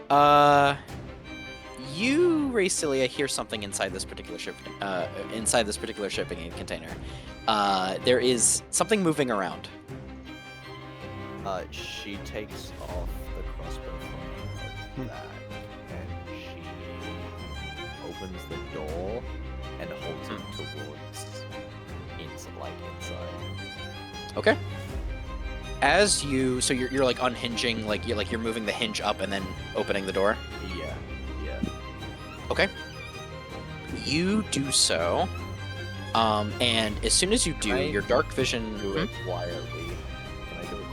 Uh, you, Racilia, hear something inside this particular ship. Inside this particular shipping container. There is something moving around. She takes off the crossbow from her bag and she opens the door and holds it towards inside. Okay. As you, so you're like unhinging, like you're moving the hinge up and then opening the door. Yeah. Okay. You do so. And as soon as you do, your dark vision. Do it quietly. Can I do it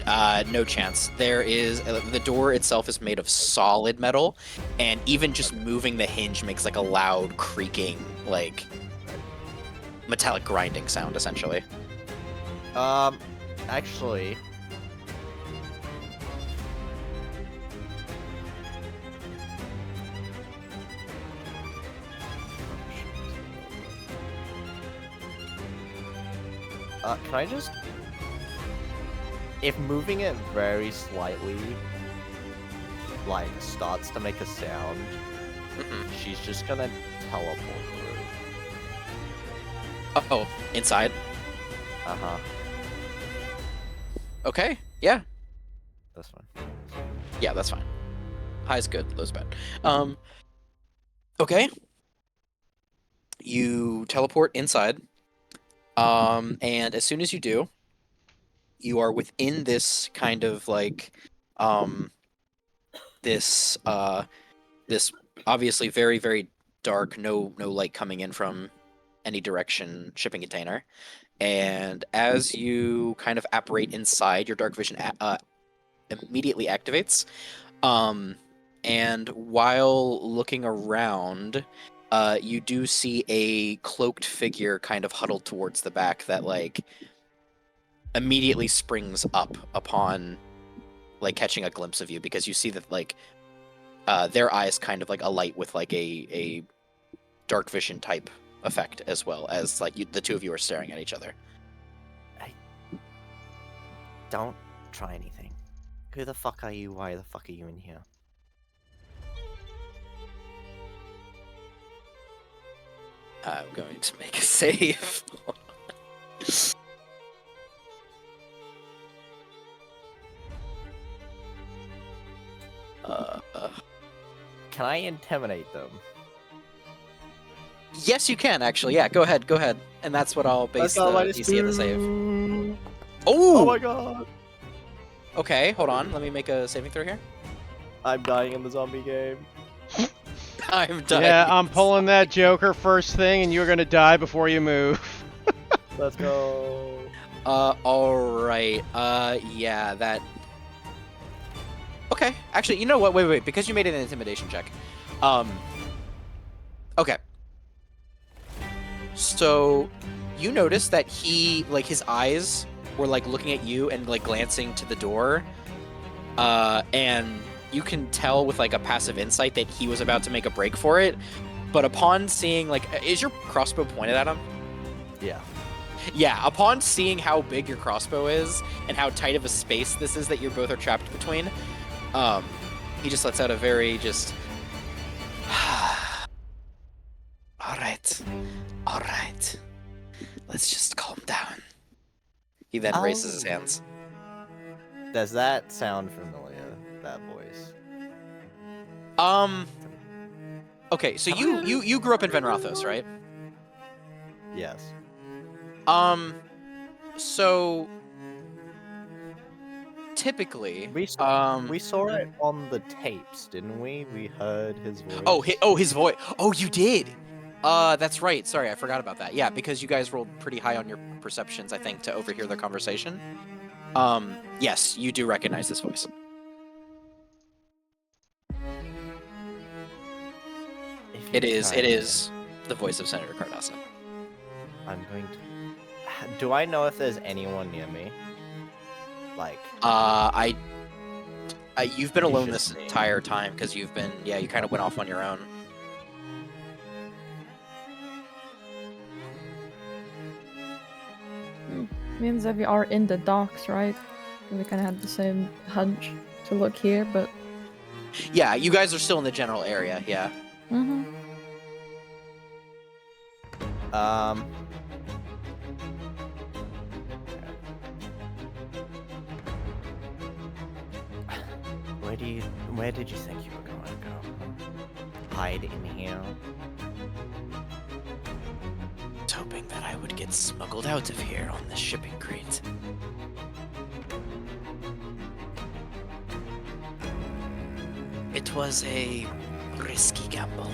quietly? No chance. There is the door itself is made of solid metal, and even just moving the hinge makes like a loud creaking, like metallic grinding sound, essentially. Actually. Can I just... If moving it very slightly, like, starts to make a sound, she's just gonna teleport through. Oh, inside? Uh-huh. Okay, yeah. That's fine. Yeah, that's fine. High's good, low's bad. Okay. You teleport inside. And as soon as you do, you are within this kind of like this this obviously very, very dark, no light coming in from any direction shipping container. And as you kind of apparate inside, your dark vision immediately activates. And while looking around, you do see a cloaked figure kind of huddled towards the back that like immediately springs up upon like catching a glimpse of you, because you see that like their eyes kind of like alight with like a dark vision type effect, as well as like the two of you are staring at each other. Don't try anything. Who the fuck are you? Why the fuck are you in here? I'm going to make a save. Can I intimidate them? Yes, you can actually. Yeah, go ahead. And that's what I'll base the DC of the save. Oh my god! Okay, hold on. Let me make a saving throw here. I'm dying in the zombie game. I'm dying. Yeah, I'm pulling that Joker first thing, and you're gonna die before you move. Let's go. Alright. Yeah, that... Okay, actually, you know what? Wait. Because you made an intimidation check. Okay. So, you notice that he, like, his eyes were, like, looking at you and, like, glancing to the door. And you can tell with, like, a passive insight that he was about to make a break for it. But upon seeing, like... Is your crossbow pointed at him? Yeah. Yeah, upon seeing how big your crossbow is and how tight of a space this is that you both are trapped between, he just lets out a very just... All right. Let's just calm down. He then raises his hands. Does that sound familiar, that voice? Okay, so you grew up in Venrathos, right? Yes. So typically, we saw it on the tapes, didn't we? We heard his voice. His voice. Oh, you did. That's right. Sorry, I forgot about that. Yeah, because you guys rolled pretty high on your perceptions, I think, to overhear their conversation. Yes, you do recognize this voice. It is the voice of Senator Cardassa. I'm going to... Do I know if there's anyone near me? Like... You've been alone this entire time, because you've been... Yeah, you kind of went off on your own. Means that we are in the docks, right? We kind of had the same hunch to look here, but Yeah, you guys are still in the general area. Yeah. Mm-hmm. Where did you think you were going to go? Hide in here? I was hoping that I would get smuggled out of here on this shipping crate. It was a risky gamble,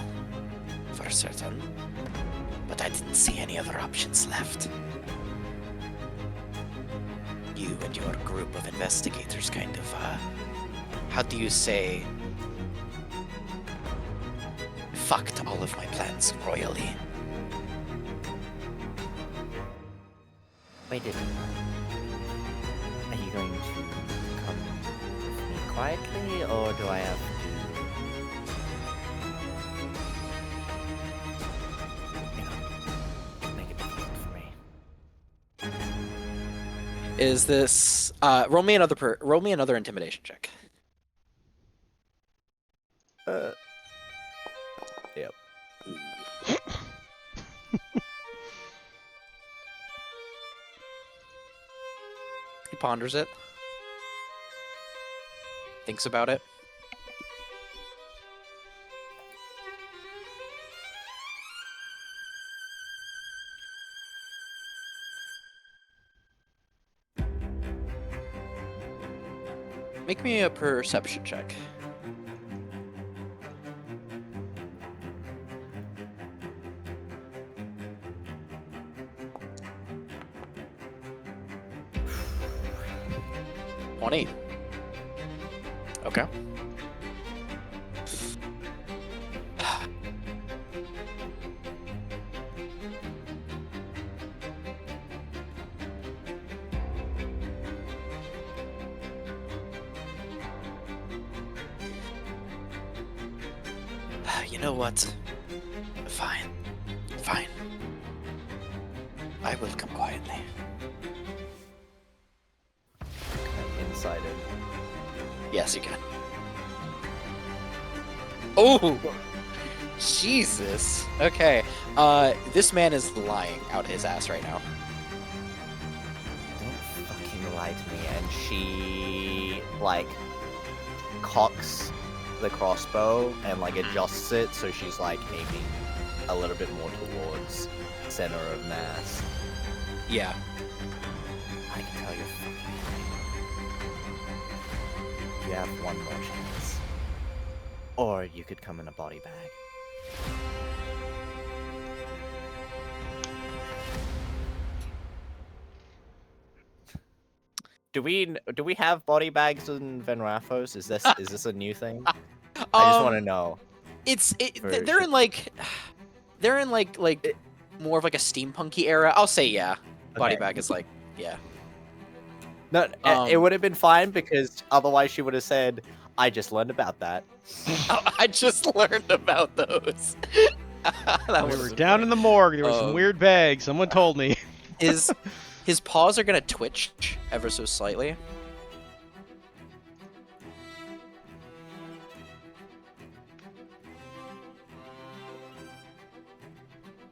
for certain, but I didn't see any other options left. You and your group of investigators kind of, how do you say, fucked all of my plans royally. Wait, are you going to come with me quietly, or do I have to, make it difficult for me? Is this, roll me another intimidation check. Yep. He ponders it. Thinks about it. Make me a perception check. Okay. You know what? Fine. Fine. I will come quietly. Inside it. Yes, you can. Oh! Jesus! Okay. This man is lying out his ass right now. Don't fucking lie to me. And she, like, cocks the crossbow and, like, adjusts it so she's, like, aiming a little bit more towards center of mass. Yeah. I can tell you're fucking lying. You have one more chance. Or you could come in a body bag. Do we have body bags in Venraphos? Is this a new thing? I just want to know. They're in like more of like a steampunky era. I'll say yeah. Body Okay. bag is like yeah. No, it would have been fine because otherwise she would have said, "I just learned about that." Oh, I just learned about those. That We was were down in the morgue. There were some weird bags. Someone told me. His paws are gonna twitch ever so slightly.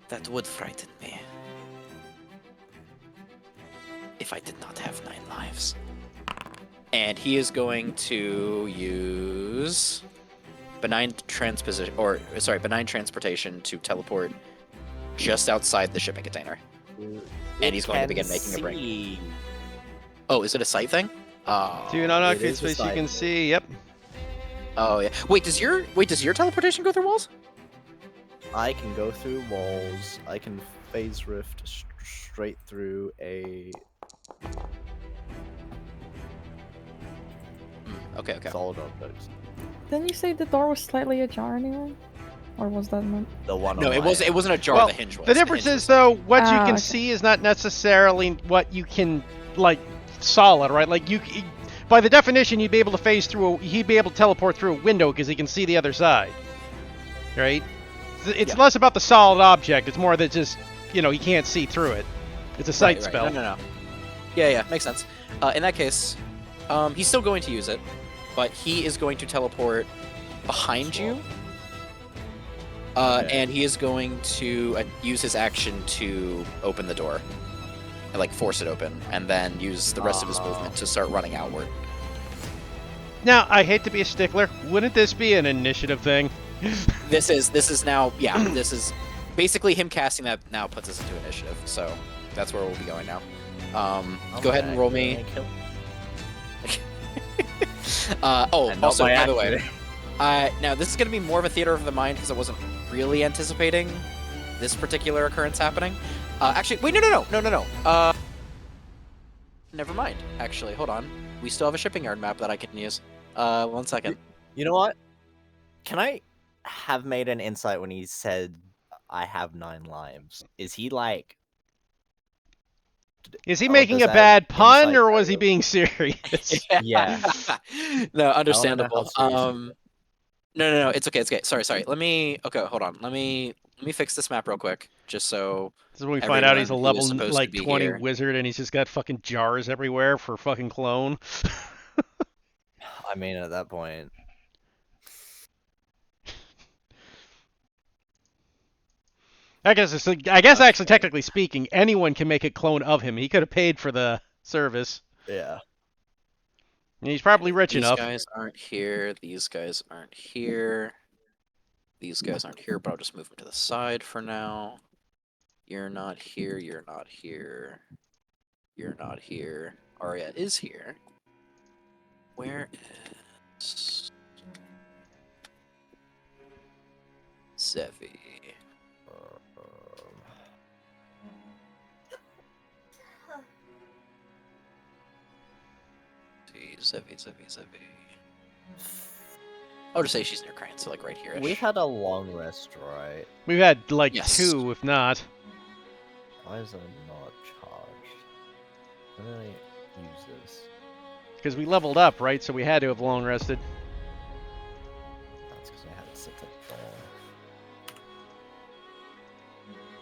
That would frighten me. If I did not have 9 lives. And he is going to use benign transportation to teleport just outside the shipping container. And he's going to begin making a break. Oh, is it a sight thing? Oh, Do you not it occupy is a space you side. can see? Yep. oh yeah. Wait, does your teleportation go through walls? I can go through walls. I can phase rift straight through a Okay. solid object. Didn't you say the door was slightly ajar anyway? Or was that not? The one. No, on it my wasn't. It end. wasn't a jar. Well, the hinge was. The difference hinge is was- though, what you Ah, can okay. see is not necessarily what you can like solid, right? Like by the definition, you'd be able to phase through. He'd be able to teleport through a window because he can see the other side, right? It's Yeah. less about the solid object. It's more that just he can't see through it. It's a sight Right. spell. No. Yeah, makes sense. In that case, he's still going to use it. but he is going to teleport behind you. Okay. And he is going to use his action to open the door. And, like, force it open, and then use the rest of his movement to start running outward. Now, I hate to be a stickler. Wouldn't this be an initiative thing? This is now, yeah, this is basically him casting that now puts us into initiative, so that's where we'll be going now. Go ahead and roll me. Also, by the way, now this is going to be more of a theater of the mind because I wasn't really anticipating this particular occurrence happening. Actually, wait, no. Never mind. Actually, hold on. We still have a shipping yard map that I can use. 1 second. You know what? Can I have made an insight when he said, I have 9 lives? Is he like... Is he Oh, making does a that bad pun, insight or was he value? being serious? Yeah. No, understandable. how serious No. It's okay. Sorry. Okay, hold on. Let me fix this map real quick, just so This is when we find out he's a everyone who level is supposed to like be 20 here. wizard, and he's just got fucking jars everywhere for fucking clone. I mean, at that point... I guess actually, technically speaking, anyone can make a clone of him. He could have paid for the service. Yeah. And he's probably rich These enough. guys aren't here. These guys aren't here. These guys aren't here, but I'll just move them to the side for now. You're not here. You're not here. You're not here. Arya is here. Where is Zevi? Zevi. I'll just say she's near Crane, so like right here. We had a long rest, right? We've had like Yes. 2, if not. Why is it not charged? When did I use this? Because we leveled up, right? So we had to have long rested. That's because I had it set to dawn.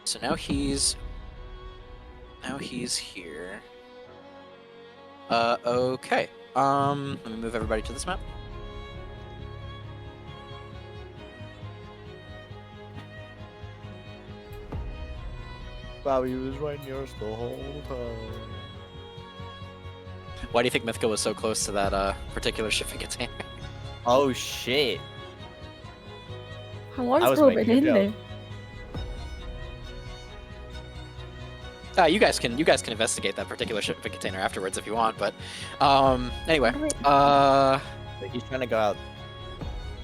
So now he's here. Okay. Let me move everybody to this map. Bobby was right near us the whole time. Why do you think Mythica was so close to that particular shipping container? Oh shit! How I was was Ruben making a in joke. there? You guys can investigate that particular shipping container afterwards if you want, but anyway, But he's trying to go out.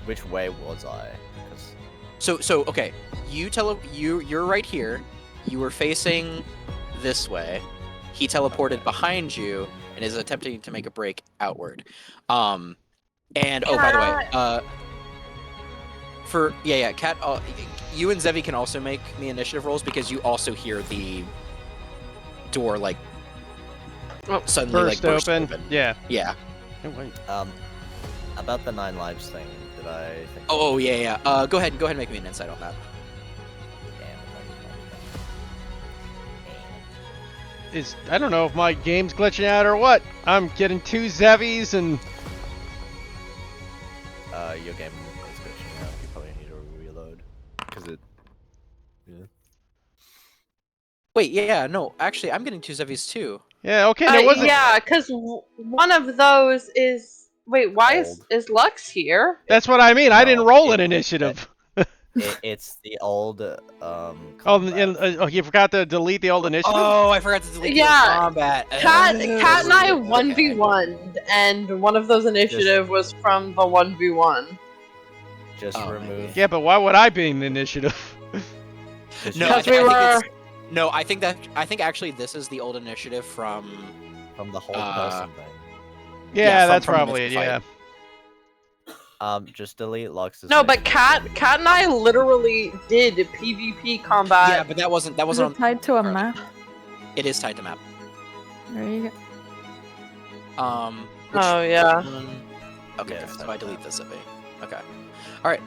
Which way was I? 'Cause so okay, you're right here. You were facing this way. He teleported behind you and is attempting to make a break outward. And oh, by the way, Kat, you and Zevi can also make the initiative rolls because you also hear the door like suddenly burst open. Yeah. Yeah. Oh, wait. about the 9 lives thing, did I think? Oh yeah. Go ahead and make me an insight on that. I don't know if my game's glitching out or what. I'm getting 2 Zevis and Your game is glitching out. You probably need to reload. Because it... Yeah. Wait, yeah, no, actually, I'm getting 2 Zevis too. yeah, okay, there wasn't. Yeah, because one of those is. Wait, why is Lux here? That's what I mean. I didn't No, roll an it- initiative. It's the old, Oh, combat. and you forgot to delete the old initiative? Oh, I forgot to delete the Yeah, combat. Kat and I Okay. 1v1'd, and one of those initiative was from the 1v1. Just Oh, remove... maybe. Yeah, but why would I be in the initiative? just No, Because I we think were. no, I think actually this is the old initiative from. from the whole person thing. Yeah, from- that's from the probably it, mythic yeah. Just delete Lux's No, but initiative. Kat and I literally did PvP combat. Yeah, but that wasn't Is on. it tied to a Alright. map? It is tied to map. There you go. Which Oh yeah. one- Okay, Yeah, it's so tied I to delete map. this Zippy. Okay. All right,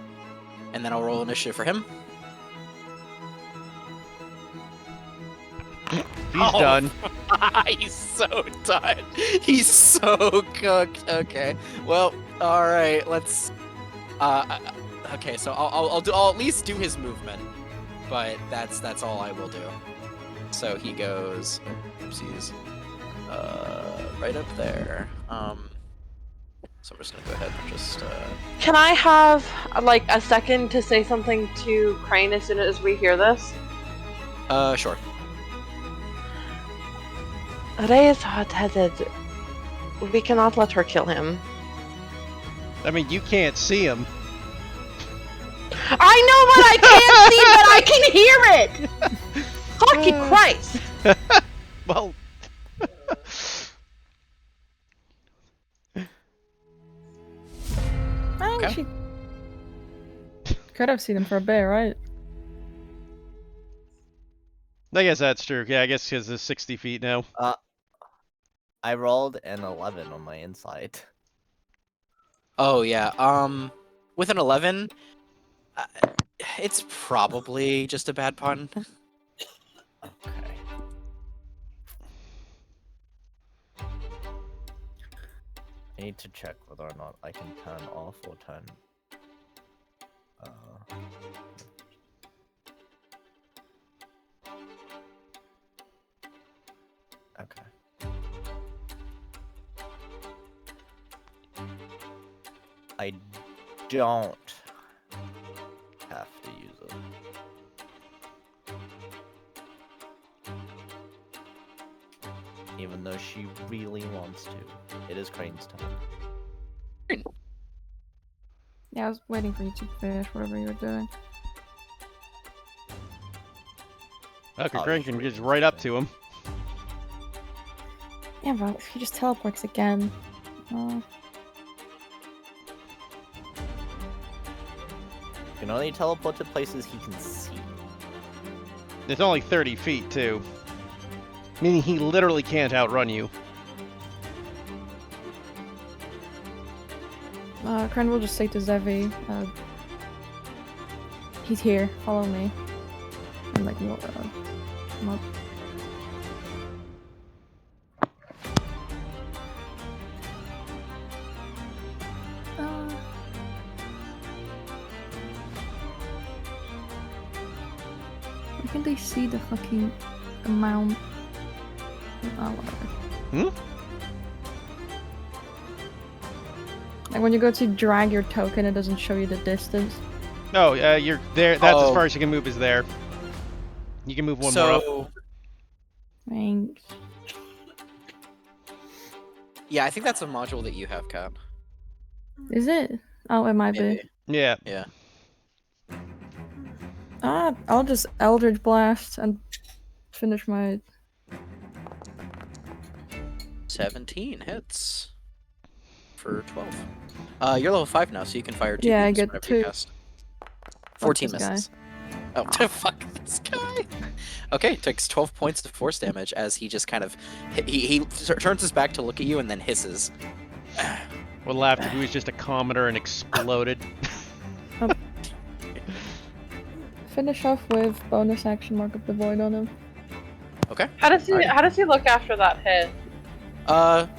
and then I'll roll initiative for him. He's Oh. done. He's so done. He's so cooked. Okay. Well, All right, let's. Okay, so I'll at least do his movement, but that's all I will do. So he goes. Oopsies. Right up there. So I'm just gonna go ahead and just. Can I have like a second to say something to Crane as soon as we hear this? Sure. Ray is hot-headed. We cannot let her kill him. I mean, you can't see him. I know what I can't see, but I can hear it! Fucking Christ! Well, I think Okay. she could have seen him for a bit, right? I guess that's true. Yeah, I guess because it's 60 feet now. I rolled an 11 on my insight. Oh yeah. With an 11, it's probably just a bad pun. Okay. I need to check whether or not I can turn off or turn. Okay. I don't have to use it. Even though she really wants to. It is Crane's turn. Yeah, I was waiting for you to finish whatever you were doing. Okay, Oh, Crane sure, can just he's right up fine. to him. Yeah, but if he just teleports again. You can only teleport to places he can see. It's only 30 feet, too. Meaning he literally can't outrun you. Kren will just say to Zevi, he's here, follow me. And like, come up. Why can't they see the fucking amount? Oh, whatever. Like when you go to drag your token, it doesn't show you the distance. Oh, you're there. That's as Oh. far as you can move is there. You can move one more up. So Thanks. yeah, I think that's a module that you have, Kat. Is it? Oh, it might be. Maybe. Yeah. Yeah. I'll just Eldritch Blast and finish my... 17 hits for 12. You're level 5 now, so you can fire 2 Yeah, I beams get whenever you 2. cast. 14 this guy. misses. Oh, fuck this guy. Okay, takes 12 points of force damage as he just kind of he turns his back to look at you and then hisses. What laughed if he was just a commoner and exploded. Finish off with bonus action, mark up the void on him. Okay. How does he Alright. how does he look after that hit?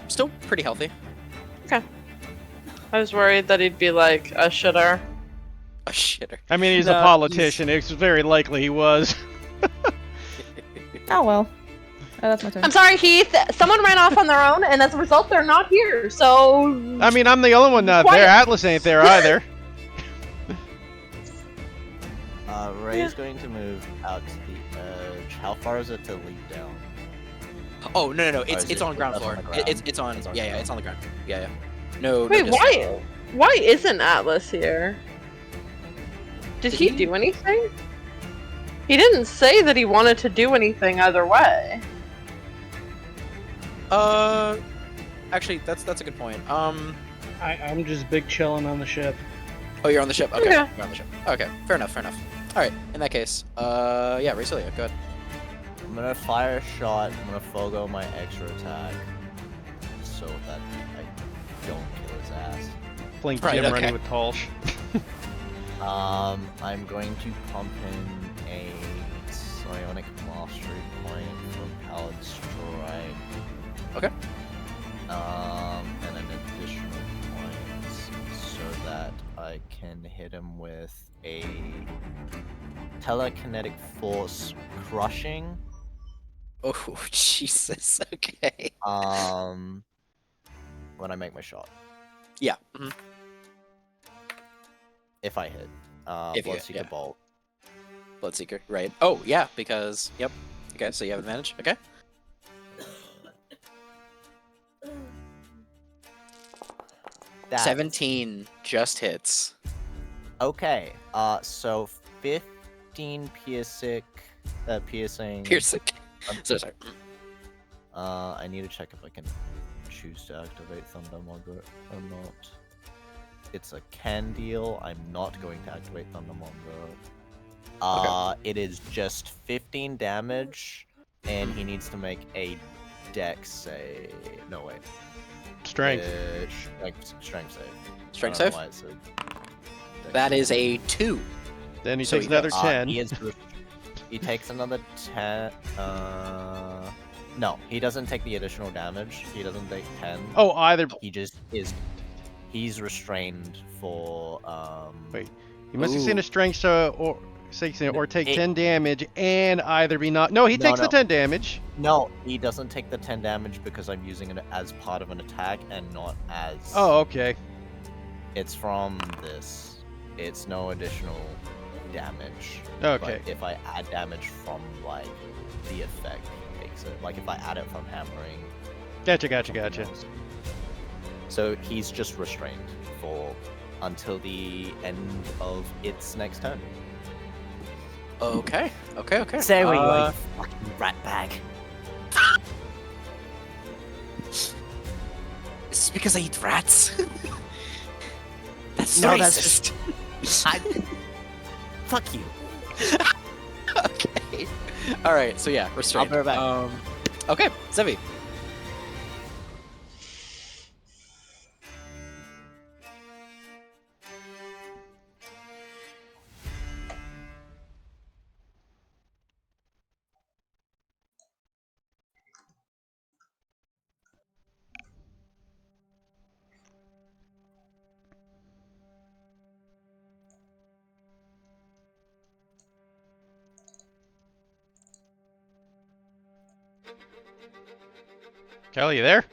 Still pretty healthy. I was worried that he'd be like a shitter. A shitter. I mean, he's No, a politician. It's very likely he was. Oh well. That's my turn. I'm sorry, Heath. Someone ran off on their own, and as a result, they're not here. So I mean, I'm the only one not there. Quiet. Atlas ain't there either. Ray's going to move out to the edge. How far is it to leap down? Oh no, is it's it- on ground that's on floor. the ground? It's on. It's on Yeah, ground. it's on the ground. Yeah. No. wait, no why isn't Atlas here? Did Did he he? do anything? He didn't say that he wanted to do anything either way. Actually, that's a good point. I'm just big chilling on the ship. Oh, you're on the ship. Okay, Okay. you're on the ship. Okay, fair enough. All right, in that case, yeah, Raycelia, go ahead. I'm gonna fire a shot. I'm gonna forego my extra attack, so that I don't kill his ass. Playing Right, Jim okay. running with Tolsh. I'm going to pump in a psionic mastery point for Pallid Strike. Okay. And an additional point that I can hit him with a telekinetic force crushing. Oh, Jesus. Okay. When I make my shot. Yeah. mhm. If I hit. If you hit, Bloodseeker yeah. Bolt. Bloodseeker, right. Oh, yeah, because, yep. Okay, so you have advantage. Okay. That. 17 just hits. Okay. So 15 piercing. Piercing. Piercing. So sorry. I need to check if I can choose to activate Thundermonger or not. It's a can deal. I'm not going to activate Thundermonger. It is just 15 damage, and he needs to make a dex save. No, wait. Strength. Strength save. Strength I save? don't know why it said dex That save. is a 2. Then he So takes he another goes. 10. He takes another 10. No, he doesn't take the additional damage. He doesn't take 10. Oh, either. He just is. He's restrained for. Wait. You must succeed a Ooh. strength or take It- 10 damage and either be not. No, he No, takes the no. 10 damage. No, he doesn't take the 10 damage because I'm using it as part of an attack and not as. Oh, okay. It's from this. It's no additional damage. Okay. But if I add damage from like the effect, he takes it. Like if I add it from hammering. Gotcha. something else. So he's just restrained for until the end of its next turn. Okay. Okay. Say what you want, you fucking rat bag. Is this because I eat rats? That's No, racist. that's Fuck you. Okay. All right. So yeah, restrained. I'll be right back. Okay, Zevi. Kelly, you there?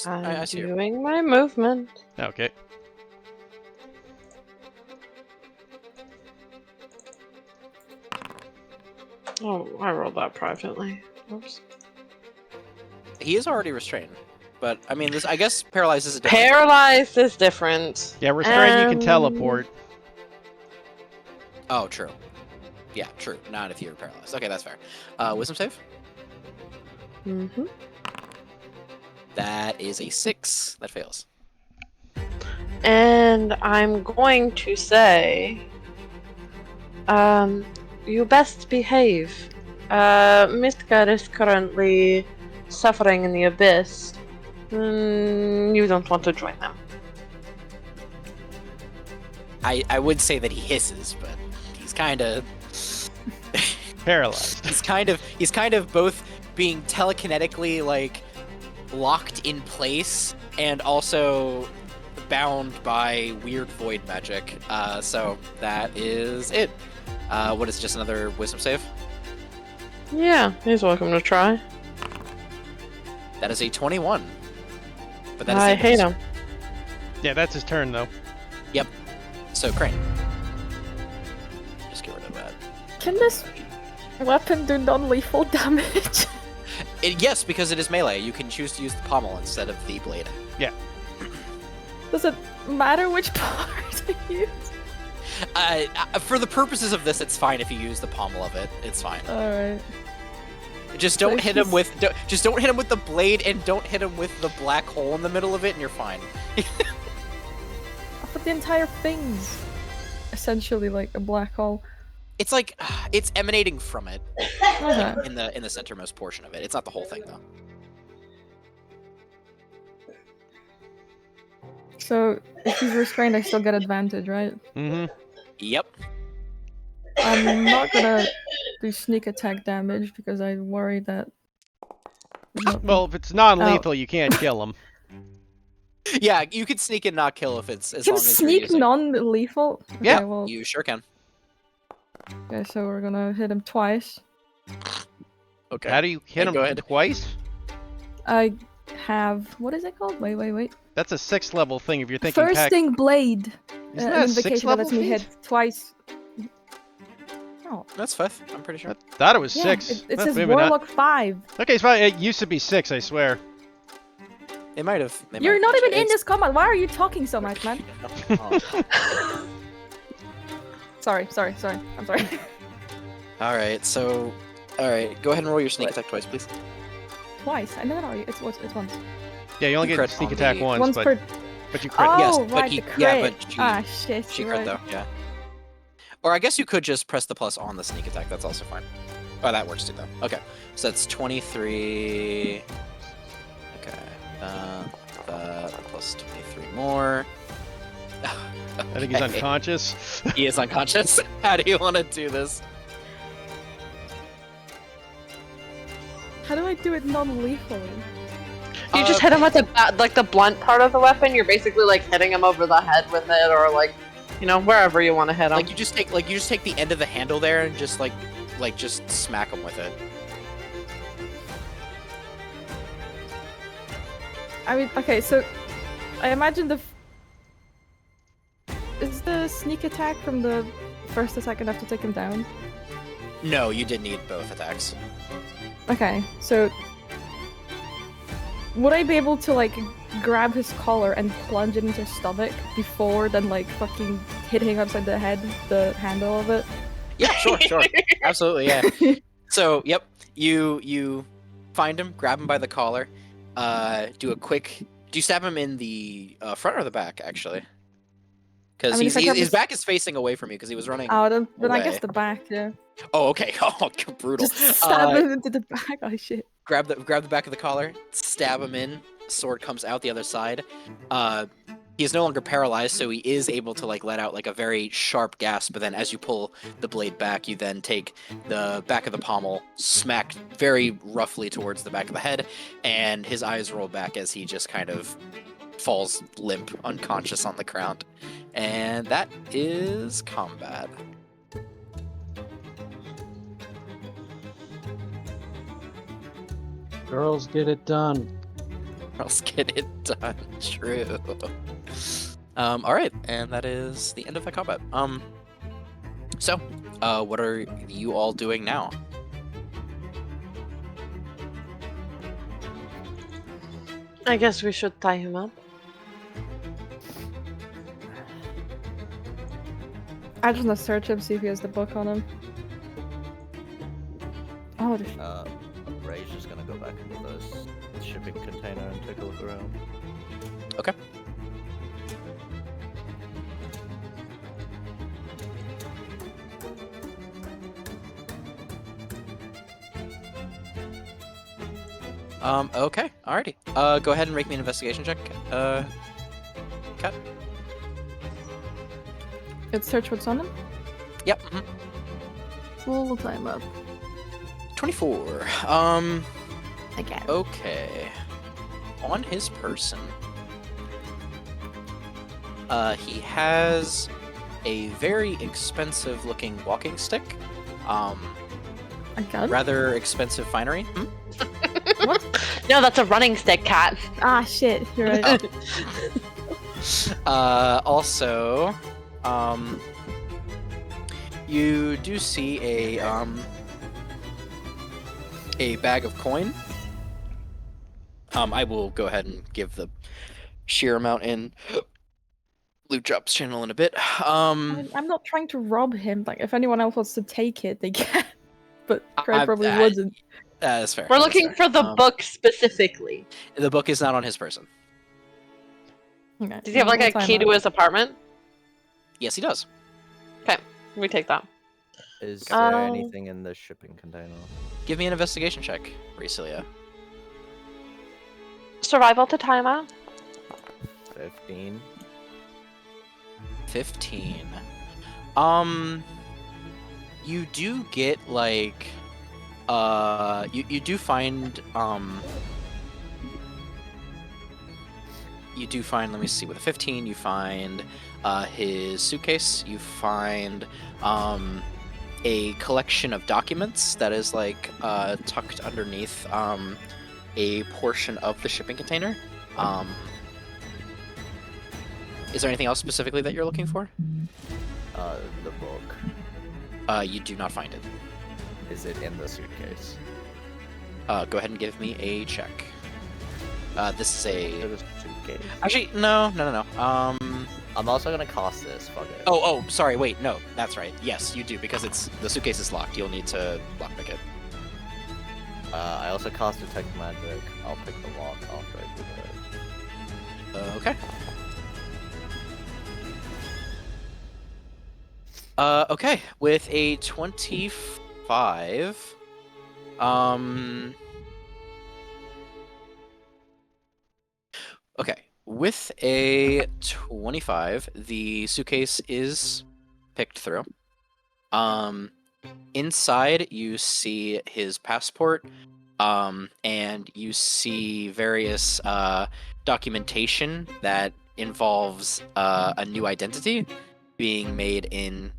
I I'm see you. doing my movement. Okay. Oh, I rolled that privately. Oops. He is already restrained, but I mean, this. I guess paralyzed is a different. Paralyzed is different. Yeah, restrained, you can teleport. Oh, true. Yeah, true. Not if you're paralyzed. Okay, that's fair. Wisdom save. Mm-hmm. That is a 6. That fails. And I'm going to say, you best behave. Mithgar is currently suffering in the abyss. You don't want to join them. I would say that he hisses, but he's kind of Paralyzed. he's kind of both being telekinetically like locked in place and also bound by weird void magic. So that is it. What is just another wisdom save? Yeah, he's welcome to try. That is a 21. But that is I the hate end. him. Yeah, that's his turn, though. So Crane. Just get rid of that. Can this weapon do non-lethal damage? Yes, because it is melee. You can choose to use the pommel instead of the blade. Does it matter which part I use? For the purposes of this, it's fine if you use the pommel of it. It's fine. Alright. Just don't So hit him he's- with just don't hit him with the blade, and don't hit him with the black hole in the middle of it, and you're fine. But the entire thing's essentially like a black hole. It's like it's emanating from it Okay. in the centermost portion of it. It's not the whole thing though. So if he's restrained, I still get advantage, right? Mm-hmm. Yep. I'm not gonna do sneak attack damage because I worry that. Well, if it's non-lethal, you can't kill him. Yeah, you could sneak and not kill if it's as Can long as you're sneak using. non-lethal? Yeah. Okay, well, You sure can. okay, so we're gonna hit him twice. Okay. How do you hit Yeah, him go ahead. twice? I have what is it called? Wait. That's a 6th level thing if you're thinking pack. Thirsting Blade. Isn't An that a 6th invocation that level lets me feat? hit twice. Oh, That's 5th, I'm pretty sure. I thought it was yeah, 6. it Well, says maybe not. Warlock 5. Okay, it's fine. It used to be 6, I swear. It might have. You're not even in this combat. Why are you talking so much, man? Sorry. I'm sorry. Alright, so. Alright, go ahead and roll your sneak attack twice, please. Twice. I know it's once. Yeah, you only get Crit sneak on attack the- once, Once but per. you crit. Oh, Yes, but right, he- the crit. yeah, but Ah, shit. She you're crit right. though, yeah. Or I guess you could just press the plus on the sneak attack, that's also fine. Oh, that works too, though. Okay, so that's 23. Okay, plus 23 more. I think he's Okay. unconscious. He is unconscious. How do you want to do this? How do I do it non-lethally? You just hit him with the blunt part of the weapon. You're basically like hitting him over the head with it, or like, you know, wherever you want to hit him. Like you just take the end of the handle there and just just smack him with it. I mean, okay, so I imagine is the sneak attack from the first attack enough to take him down? No, you did need both attacks. Okay, so would I be able to like grab his collar and plunge it into his stomach before then like fucking hitting upside the head the handle of it? Yeah, sure, absolutely, yeah. So, yep, you find him, grab him by the collar, do a quick. Do you stab him in the front or the back, actually? Because I mean, if I grab his his- back is facing away from you because he was running. Oh, then I away. guess the back, yeah. Oh, okay. Oh, brutal. Just stab him into the back. Oh shit. Grab the back of the collar, stab him in. Sword comes out the other side. He is no longer paralyzed, so he is able to like let out like a very sharp gasp. But then, as you pull the blade back, you then take the back of the pommel, smack very roughly towards the back of the head, and his eyes roll back as he just kind of falls limp, unconscious on the ground. And that is combat. Girls get it done. Else get it done. True. All right, and that is the end of the combat. So, what are you all doing now? I guess we should tie him up. I just want to search him, see if he has the book on him. Oh, Ray's just gonna go back into the shipping container and take a look around. Okay. Okay, alrighty. Go ahead and make me an investigation check. Kat. let's search what's on him. Yep. We'll tie him up 24. again. Okay. On his person, he has a very expensive looking walking stick. A gun? Rather expensive finery. What? No, that's a running stick, cat. Ah, shit. You're right. Also, you do see a bag of coin. I will go ahead and give the sheer amount in Loot Drops channel in a bit. I mean, I'm not trying to rob him. Like, if anyone else wants to take it, they can. But Craig probably wouldn't. That's fair. We're that's looking fair. for the book specifically. The book is not on his person. Okay. Does he have like we'll a tie key him to up. his apartment? Yes, he does. We take that. Is there anything in the shipping container? Give me an investigation check, Recelia. Survival to time out. 15. 15. You do get like you do find you do find, let me see, with a 15, you find his suitcase. You find a collection of documents that is like tucked underneath a portion of the shipping container. Is there anything else specifically that you're looking for? The book. You do not find it. Is it in the suitcase? Go ahead and give me a check. This is It a... was suitcase. Actually, no. I'm also gonna cast this. Fuck it. Oh, sorry, wait, no, that's right. Yes, you do, because the suitcase is locked. You'll need to lockpick it. I also cast detect magic. I'll pick the lock after I do it. Okay. Okay, with a 25, okay, with a 25, the suitcase is picked through. Inside you see his passport, and you see various documentation that involves a new identity being made in,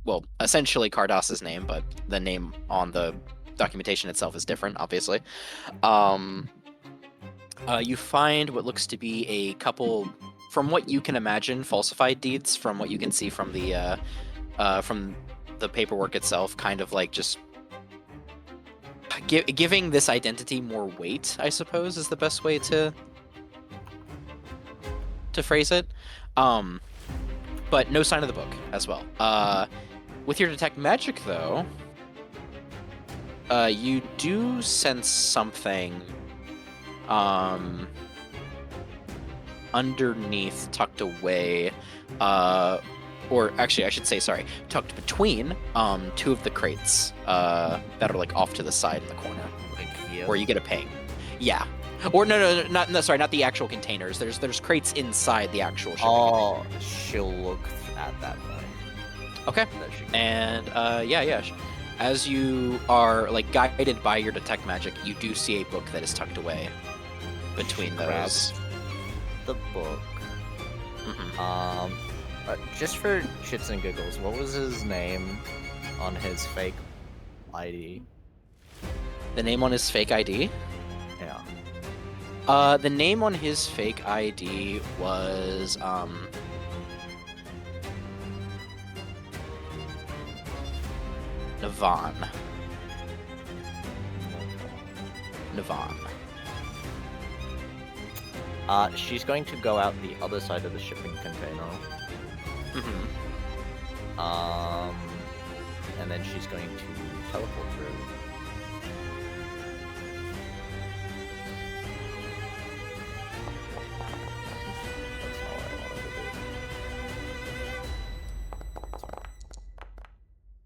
well, essentially Cardas's name, but the name on the documentation itself is different, obviously. You find what looks to be a couple, from what you can imagine, falsified deeds, from what you can see from the paperwork itself, kind of like just giving this identity more weight, I suppose, is the best way to phrase it. But no sign of the book as well. With your detect magic, though, you do sense something underneath, tucked away, or actually, I should say, sorry, tucked between two of the crates that are like off to the side in the corner, Like here. where you get a ping. Yeah. Or no, sorry, not the actual containers. There's crates inside the actual shipping container. Oh, she'll look at that point. Okay. That she can- And yeah. As you are like guided by your detect magic, you do see a book that is tucked away between She those. grabs the book. Mhm. Just for shits and giggles, what was his name on his fake ID? The name on his fake ID. Yeah. The name on his fake ID was Navan. She's going to go out the other side of the shipping container. Mhm. And then she's going to teleport through. That's not what I wanted to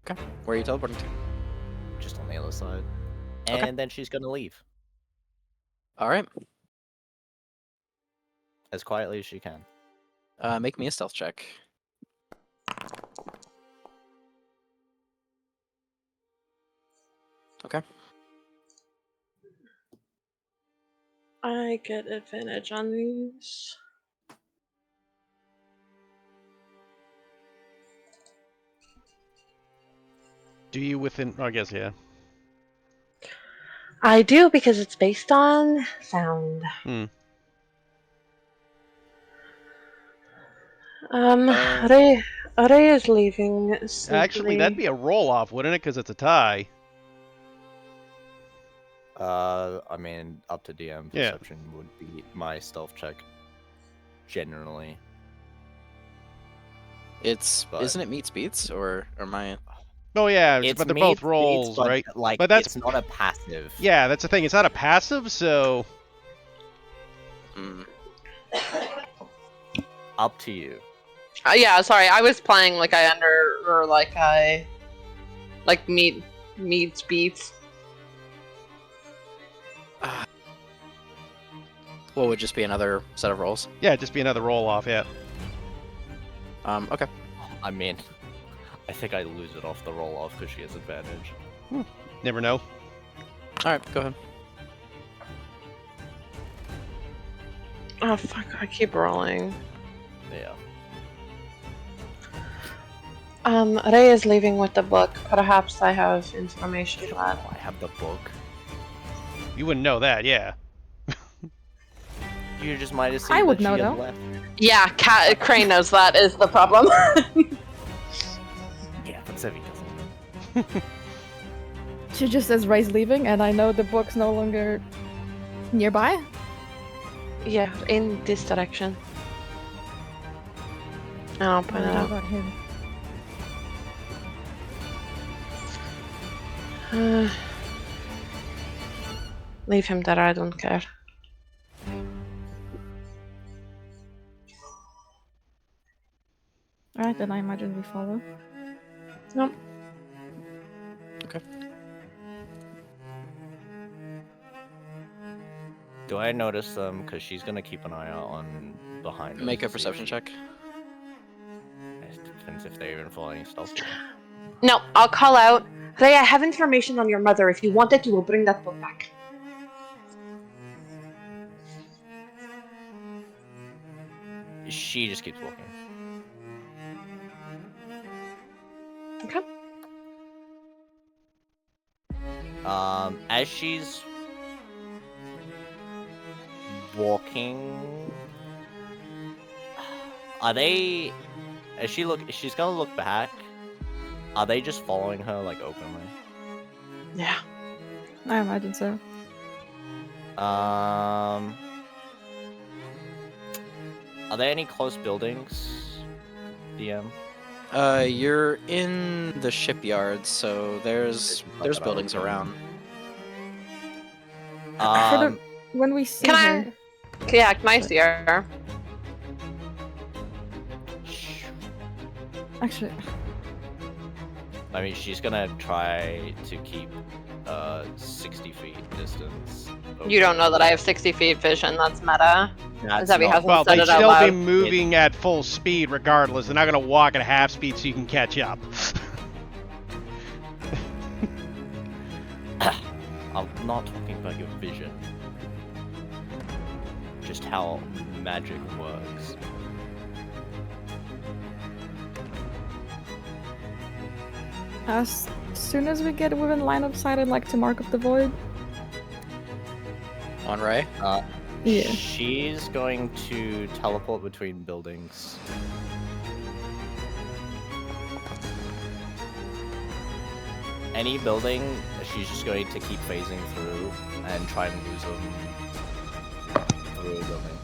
do. Okay. Where are you teleporting to? Just on the other side. Okay. And then she's gonna leave. All right. As quietly as she can. Make me a stealth check. Okay. I get advantage on these. Do you within? I guess yeah. I do because it's based on sound. Hmm. Ray is leaving. Actually, that'd be a roll off, wouldn't it? Because it's a tie. I mean, up to DM Yeah. perception would be my stealth check. Generally. It's But- isn't it meets beats or am I? Oh yeah, It's but they're meets both beats, rolls, but, right? Like, But that's- it's not a passive. Yeah, that's the thing. It's not a passive, so Mm, Up to you. Yeah, sorry, I was playing like meets beats. what would just be another set of rolls? yeah, just be another roll off. Yeah. Okay. I mean, I think I lose it off the roll off because she has advantage. Never know. All right, go ahead. Oh fuck! I keep rolling. Yeah. Ray is leaving with the book. Perhaps I have information You don't that. know I have the book. You wouldn't know that, yeah. You just might have seen I would that know, she had though. left. Yeah, Crane knows that is the problem. Yeah, but Sevi doesn't. She just says Ray's leaving, and I know the book's no longer nearby. Yeah, in this direction. I'll point it What out. about him? Leave him there, I don't care. Alright, then I imagine we follow. Nope. Do I notice them? Because she's gonna keep an eye out on behind us. Make a to see if perception she- check. It depends if they're even following stealth. No, I'll call out. Ray, I have information on your mother. If you want it, you will bring that book back. She just keeps walking. Okay. As she's walking, are they? As she's gonna look back. Are they just following her like openly? Yeah. I imagine so. Are there any close buildings, DM? You're in the shipyard, so there's buildings around. When we see Can her, I? Yeah, can I see her? actually, I mean, she's gonna try to keep 60 feet distance. You don't know that I have 60 feet vision. That's meta. That's Zevi not- hasn't Well, said they'd it out still be loud. moving at full speed regardless. They're not going to walk at half speed so you can catch up. I'm not talking about your vision. Just how magic works. as soon as we get within line of sight, I'd like to mark up the void. On Ray. Yeah. She's going to teleport between buildings. Any building, she's just going to keep phasing through and try and lose them through a building.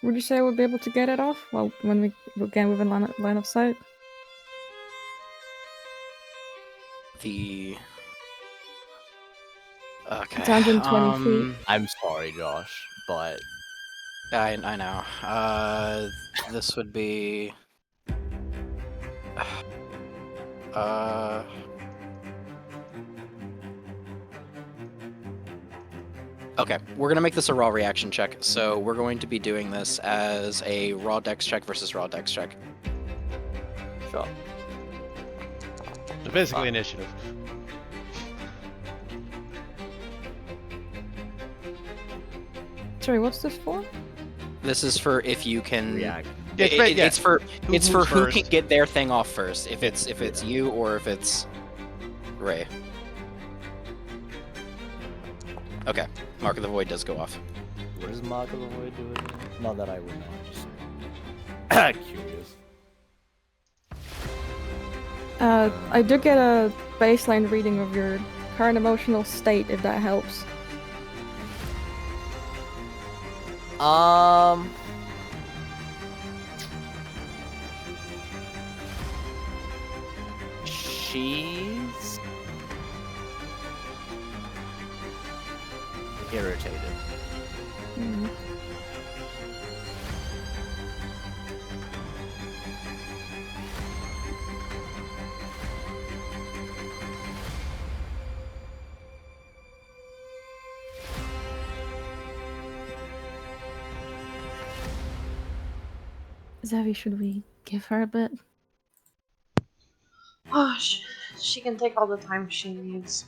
Would you say we'll be able to get it off? Well, when we get within line of sight. The okay. It's 120 feet. I'm sorry, Josh, but I know. This would be. Okay, we're gonna make this a raw reaction check. So we're going to be doing this as a raw dex check versus raw dex check. sure. So basically initiative. Sorry, what's this for? This is for if you can React. It's for Who it's for moves who first? can get their thing off first. If it's you or if it's Ray. Okay, Mark of the Void does go off. What does Mark of the Void do again? Not that I would know, just curious. I do get a baseline reading of your current emotional state, if that helps. She's irritated. Mm. Zevi, should we give her a bit? Oh, she can take all the time she needs.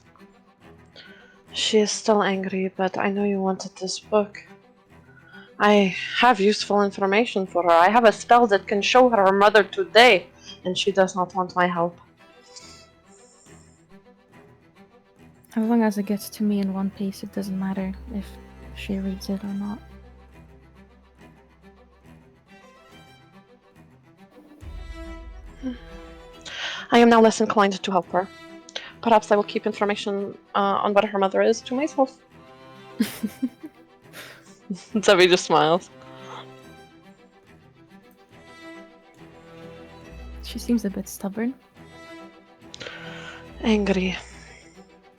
She is still angry, but I know you wanted this book. I have useful information for her. I have a spell that can show her mother today, and she does not want my help. As long as it gets to me in one piece, it doesn't matter if she reads it or not. I am now less inclined to help her. Perhaps I will keep information on what her mother is to myself. Zevi just smiles. She seems a bit stubborn. Angry.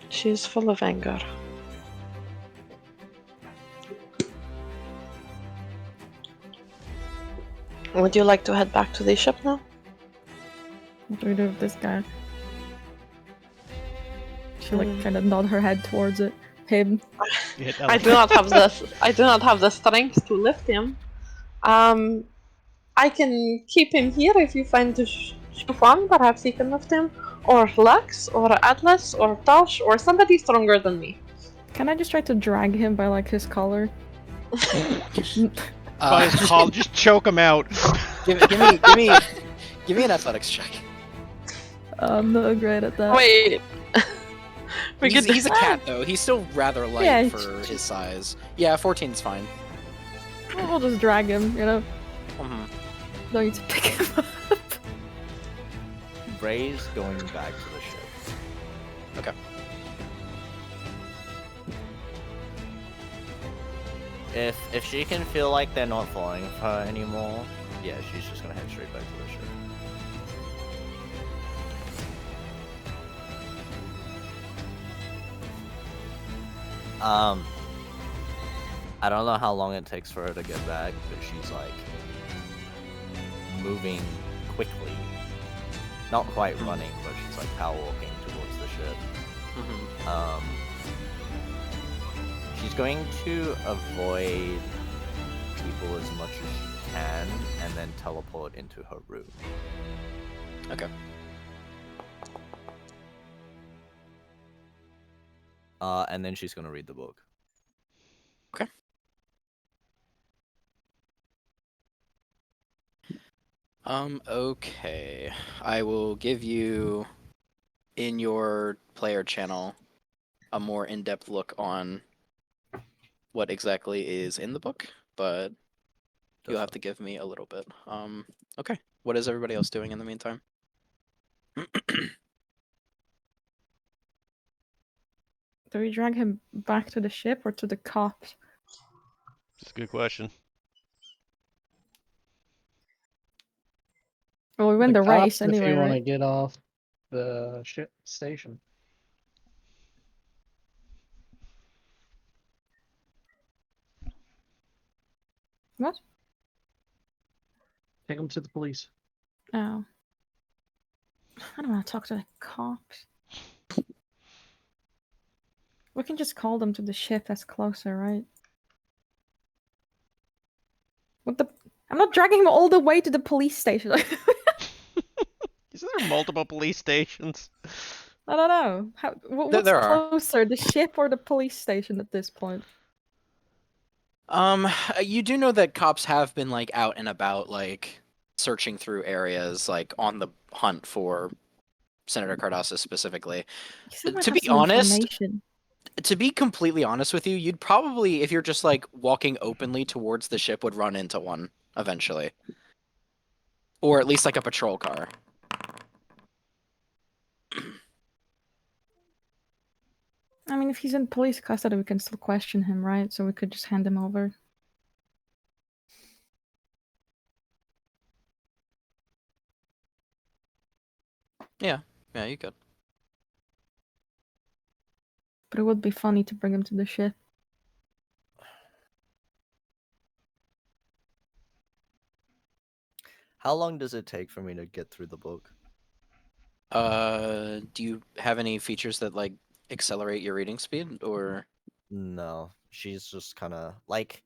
She is full of anger. Would you like to head back to the ship now? What do we do with this guy? She like Mm. kind of nod her head towards it. Him. I do not have this. I do not have the strength to lift him. I can keep him here if you find the Shufang. Perhaps he can lift him, or Lux, or Atlas, or Tosh, or somebody stronger than me. Can I just try to drag him by like his collar? By his collar, just choke him out. give me an athletics check. I'm not great at that. Wait. He's a cat though. He's still rather light Yeah, for his size. Yeah, 14's fine. We'll just drag him, you know? Mhm. Don't need to pick him up. Ray's going back to the ship. Okay. If she can feel like they're not following her anymore, yeah, she's just gonna head straight back to the ship. I don't know how long it takes for her to get back, but she's like moving quickly. Not quite running, but she's like power walking towards the ship. Mhm. She's going to avoid people as much as she can and then teleport into her room. Okay. And then she's gonna read the book. Okay. I will give you, in your player channel, a more in-depth look on what exactly is in the book, but you'll have to give me a little bit. Okay. What is everybody else doing in the meantime? Do we drag him back to the ship or to the cops? That's a good question. Well, we win the race cops, anyway, if you want to right? get off the ship station. What? Take them to the police. Oh. I don't want to talk to the cops. We can just call them to the ship that's closer, right? What the? I'm not dragging him all the way to the police station. Is there multiple police stations? I don't know. What's There are. closer, the ship or the police station at this point? You do know that cops have been like out and about, like searching through areas, like on the hunt for Senator Cardassus specifically. You might To have be some honest, information. to be completely honest with you, you'd probably, if you're just like walking openly towards the ship, would run into one eventually, or at least like a patrol car. I mean, if he's in police custody, we can still question him, right? So we could just hand him over. Yeah, you could. But it would be funny to bring him to the ship. How long does it take for me to get through the book? Do you have any features that like accelerate your reading speed, or? No, she's just kind of like,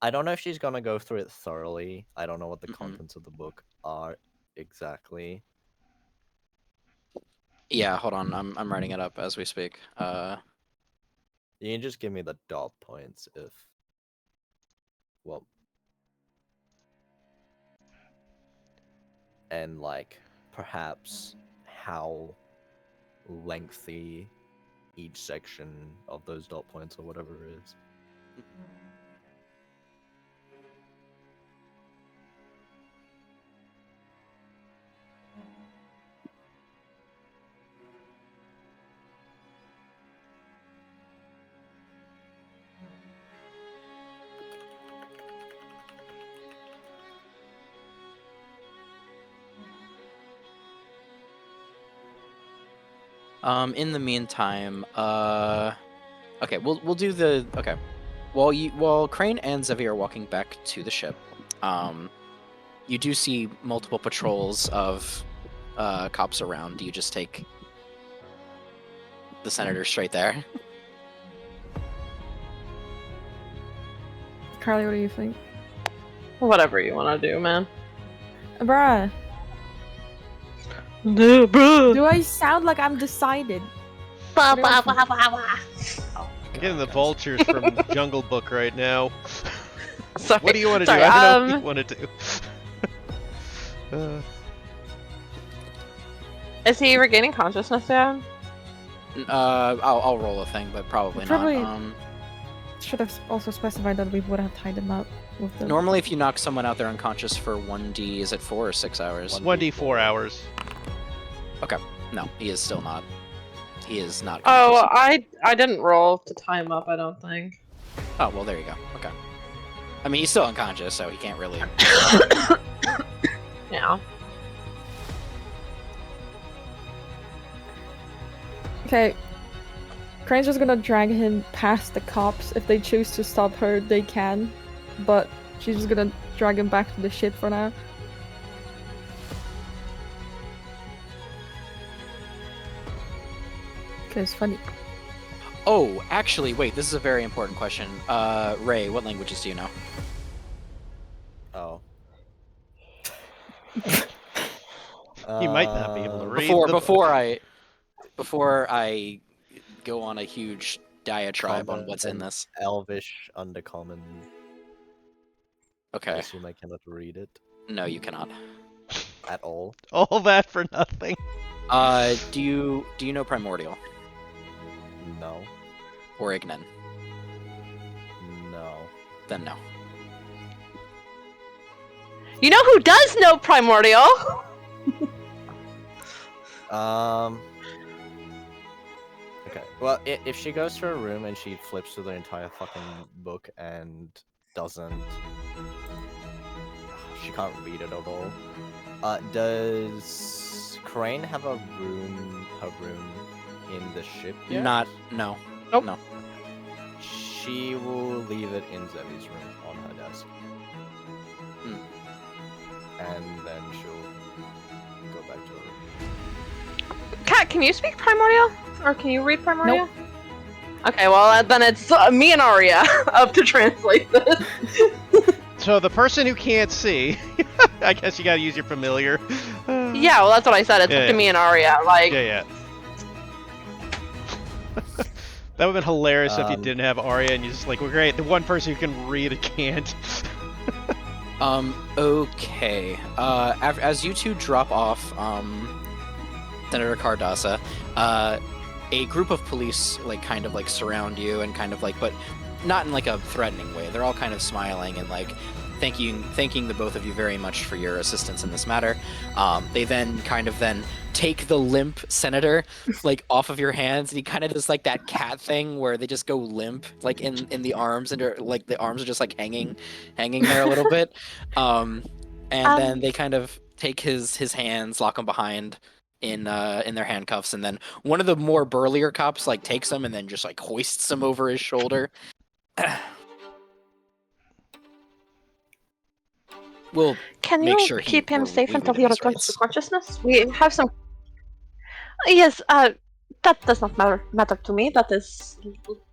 I don't know if she's gonna go through it thoroughly. I don't know what the Mhm. contents of the book are exactly. Yeah, hold on. I'm writing it up as we speak. You can just give me the dot points if. Well. And like perhaps how lengthy each section of those dot points or whatever is. In the meantime, okay, we'll do the okay. While Crane and Zevi are walking back to the ship, you do see multiple patrols of cops around. Do you just take the senator straight there? Carly, what do you think? Whatever you want to do, man. Bruh, Bruh. do I sound like I'm decided? Bah, What do bah, I bah, bah, bah. Oh, I'm getting the vultures from Jungle Book right now. Sorry. What do you want to do? Sorry, I don't know what you want to do. Is he regaining consciousness yet? I'll roll a thing, but probably Probably- not. Should have also specified that we would have tied him up with the. Normally, if you knock someone out, they're unconscious for 1d. Is it 4 or 6 hours? 1d4 hours. No, he is still not. He is not. Oh, Conscious. I didn't roll to tie him up, I don't think. Oh, well, there you go. Okay. I mean, he's still unconscious, so he can't really. Yeah. Okay. Crane's just gonna drag him past the cops. If they choose to stop her, they can. But she's just gonna drag him back to the ship for now. Cause funny. Oh, actually, wait. This is a very important question. Ray, what languages do you know? Oh. He might not be able to read. Before I go on a huge diatribe on Common what's in and this. Elvish, Undercommon. I Okay. assume I cannot read it No, you cannot. at all. All that for nothing. Do you know Primordial No. or Ignan? No. Then no. You know who does know Primordial? Okay. Well, if she goes to her room and she flips through the entire fucking book and doesn't, she can't read it at all. Does Crane have a room? Her room in the ship yet? No. Nope. No. She will leave it in Zevi's room on her desk. Hmm. And then she'll go back to her room. Kat, can you speak Primordial? Or can you read Primordial? Nope. Okay, well then it's me and Arya up to translate this. So the person who can't see, I guess you gotta use your familiar. Yeah, well that's what I said. It's Yeah, up to yeah. me and Arya. Like, Yeah. That would've been hilarious if you Um, didn't have Arya and you just like, well, great, the one person who can read it can't. Okay. As you two drop off, Senator Cardassa, a group of police kind of surround you and kind of but not in like a threatening way. They're all kind of smiling and thanking the both of you very much for your assistance in this matter. They then take the limp senator off of your hands, and he kind of does that cat thing where they just go limp in the arms, and the arms are just hanging there a little bit. Then they kind of take his hands, lock him behind in their handcuffs, and then one of the more burlier cops takes him and then just hoists him over his shoulder. We'll can make you sure keep him safe we're until within he his returns to rights. consciousness? We have some. Yes. That does not matter to me. That is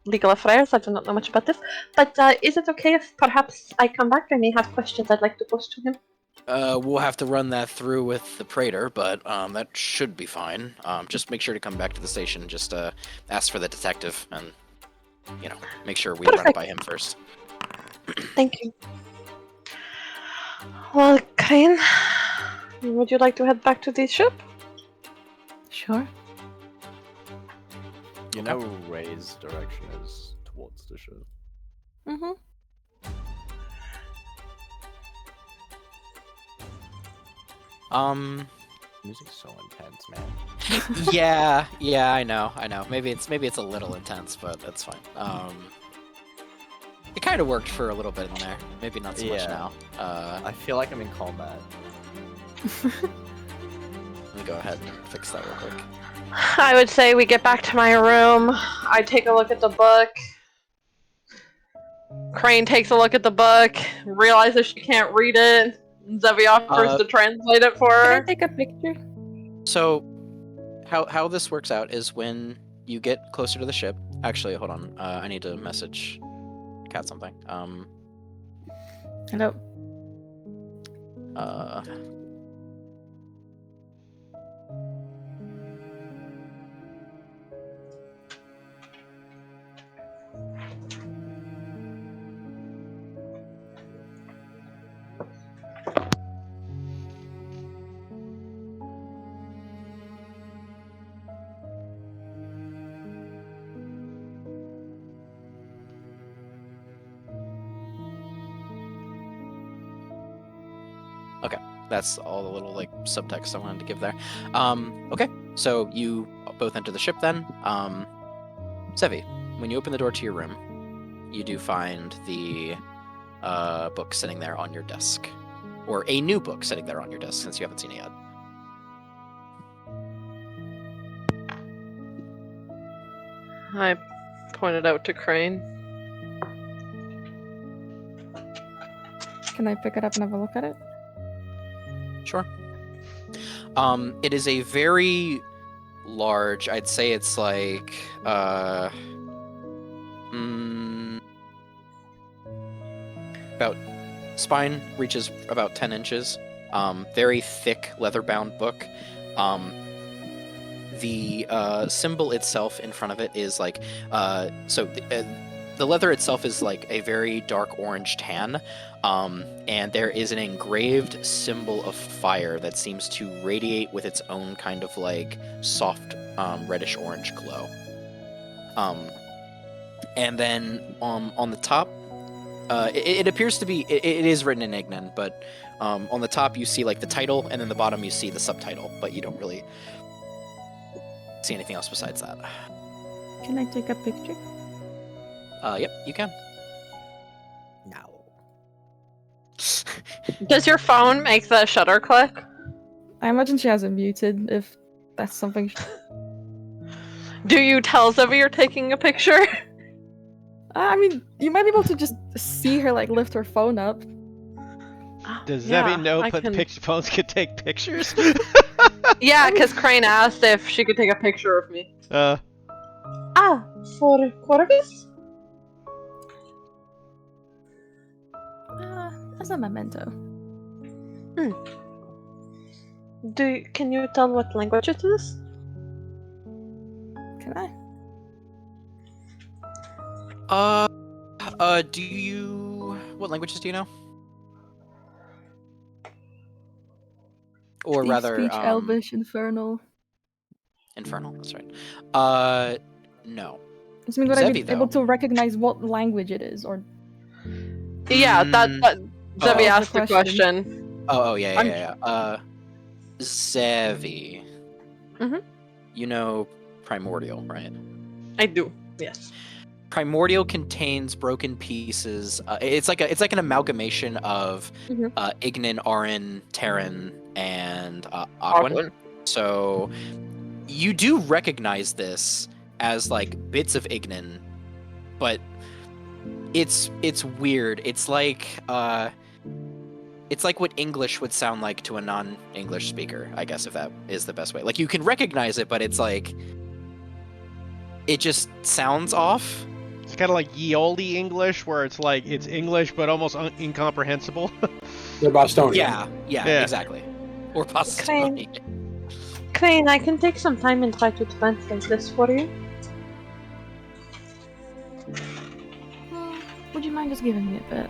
legal affairs. I do not know much about this. But is it okay if perhaps I come back? I may have questions I'd like to pose to him. We'll have to run that through with the Praetor, but that should be fine. Just make sure to come back to the station. Just ask for the detective, and make sure we run it by him first. Thank you. Well, Crane, would you like to head back to the ship? Sure. You know Ray's direction is towards the ship. Mm-hmm. Music's so intense, man. yeah, I know. Maybe it's a little intense, but that's fine. It kind of worked for a little bit in there. Maybe not so much now. I feel like I'm in combat. Let me go ahead and fix that real quick. I would say we get back to my room. I take a look at the book. Crane takes a look at the book, realizes she can't read it. Zevi offers to translate it for Can I her. take a picture? So, how this works out is when you get closer to the ship. Actually, hold on. I need to message Cat something. Hello. Okay, that's all the little subtext I wanted to give there. Okay, so you both enter the ship then. Zevi, when you open the door to your room, you do find the book sitting there on your desk, or a new book sitting there on your desk since you haven't seen it yet. I pointed out to Crane. Can I pick it up and have a look at it? Sure. It is a very large. I'd say it's like about spine reaches about 10 inches. Very thick leather-bound book. The symbol itself in front of it is the leather itself is like a very dark orange tan, and there is an engraved symbol of fire that seems to radiate with its own kind of soft reddish orange glow. And then on the top, it appears to be it is written in Ignan, but on the top you see the title, and then the bottom you see the subtitle, but you don't really see anything else besides that. Can I take a picture? Yep, you can. No. Does your phone make the shutter click? I imagine she has it muted if that's something. Do you tell Zevi you're taking a picture? I mean, you might be able to just see her lift her phone up. Does Yeah, Zevi know I that can- picture phones can take pictures? Yeah, because Crane asked if she could take a picture of me. For Corvus? As a memento. Can you tell what language it is? Can I? Do you... What languages do you know? Or Speak, rather, speech, Elvish, Infernal. Infernal, that's right. No. Does it mean that I'd be Zevi, able though. to recognize what language it is, or Yeah, that Zevi Oh. asked the Question. question. Oh, yeah. I'm- Zevi. Mhm. You know Primordial, right? I do, yes. Primordial contains broken pieces. It's like an amalgamation of Mhm. Ignan, Arin, Terran, and Aquan. Aquan. So you do recognize this as bits of Ignan, but it's weird. It's like what English would sound like to a non-English speaker, I guess, if that is the best way. You can recognize it, but it's It just sounds off. It's kind of like ye olde English, where it's like it's English but almost incomprehensible. They're Bostonian. Yeah, Yeah. exactly. Or possibly. Crane, I can take some time and try to translate this for you. Would you mind just giving me a bit?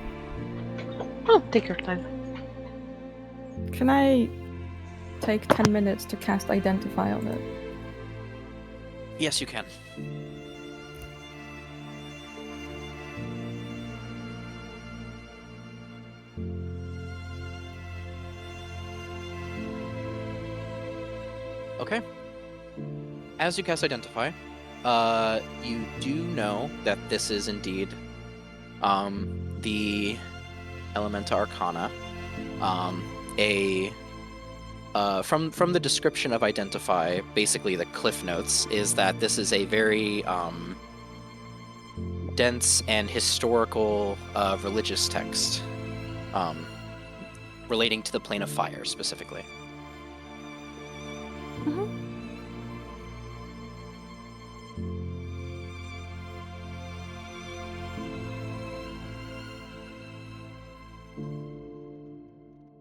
Oh, take your time. Can I take 10 minutes to cast Identify on it? Yes, you can. Okay. As you cast Identify, you do know that this is indeed the Elementa Arcana. From the description of Identify, basically the cliff notes is that this is a very dense and historical religious text relating to the plane of fire specifically.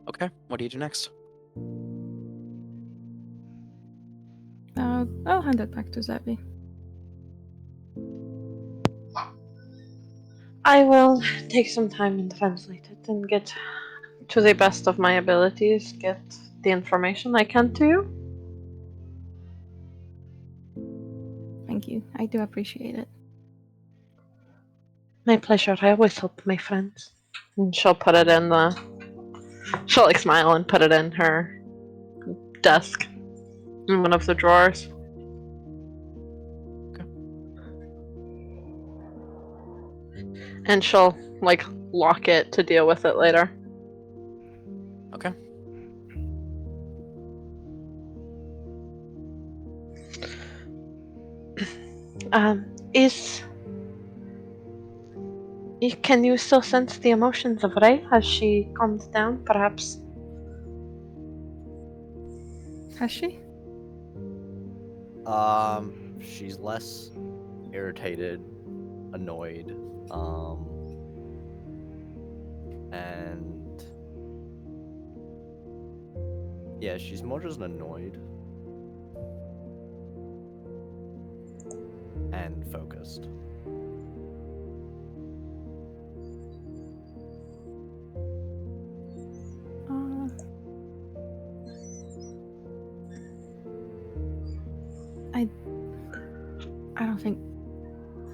Okay, what do you do next? I'll hand it back to Zevi. I will take some time and translate it and get, to the best of my abilities, get the information I can to you. Thank you. I do appreciate it. My pleasure. I always help my friends. And she'll put it in the... She'll like smile and put it in her desk. In one of the drawers. Okay. And she'll like lock it to deal with it later. Okay. Can you still sense the emotions of Ray as she calms down, perhaps? Has she? She's less irritated, annoyed, and yeah, she's more just annoyed and focused. I don't think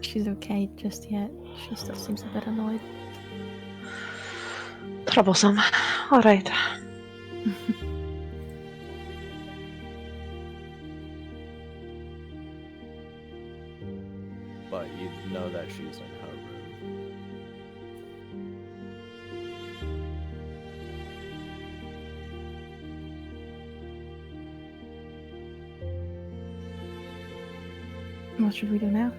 she's okay just yet. She still seems a bit annoyed. Troublesome. Alright. But you know that she's in her room. What should we do now?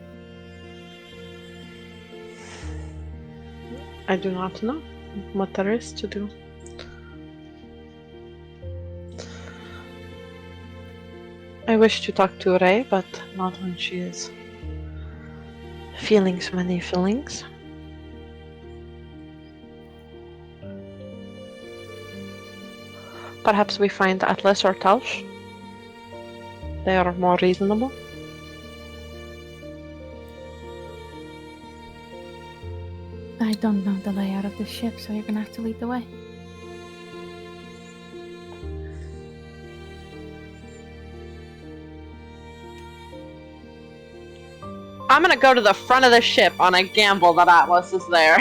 I do not know what there is to do. I wish to talk to Ray, but not when she is feeling so many feelings. Perhaps we find Atlas or Talsh. They are more reasonable. I don't know the layout of the ship, so you're gonna have to lead the way. I'm gonna go to the front of the ship on a gamble that Atlas is there.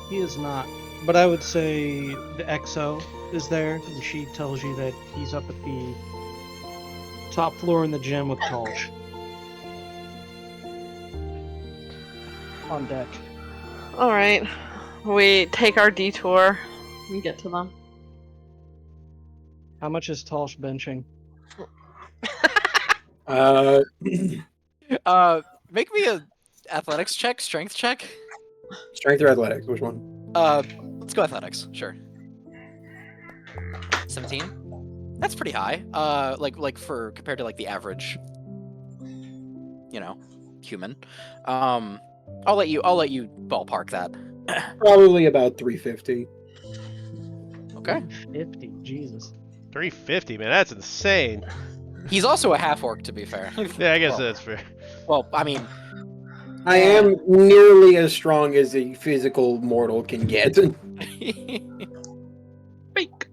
He is not. But I would say the XO is there, and she tells you that he's up at the top floor in the gym with Kolsch. On deck. Alright. We take our detour and get to them. How much is Tolsh benching? Make me a athletics check, strength check. Strength or athletics? Which one? Let's go athletics, sure. 17? That's pretty high. Like for compared to like the average, human. I'll let you ballpark that. Probably about 350. Okay. 50. Jesus. 350, man, that's insane. He's also a half orc, to be fair. Yeah, I guess Well, that's fair. well, I mean, I am nearly as strong as a physical mortal can get. Fake.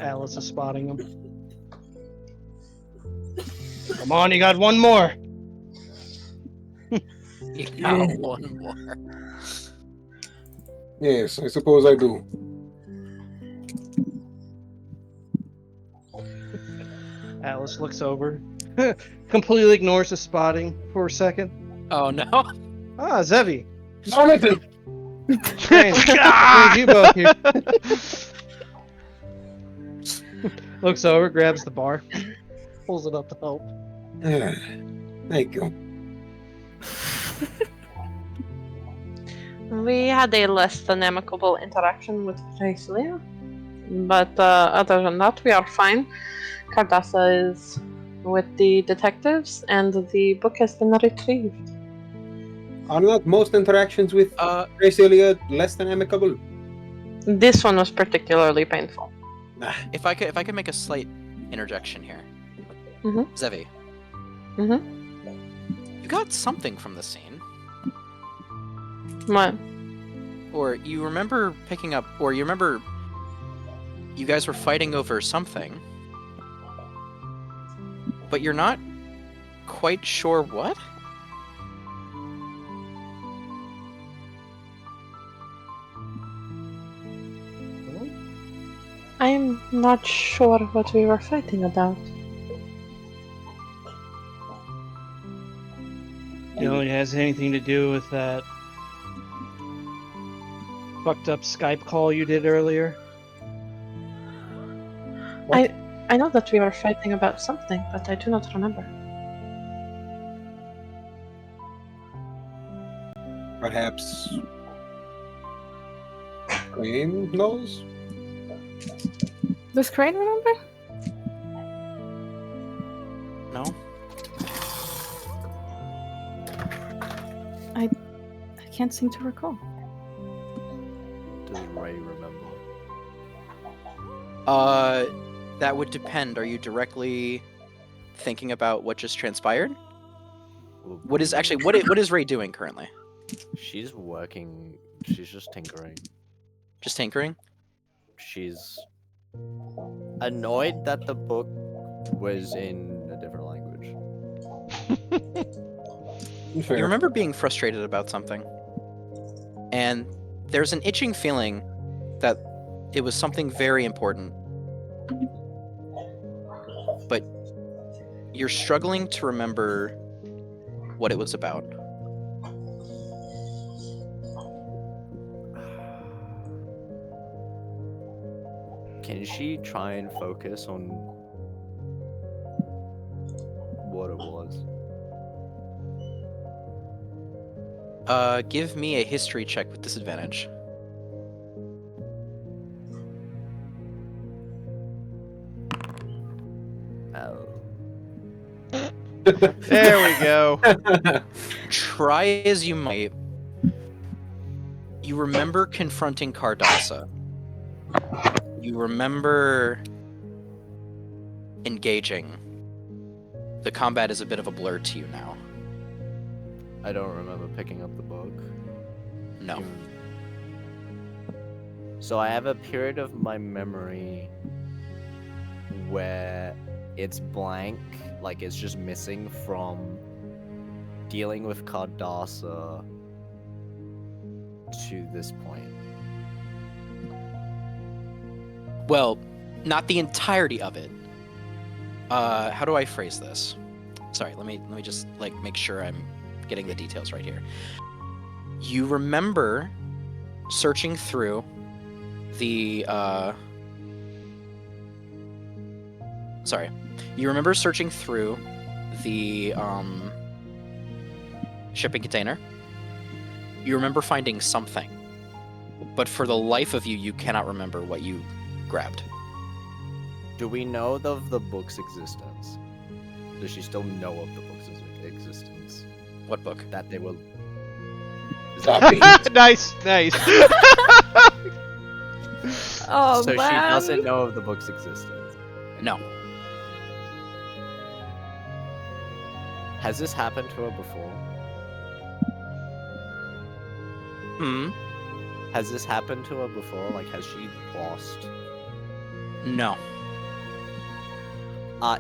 Alice is spotting him. Come on, you got one more. you got one more. Yes, I suppose I do. Alice looks over, completely ignores the spotting for a second. Oh no. Ah, Zevi. Jonathan! Strange you both here. Looks over, grabs the bar, pulls it up to help. Thank you. We had a less than amicable interaction with Chryslia, but other than that, we are fine. Cardassa is with the detectives, and the book has been retrieved. Are not most interactions with Gracelia less than amicable? This one was particularly painful. If I could make a slight interjection here. Mhm. Zevi. Mhm. You got something from the scene. What? Or you remember picking up, or you remember you guys were fighting over something, but you're not quite sure what? I'm not sure what we were fighting about. You know, it has anything to do with that fucked up Skype call you did earlier? I know that we were fighting about something, but I do not remember. Perhaps Crane knows? Does Crane remember? No? I can't seem to recall. Does Ray remember? That would depend. Are you directly thinking about what just transpired? Well, What is Ray doing currently? she's working. She's just tinkering. Just tinkering? She's annoyed that the book was in a different language. Fair. You remember being frustrated about something, and there's an itching feeling that it was something very important, but you're struggling to remember what it was about. Can she try and focus on what it was? Give me a history check with disadvantage. Oh. There we go. Try as you might, you remember confronting Cardassa. You remember engaging. The combat is a bit of a blur to you now. I don't remember picking up the book. No. So I have a period of my memory where it's blank, like it's just missing from dealing with Cardassa to this point. Well, not the entirety of it. How do I phrase this? Sorry, let me just make sure I'm getting the details right here. You remember searching through the you remember searching through the shipping container. You remember finding something, but for the life of you, you cannot remember what you grabbed. Do we know of the book's existence? Does she still know of the book's existence? What book? That they were. Copy. Nice. Oh So man. she doesn't know of the book's existence. No. Has this happened to her before? Hmm. Has this happened to her before? Like, has she lost? No.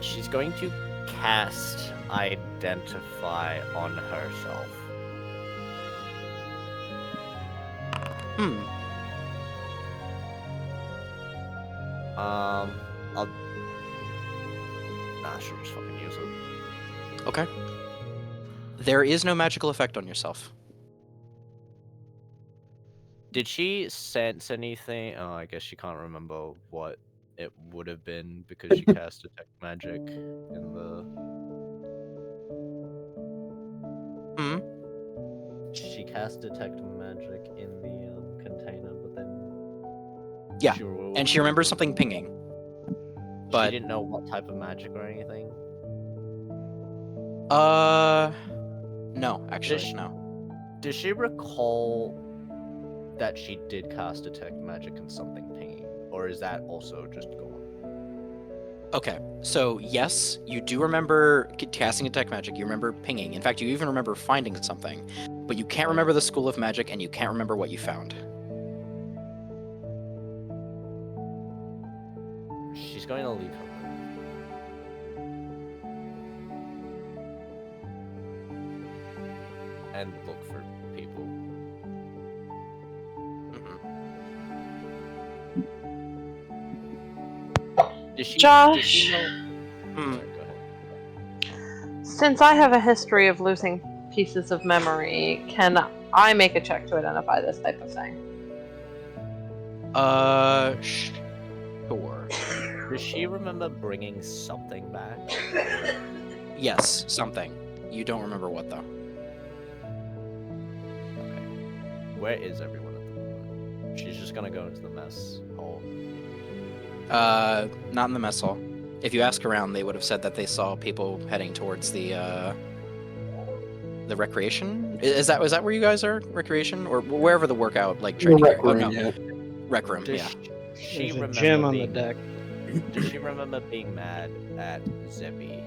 She's going to cast Identify on herself. Hmm. I'll... Nah, she'll just fucking use it. Okay. There is no magical effect on yourself. Did she sense anything? Oh, I guess she can't remember what it would have been because she cast Detect Magic in the... Hmm. She cast Detect Magic in the container, but then... Yeah, and she remembers something pinging. But she didn't know what type of magic or anything? no, actually, no. Does she recall that she did cast Detect Magic and something pinging? Or is that also just gone? Okay, so yes, you do remember casting Detect Magic. You remember pinging. In fact, you even remember finding something. But you can't remember the School of Magic, and you can't remember what you found. She's going to leave her room. And look for people. Josh. Does she know... Hmm. Sorry, go ahead. Since I have a history of losing pieces of memory, can I make a check to identify this type of thing? Sure. Does she remember bringing something back? Yes, something. You don't remember what, though. Okay. Where is everyone at the moment? She's just gonna go into the mess hall. Not in the mess hall. If you ask around, they would have said that they saw people heading towards the recreation. Is that where you guys are? Recreation or wherever the workout like training? Rec Oh room, no, yeah. rec room. Does Yeah. she There's a remember gym on the being... deck. Does she remember being mad at Zebby?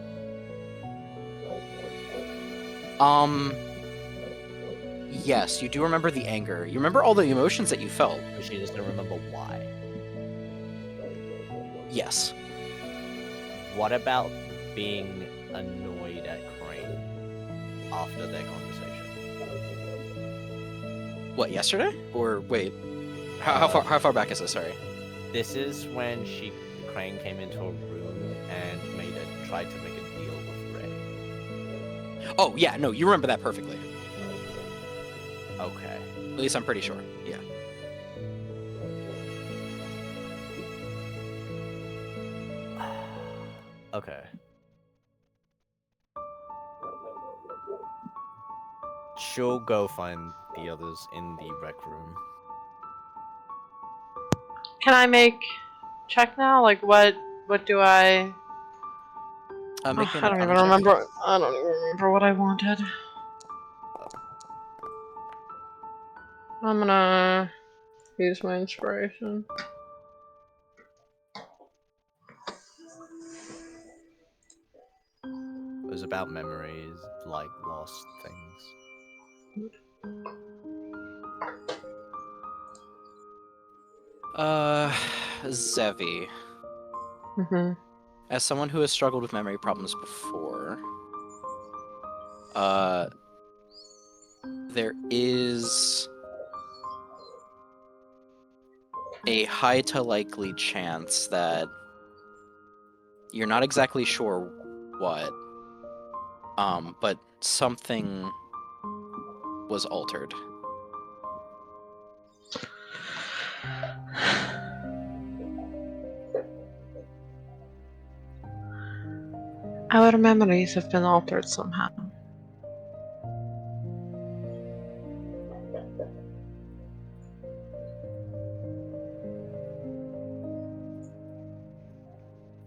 Yes, you do remember the anger. You remember all the emotions that you felt. But she doesn't remember why. Yes. What about being annoyed at Crane after their conversation? What, yesterday? Or wait, how far back is this? Sorry. This is when Crane came into a room and tried to make a deal with Ray. Oh yeah, no, you remember that perfectly. Okay. At least I'm pretty sure. Yeah. Okay. She'll go find the others in the rec room. Can I make check now? Like what do I... Make me an I don't even Arcana check. remember. I don't even remember what I wanted. I'm gonna use my inspiration. It was about memories, like lost things. Zevi. Mm-hmm. As someone who has struggled with memory problems before, there is a high to likely chance that you're not exactly sure what, but something was altered. Our memories have been altered somehow.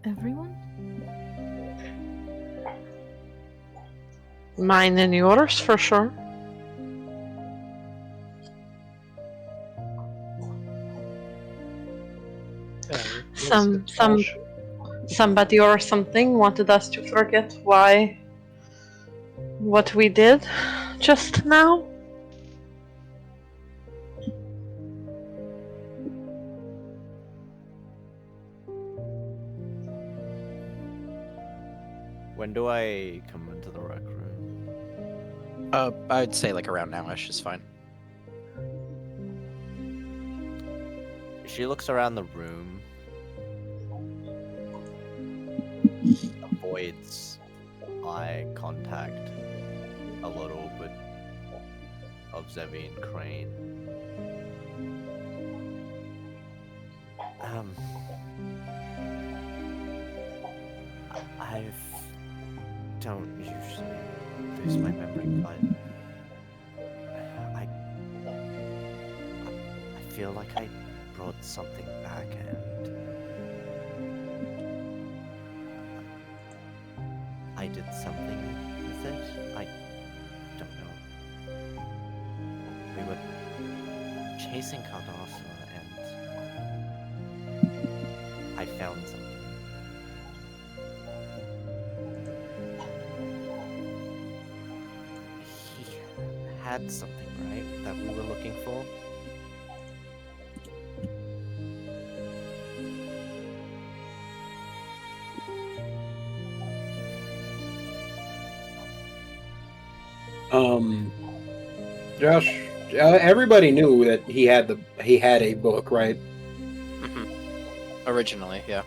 Everyone? Mine and yours, for sure. Somebody or something wanted us to forget what we did just now. When do I come into the rec room? I'd say like around nowish is fine. She looks around the room, avoids eye contact a little bit of Zevi and Crane. I don't usually lose my memory, but I feel like I brought something back and I did something with it. I don't know. We were chasing Cardassa and I found something. He had something, right, that we were looking for? Josh, everybody knew that he had a book, right? Originally, yeah.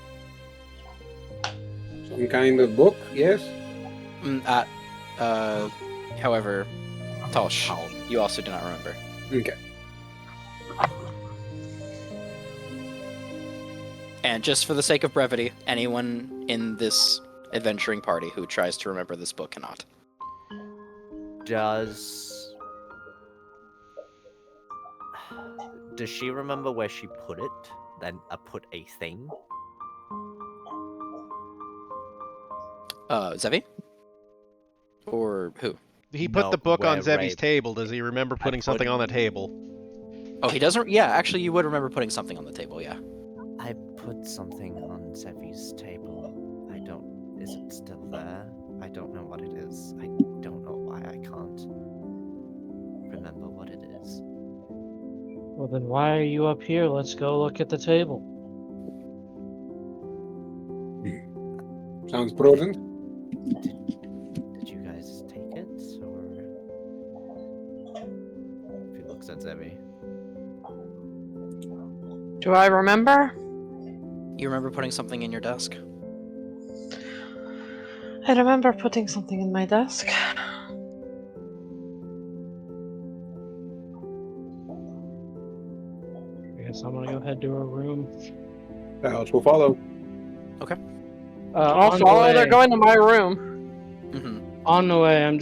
Some kind of book, yes. However, Talsh, you also do not remember. Okay. And just for the sake of brevity, anyone in this adventuring party who tries to remember this book cannot. Does she remember where she put it? Then put a thing? Zevi? Or who? He put No, the book on where Zevi's Ray- table. Does he remember putting something on the table? Oh, he doesn't? Yeah, actually, you would remember putting something on the table, yeah. I put something on Zevi's table. Is it still there? I don't know what it is. I don't know why I can't remember what it is. Well, then why are you up here? Let's go look at the table. Sounds prudent. Did you guys take it, or? If he looks at Zevi. Do I remember? You remember putting something in your desk? I remember putting something in my desk. I guess I'm gonna go head to her room. The house will follow. Okay. On the Oh, they're way, going to my room. Mm-hmm. on the way, I'm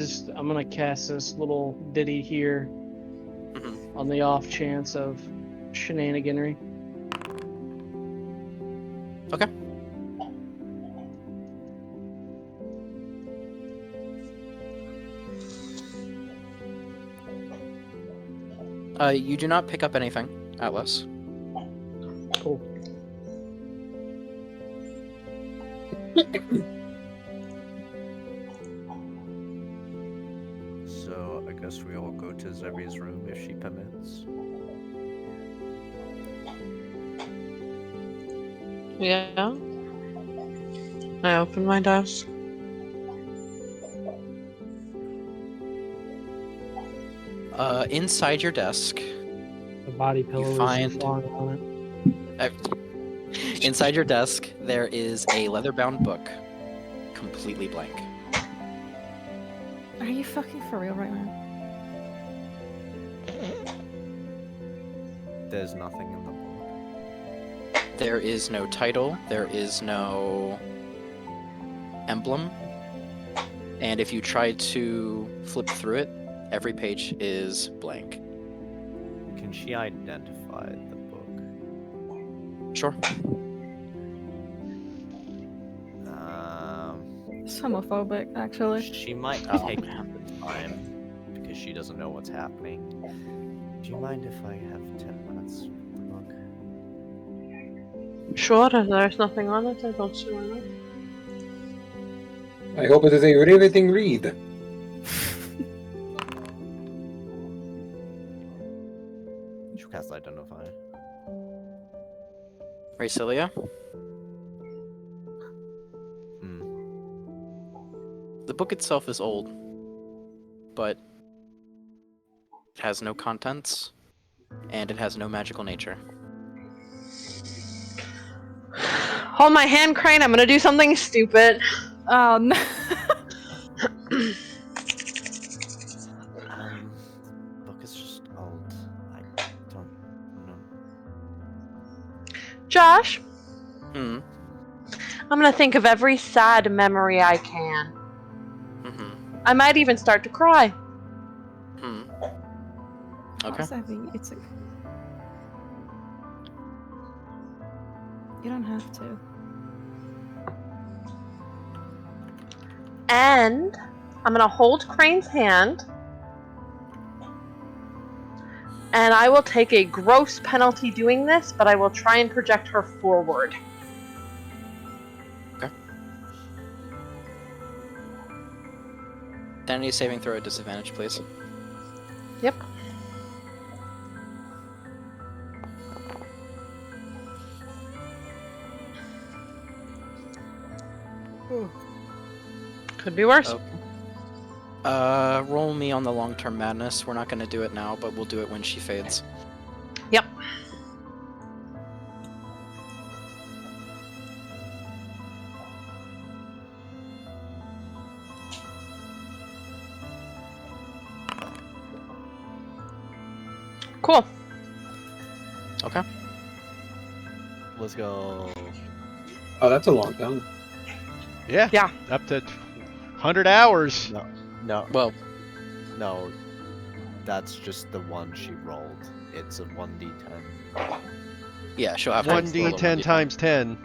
gonna cast this little ditty here Mm-hmm. on the off chance of shenaniganery. Okay. You do not pick up anything, Atlas. Cool. So I guess we all go to Zevi's room if she permits. Yeah. I open my desk. Inside your desk, The body pillow is find- just lying on it. inside your desk, there is a leather-bound book, completely blank. Are you fucking for real right now? There's nothing in the book. There is no title, there is no emblem, and if you try to flip through it, every page is blank. Can she identify the book? Sure. That's homophobic, actually. She might Oh, take man. the time because she doesn't know what's happening. Do you mind if I have 10 minutes with the book? Sure, if there's nothing on it, I don't see why not. I hope it is a riveting read. She'll cast Identify. Racilia, Hmm. the book itself is old, but it has no contents, and it has no magical nature. Hold my hand, Crane. I'm gonna do something stupid. Oh no. The book is just old. I don't know. Josh, Hmm. I'm gonna think of every sad memory I can. Mm-hmm. I might even start to cry. Hmm. Okay. How's that being? It's a... You don't have to. And I'm gonna hold Crane's hand. And I will take a gross penalty doing this, but I will try and project her forward. Sanity saving throw at disadvantage, please. Yep. Could be worse. Okay. Roll me on the long-term madness. We're not going to do it now, but we'll do it when she fades. Yep. Cool. Okay. Let's go. Oh, that's a long time. Yeah. Yeah. Up to 100 hours. No, Well, no. That's just the one she rolled. It's a 1d10. yeah, she'll have to roll a 1d10 times 10.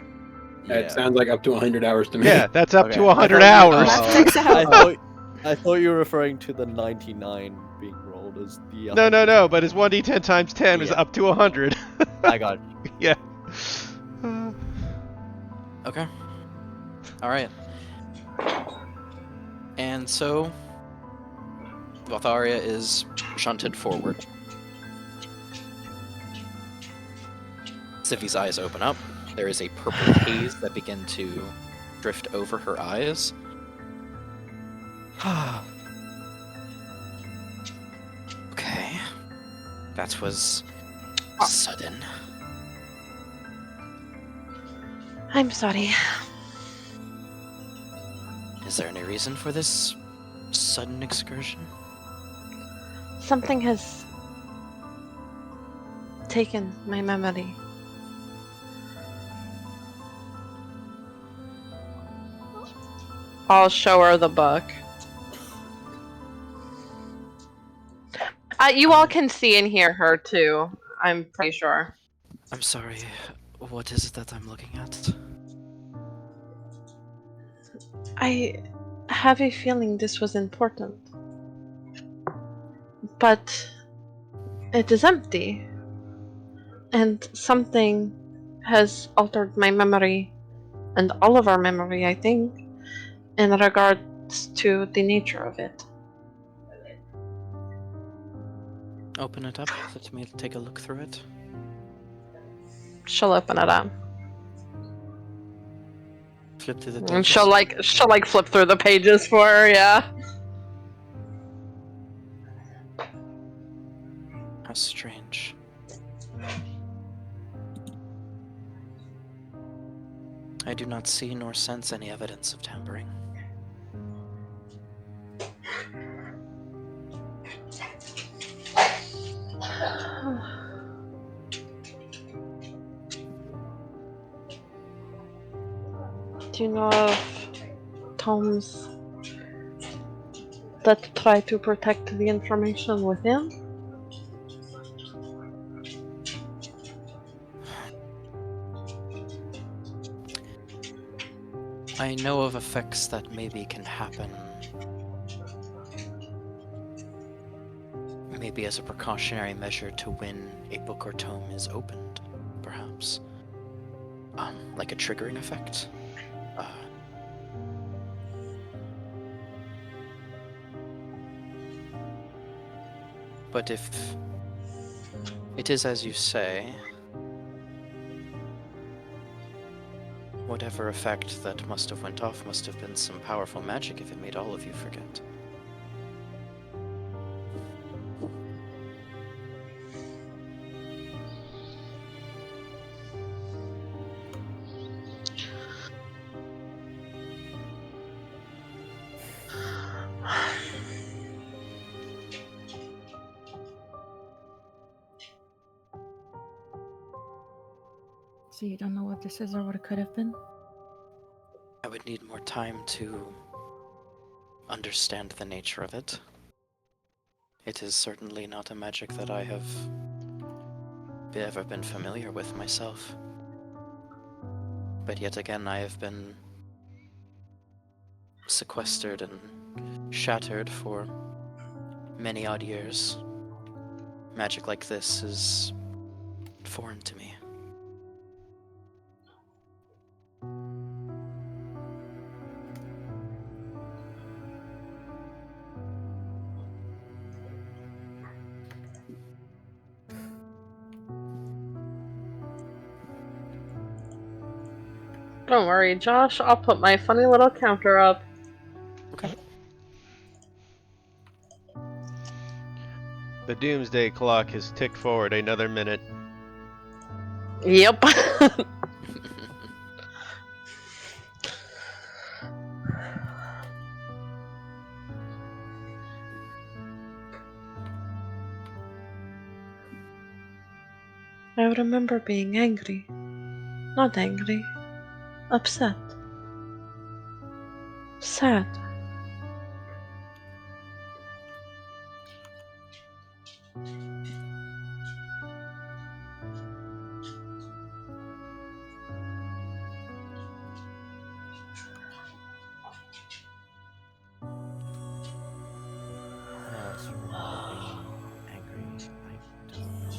That sounds like up to 100 hours to me. Yeah, that's up Okay, to I 100 thought you- hours. That takes a I hell. thought you were referring to the 99 being rolled as the. No, but his 1d10 times 10 is Yeah. up to 100. I got. Yeah. Okay. All right. And so, Lotharia is shunted forward. Siphi's eyes open up. There is a purple haze that begins to drift over her eyes. Okay. That was sudden. I'm sorry. Is there any reason for this sudden excursion? Something has taken my memory. I'll show her the book. You all can see and hear her too, I'm pretty sure. I'm sorry. What is it that I'm looking at? I have a feeling this was important. But it is empty. And something has altered my memory, and all of our memory, I think, in regards to the nature of it. Open it up. Let me take a look through it. She'll open it up. Flip through the And pages. she'll like flip through the pages for her, yeah. How strange. I do not see nor sense any evidence of tampering. Do you know of tomes that try to protect the information within? I know of effects that maybe can happen. Maybe as a precautionary measure to when a book or tome is opened, perhaps. Like a triggering effect. But if it is as you say, whatever effect that must have went off must have been some powerful magic if it made all of you forget. So you don't know what this is or what it could have been? I would need more time to understand the nature of it. It is certainly not a magic that I have ever been familiar with myself. But yet again, I have been sequestered and shattered for many odd years. Magic like this is foreign to me. Don't worry, Josh. I'll put my funny little counter up. Okay. The doomsday clock has ticked forward another minute. Yep. I remember being angry. Not angry. Upset. Sad. I also remember being angry. I don't know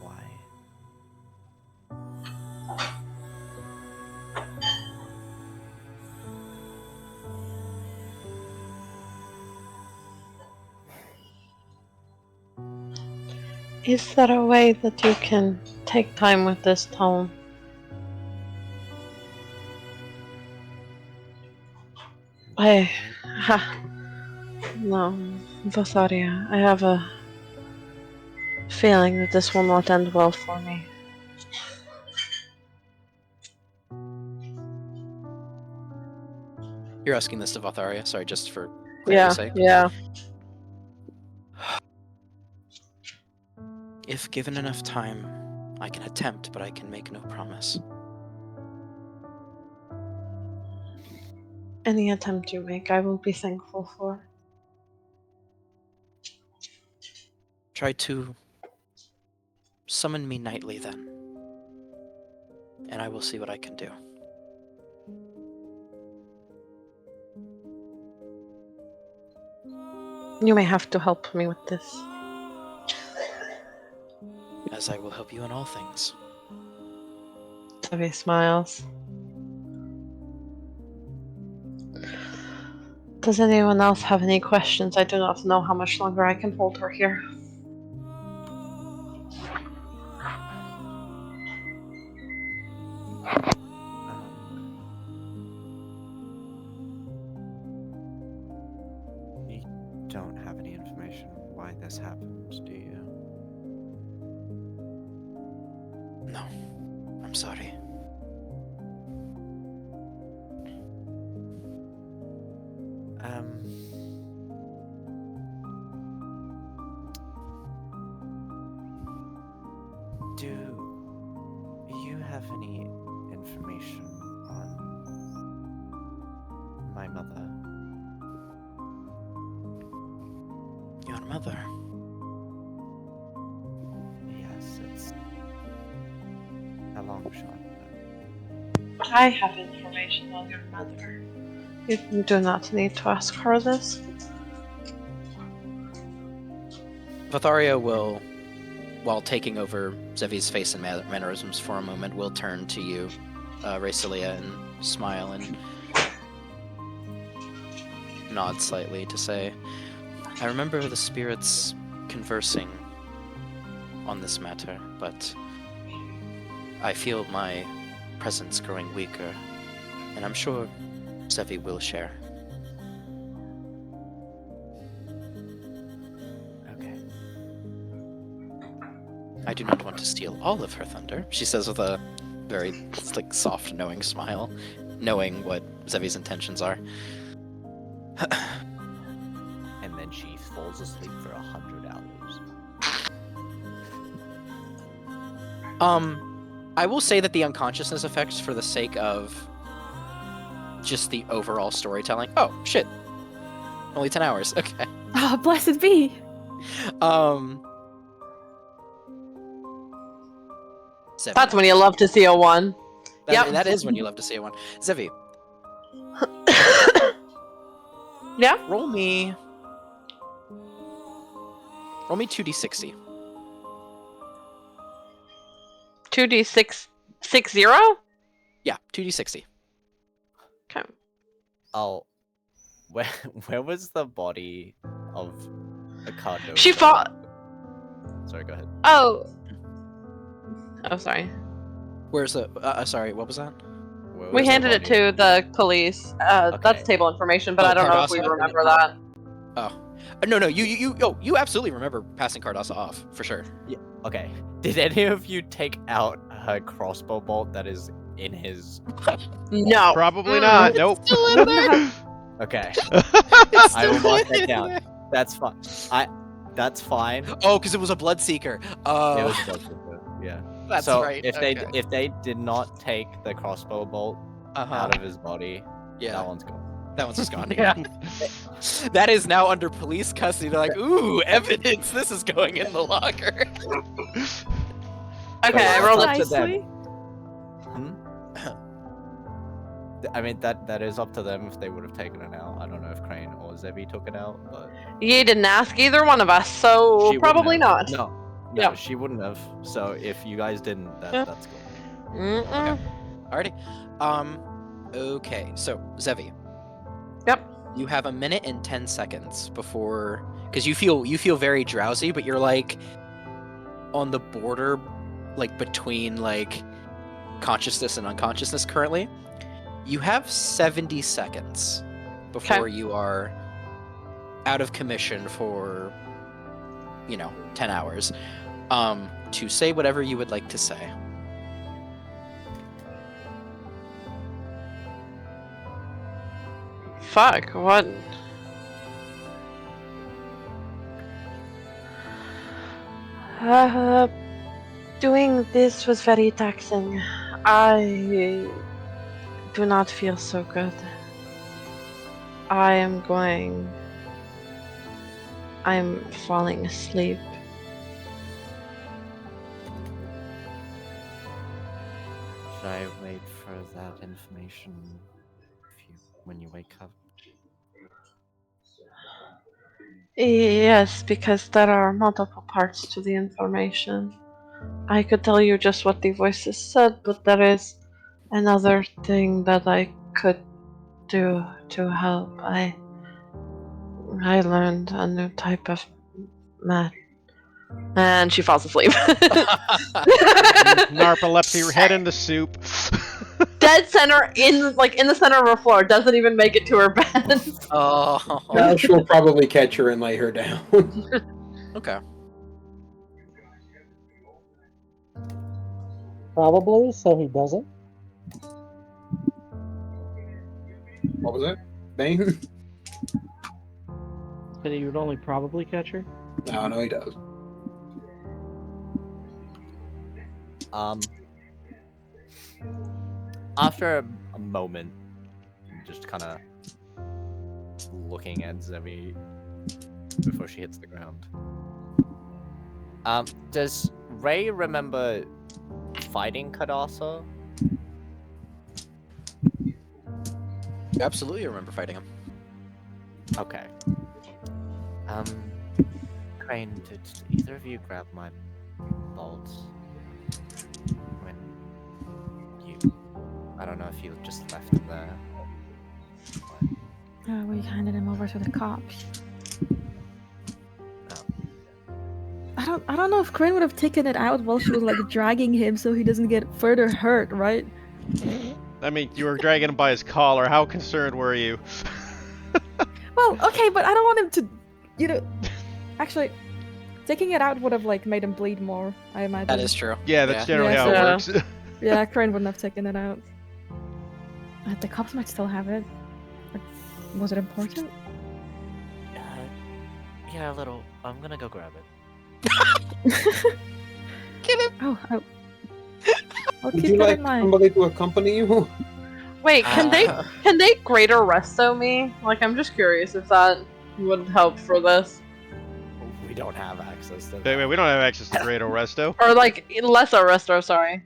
why. Is there a way that you can take time with this tone? No, Votharia, I have a feeling that this will not end well for me. You're asking this to Vatharia? Sorry, just for clarity's sake. Yeah. If given enough time, I can attempt, but I can make no promise. Any attempt you make, I will be thankful for. Try to summon me nightly then, and I will see what I can do. You may have to help me with this. As I will help you in all things. Tavi smiles. Does anyone else have any questions? I do not know how much longer I can hold her here. You don't have any information why this happened, do you? No, I'm sorry. Do you have any information on my mother? Your mother? Yes, it's a long shot, but I have information on your mother. You do not need to ask her this. Vatharia will, while taking over Zevi's face and mannerisms for a moment, will turn to you, Raycelia, and smile and nod slightly to say, I remember the spirits conversing on this matter, but I feel my presence growing weaker, and I'm sure Zevi will share. Okay. I do not want to steal all of her thunder, she says with a very soft, knowing smile, knowing what Zevi's intentions are. And then she falls asleep for 100 hours. I will say that the unconsciousness effects, for the sake of just the overall storytelling. Oh shit! Only 10 hours. Okay. Ah, blessed be. Zevi. That's when you love to see a 1. Yep. That is when you love to see one. Zevi, Yeah? roll me 2d60. 2d6 60? Yeah, 2d60. Okay. Oh, where was the body of a Cardoza? She fought. Sorry, go ahead. Oh, sorry. Where's the? Sorry, what was that? Where We was the handed it body? to the police. That's Okay. table information, but Oh, I don't know if we Cardassa? remember that. Oh, no, you absolutely remember passing Cardassa off for sure. Okay. Did any of you take out her crossbow bolt that is in his? No. Probably not. Nope. Okay. It's I will still mark that in down. there. That's fine. That's fine. Oh, because it was a Bloodseeker. Oh, It was Bloodseeker, yeah. that's So right. if okay. they did not take the crossbow bolt out of his body, yeah, that one's gone. that one's just gone. Yeah, that is now under police custody. They're like, ooh, evidence. This is going in the locker. Okay, I rolled Up a to them. Nicely. Hmm? I mean that is up to them if they would have taken it out. I don't know if Crane or Zevi took it out, but You didn't ask either one of us, so she wouldn't probably have. not. No, Yeah. she wouldn't have. So if you guys didn't, Yeah. that's good. Mm-mm. Alrighty. Okay. So Zevi. Yep. You have 1 minute and 10 seconds before, because you feel very drowsy, but you're like on the border, like between like consciousness and unconsciousness currently. You have 70 seconds before you are out of commission for 10 hours to say whatever you would like to say. Fuck, what? Doing this was very taxing. I do not feel so good. I'm falling asleep. Should I wait for that information when you wake up? Yes, because there are multiple parts to the information. I could tell you just what the voices said, but there is another thing that I could do to help. I learned a new type of math. And she falls asleep. Narcolepsy, head in the soup. Dead center in the center of her floor. Doesn't even make it to her bed. Oh. Josh will probably catch her and lay her down. Okay. Probably, so he doesn't. What was that? Bane? Said he would only probably catch her. No, he does. After a moment, just kind of looking at Zevi before she hits the ground. Does Ray remember fighting Kadasa? absolutely remember fighting him. Okay. Crane, did either of you grab my bolts when you? I don't know if you just left them there. We handed him over to the cops. Oh. I don't know if Crane would have taken it out while she was like dragging him so he doesn't get further hurt, right? I mean, you were dragging him by his collar. How concerned were you? Well, okay, but I don't want him to, you know. Actually, taking it out would have like made him bleed more. I imagine. That is true. Yeah, that's generally Yeah, how it so- works. Yeah, Crane wouldn't have taken it out. The cops might still have it. Was it important? Yeah, a little. I'm gonna go grab it. Get him. Oh, I'll Would keep you that like in mind. somebody to accompany you? Wait, can they greater resto me? Like, I'm just curious if that would help for this, We don't have access to Wait, that. we don't have access to Great Resto. or like lesser resto. Sorry.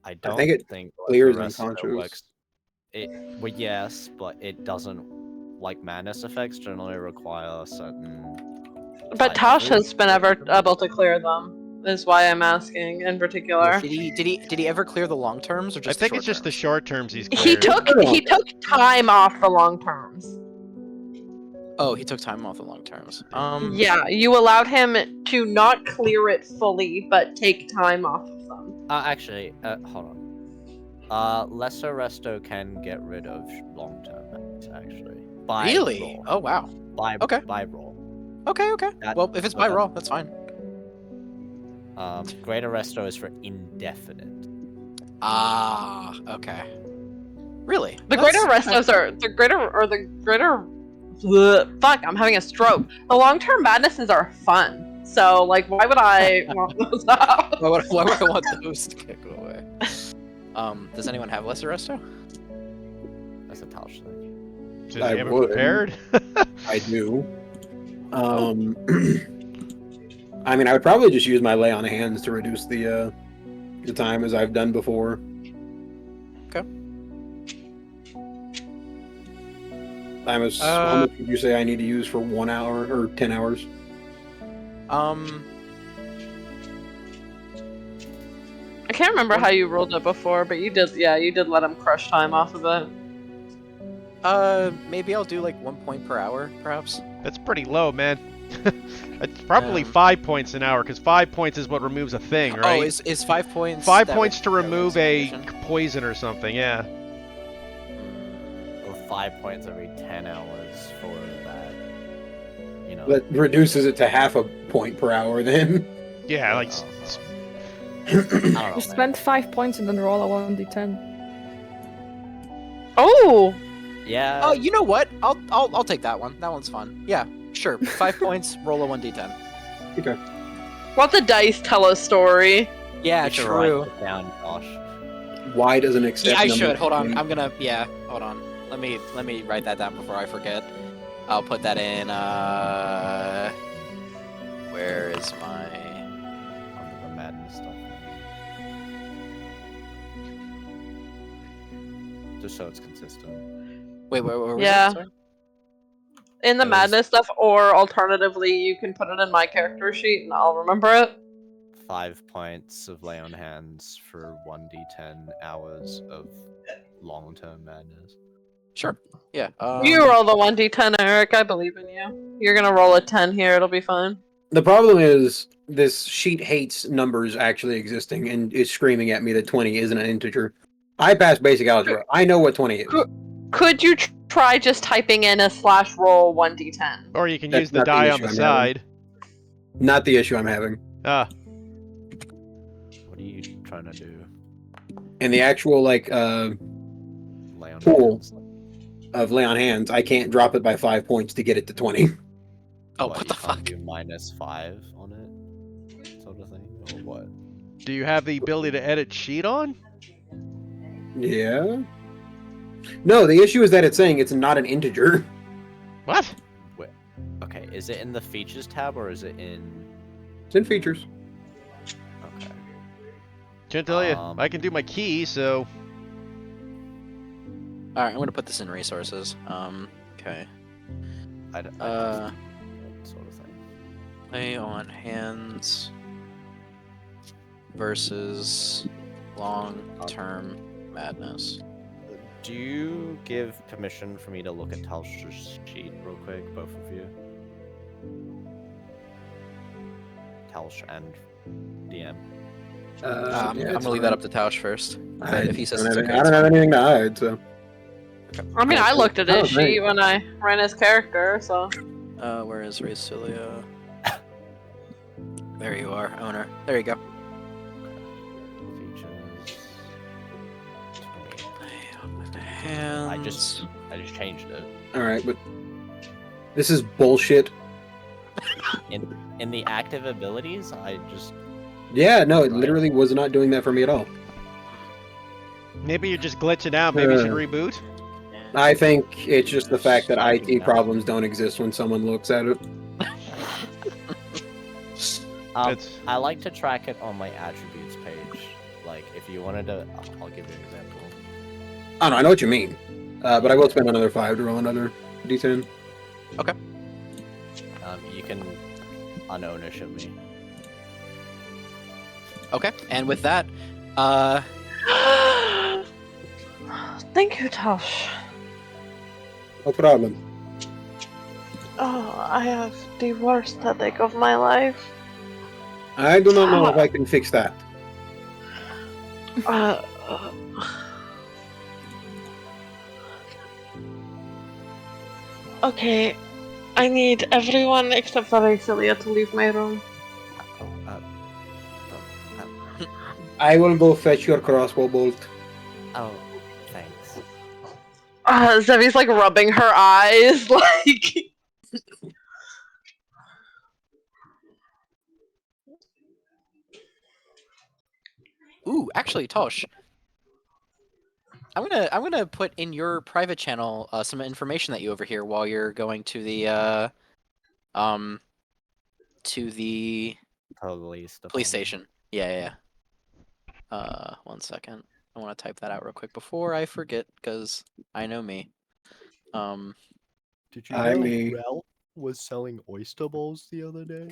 I don't think it think clears the rest of it unconscious. works. Well, yes, but it doesn't. Like madness effects generally require certain. But Tosh has been ever able to clear them. Is why I'm asking in particular. Did he ever clear the long terms or I just? think the it's just the short short terms he's He cleared. took time off the long terms. terms? Oh, he took time off the long terms. Yeah, you allowed him to not clear it fully, but take time off of them. Actually, hold on. Lesser resto can get rid of long-term madness, actually. By Really? roll. Oh wow. By Okay. by roll. Okay. That- Well, if it's by okay. roll, that's fine. Greater resto is for indefinite. Ah. Okay. Really? The That's- greater restos are the greater. Fuck! I'm having a stroke. The long-term madnesses are fun. So, like, why would I want those up? Why would I want those to go away? Does anyone have lesser resto? That's a Tosh thing. Did I they have it would. prepared? I do. I mean, I would probably just use my lay on hands to reduce the time as I've done before. Okay. How much would you say I need to use for 1 hour or 10 hours? I can't remember how you rolled it before, but you did. Yeah, you did let him crush time off of it. Maybe I'll do like 1 point per hour, perhaps. That's pretty low, man. It's probably Yeah. 5 points an hour, because 5 points is what removes a thing, right? Oh, is 5 points? 5 that points would- to that would remove be a sufficient? poison or something, yeah. Or 5 points every 10 hours for that. You know. That reduces it to half a point per hour then. Yeah, like, I don't know, Just man. spend 5 points and then roll a 1d10. Oh, Yeah. Oh, you know what? I'll take that one. That one's fun. Yeah, sure. 5 points. Roll a 1d10. Okay. let the dice tell a story. Yeah, You should true. write it down, Josh. Y doesn't accept. Yeah, I number should. Hold on. points. I'm gonna. Yeah, hold on. Let me write that down before I forget. I'll put that in. Where is my? Under the madness stuff. Just so it's consistent. Wait, where was Yeah. it? Sorry? In the It was- madness stuff, or alternatively, you can put it in my character sheet and I'll remember it. 5 points of lay on hands for 1d10 hours of long-term madness. Sure. Yeah. You roll the 1d10, Eric. I believe in you. You're gonna roll a 10 here. It'll be fine. The problem is this sheet hates numbers actually existing and is screaming at me that 20 isn't an integer. I passed basic algebra. I know what 20 is. Could you try just typing in a /roll 1d10? or you can That's use the not the die on issue the I'm side. Not the issue I'm having. Ah, What are you trying to do? And the actual like Lay on Cool. hands? of lay on hands, I can't drop it by 5 points to get it to 20. Oh, What, what you the can't fuck? do -5 on it? Sort of thing? Or what? do you have the ability to edit sheet on? Yeah. No, the issue is that it's saying it's not an integer. What? Okay, is it in the features tab or is it in... It's in features. Okay. Can't tell you. Um, I can do my key, so All right, I'm gonna put this in resources. Okay. I don't sort of thing. Play on hands versus long-term madness. Do you give permission for me to look at Talsh's sheet real quick, both of you? Talsh and DM. I'm yeah, gonna leave that up to Tausch first. But if he says it's okay, I it's don't have fine. anything to hide, so. I mean, I looked at Oh, his great. sheet when I ran his character, so. Where is Racilia? There you are, owner. There you go. Features. 20. Play on hands. I just changed it. Alright, but this is bullshit. In the active abilities, I just Yeah, no, it Right. literally was not doing that for me at all. Maybe you're just glitching out. Maybe you should reboot. I think it's just the fact that Striking IT now. problems don't exist when someone looks at it. It's- I like to track it on my attributes page. Like, if you wanted to, I'll give you an example. I know what you mean. But I will spend another 5 to roll another D10. You can unownership me. Okay, and with that, Thank you, Tosh. No problem. Oh, I have the worst headache of my life. I do not know if I can fix that. Uh, okay, I need everyone except for Racilia to leave my room. I will go fetch your crossbow bolt. Oh, thanks. Zevi's like rubbing her eyes, like. ooh, actually, Tosh, I'm gonna put in your private channel some information that you overhear while you're going to the police station. Yeah. 1 second. I want to type that out real quick before I forget, because I know me. Did you know me. Ralph was selling oyster bowls the other day?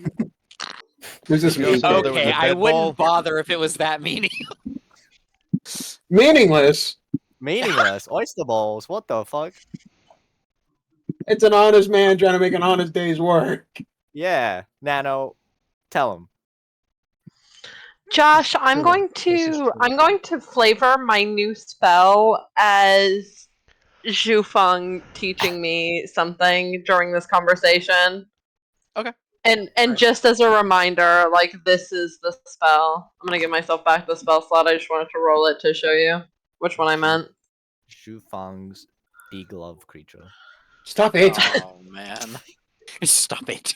Who's this You also mean? know there was Okay, a I bed wouldn't ball. bother if it was that meaning. Meaningless? Meaningless oyster bowls. What the fuck? It's an honest man trying to make an honest day's work. Yeah, Nano, tell him. Josh, I'm True. This is true. going to flavor my new spell as Zhu Feng teaching me something during this conversation. Okay. And Alright. just as a reminder, like, this is the spell. I'm gonna give myself back the spell slot. I just wanted to roll it to show you which one I meant. Shu Fang's deglove creature. Stop it! Oh man, stop it.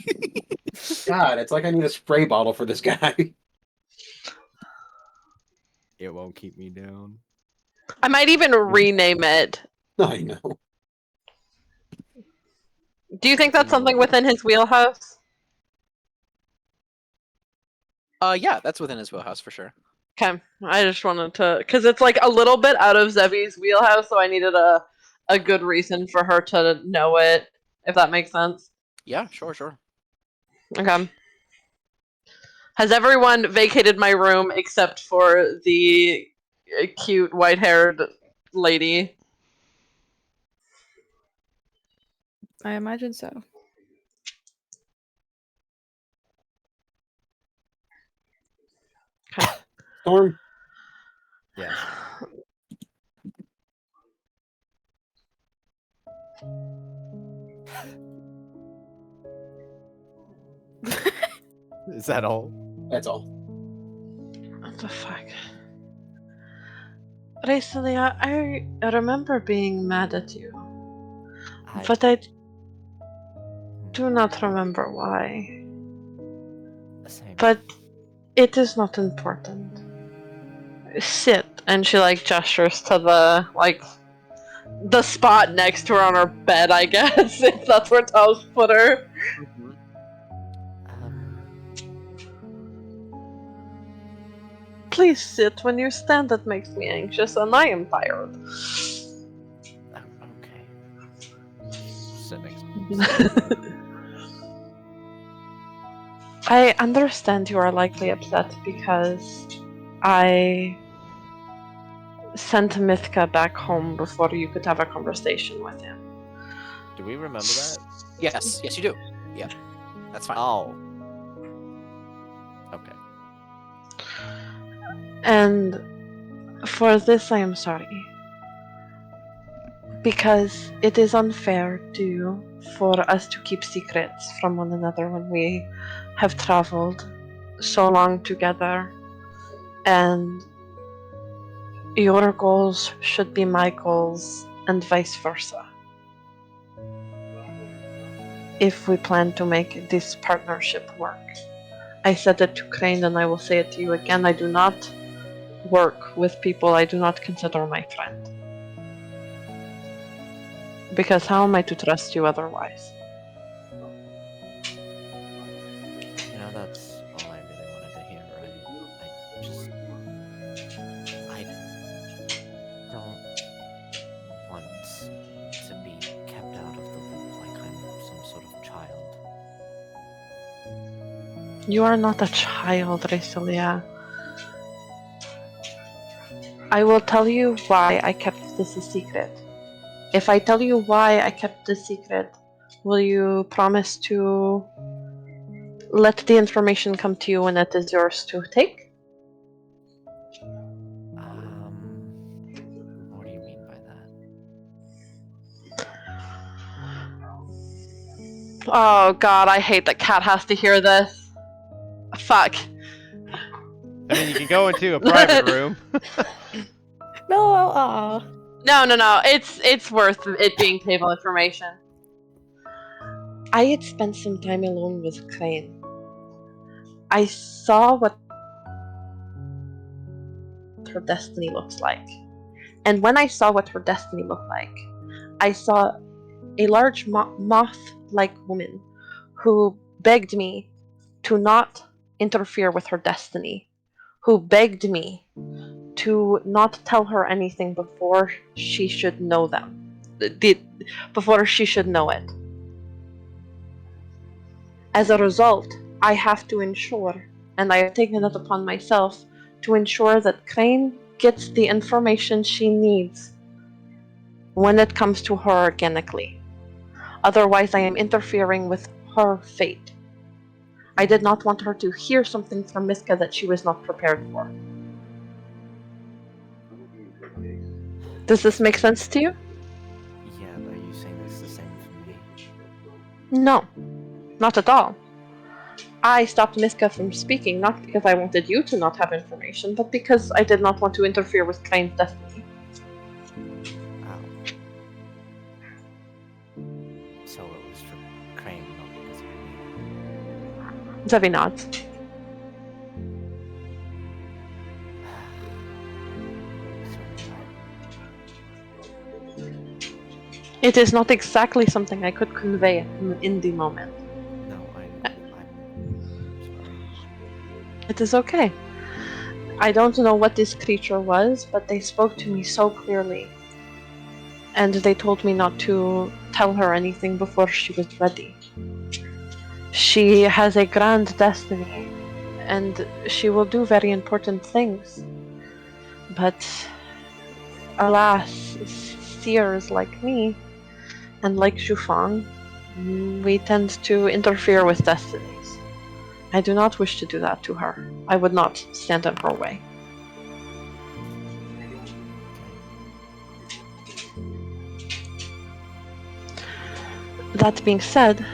God, it's like I need a spray bottle for this guy. It won't keep me down. I might even rename it. I know. Do you think that's something within his wheelhouse? Yeah, that's within his wheelhouse for sure. Okay, I just wanted to, because it's like a little bit out of Zevi's wheelhouse, so I needed a good reason for her to know it, if that makes sense. Yeah, sure. Okay. Has everyone vacated my room except for the cute white-haired lady? I imagine so. Storm? Yes. Is that all? That's all. What the fuck? Recently, I remember being mad at you, but I do not remember why. Same. But it is not important. Sit, and she like gestures to the spot next to her on her bed, I guess, if that's where Taos put her. Please sit. When you stand, that makes me anxious, and I am tired. sit next to me. I understand you are likely upset because I sent Mithka back home before you could have a conversation with him. Do we remember that? Yes, yes, you do. Yeah, that's fine. Oh. Okay. And for this I am sorry. Because it is unfair for us to keep secrets from one another when we have traveled so long together, and your goals should be my goals and vice versa. If we plan to make this partnership work. I said it to Crane and I will say it to you again. I do not work with people I do not consider my friend. Because how am I to trust you otherwise? You know, that's all I really wanted to hear, right? I don't want to be kept out of the loop like I'm some sort of child. You are not a child, Reselia. I will tell you why I kept this a secret. If I tell you why I kept this secret, will you promise to let the information come to you when it is yours to take? What do you mean by that? Oh god, I hate that Cat has to hear this. Fuck. I mean, you can go into a private room. No, No. It's worth it being table information. I had spent some time alone with Crane. I saw what her destiny looks like. And when I saw what her destiny looked like, I saw a large moth-like woman who begged me to not interfere with her destiny, who begged me to not tell her anything before she should know before she should know it. As a result, I have to ensure, and I have taken it upon myself, to ensure that Crane gets the information she needs when it comes to her organically. Otherwise, I am interfering with her fate. I did not want her to hear something from Miska that she was not prepared for. Does this make sense to you? Yeah, are you saying it's the same for me? No, not at all. I stopped Miska from speaking, not because I wanted you to not have information, but because I did not want to interfere with Crane's destiny. Oh. So it was for Crane, not because of me. Zevi nods. It is not exactly something I could convey in the moment. No, I'm sorry. It is okay. I don't know what this creature was, but they spoke to me so clearly. And they told me not to tell her anything before she was ready. She has a grand destiny, and she will do very important things. But alas, seers like me, and like Zhufang, we tend to interfere with destinies. I do not wish to do that to her. I would not stand in her way. That being said,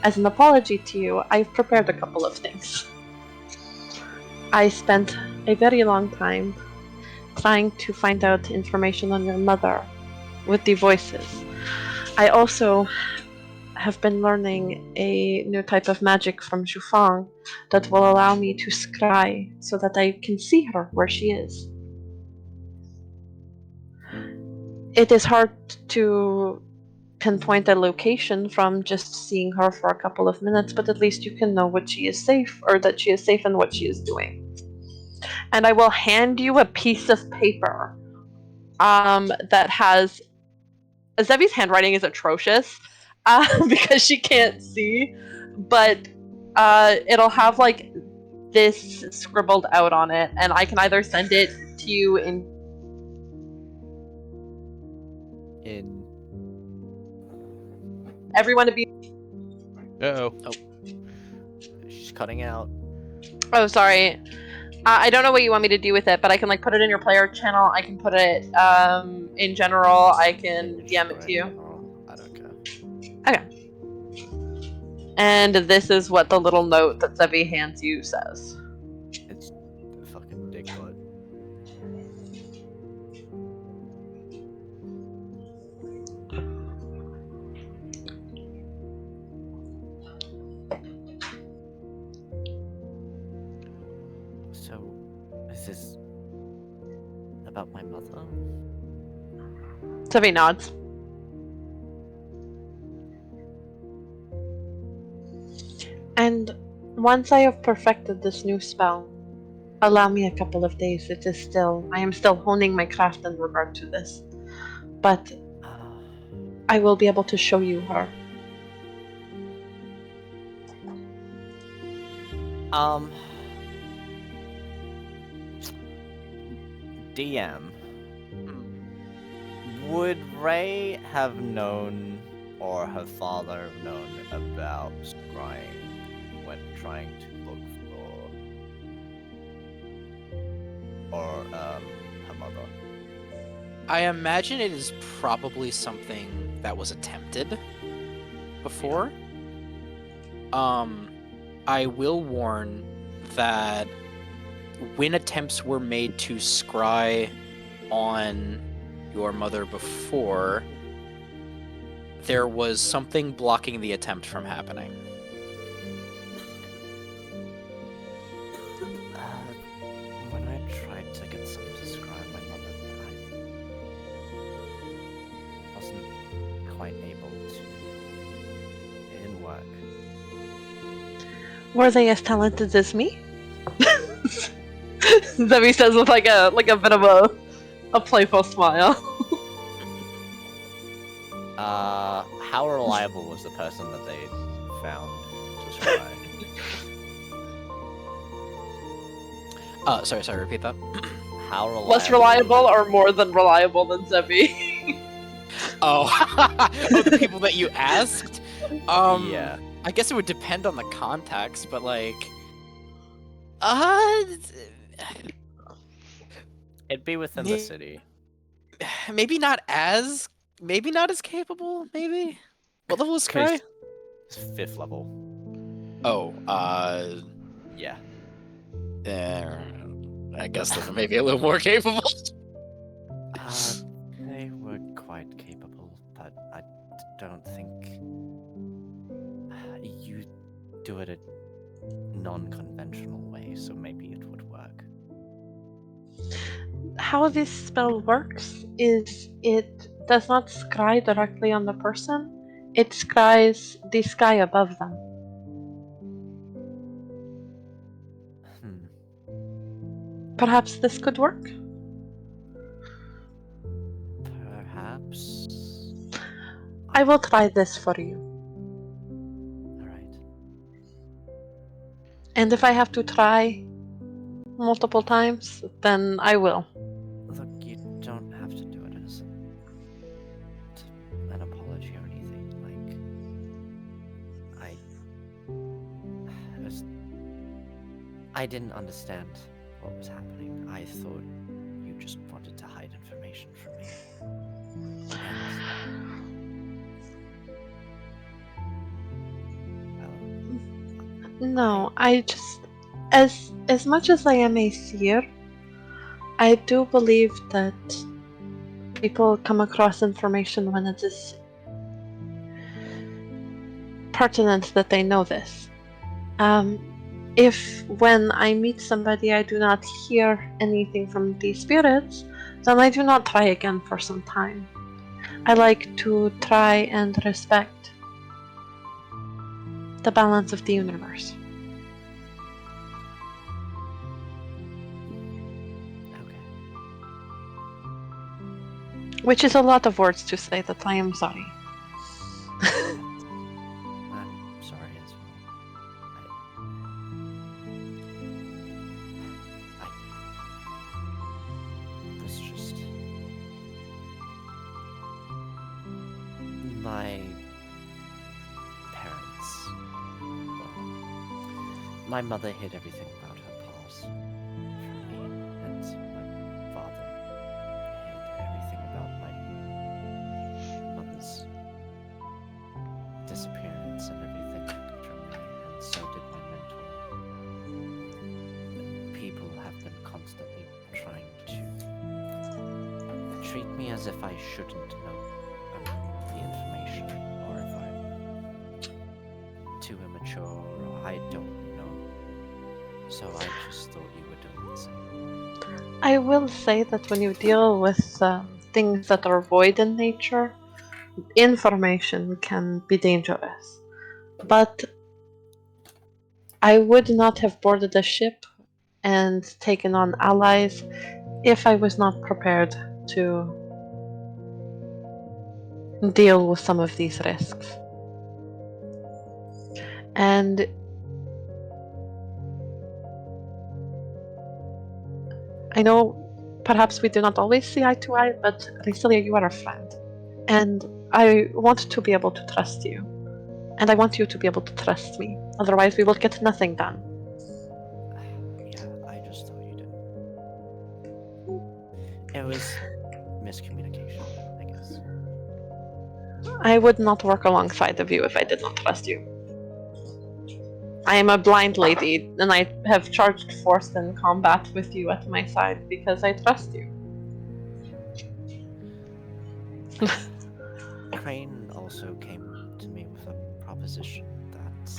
as an apology to you, I've prepared a couple of things. I spent a very long time trying to find out information on your mother with the voices. I also have been learning a new type of magic from Zhufang that will allow me to scry so that I can see her where she is. It is hard to pinpoint a location from just seeing her for a couple of minutes, but at least you can know what she is safe, or that she is safe and what she is doing. And I will hand you a piece of paper that has... Zevi's handwriting is atrocious. because she can't see, but it'll have like this scribbled out on it, and I can either send it to you in everyone to be. Uh-oh. She's cutting out. Oh, sorry. I don't know what you want me to do with it, but I can like put it in your player channel. I can put it in general. I can DM it to you. I don't care. Okay. And this is what the little note that Zebi hands you says. It's a fucking dick butt. So, is this about my mother? Zebi nods. And once I have perfected this new spell, allow me a couple of days. I am still honing my craft in regard to this. But I will be able to show you her. DM. Would Ray have known, or her father have known about scrying when trying to look for, or her mother? I imagine it is probably something that was attempted before. I will warn that when attempts were made to scry on your mother before, there was something blocking the attempt from happening. When I tried to get someone to scry my mother, I wasn't quite able to. It didn't work. Were they as talented as me? Zebi says with like a bit of a playful smile. How reliable was the person that they found to scry? Sorry, repeat that. How reliable? Less reliable or more than reliable than Zebi? Oh, the people that you asked? Yeah. I guess it would depend on the context, but like, It'd be within the city. maybe not as capable. Maybe. What level is Scry? It's 5th level. Oh, Yeah. I guess they're maybe a little more capable. They were quite capable, but I don't think you do it a non-conventional way, so maybe it would work. How this spell works is it does not scry directly on the person, it scries the sky above them. Perhaps this could work? Perhaps. I will try this for you. Alright. And if I have to try multiple times, then I will. Look, you don't have to do it as an apology or anything. I didn't understand what was happening. I thought you just wanted to hide information from me. No, I just as much as I am a seer, I do believe that people come across information when it is pertinent that they know this. If when I meet somebody I do not hear anything from these spirits, then I do not try again for some time. I like to try and respect the balance of the universe. Okay. Which is a lot of words to say that I am sorry. my parents, well, my mother hid everything about her past from me, and my father hid everything about my mother's disappearance and everything from me, and so did my mentor. People have been constantly trying to treat me as if I shouldn't know the information, or if I'm too immature, or I don't know. So I just thought you were doing the same. I will say that when you deal with things that are void in nature, information can be dangerous. But I would not have boarded a ship and taken on allies if I was not prepared to deal with some of these risks. And I know perhaps we do not always see eye to eye, but Ricilia, you are a friend. And I want to be able to trust you. And I want you to be able to trust me. Otherwise, we will get nothing done. Yeah, I just thought you didn't. It was miscommunication, I guess. I would not work alongside of you if I did not trust you. I am a blind lady, and I have charged forth in combat with you at my side because I trust you. Crane also came to me with a proposition that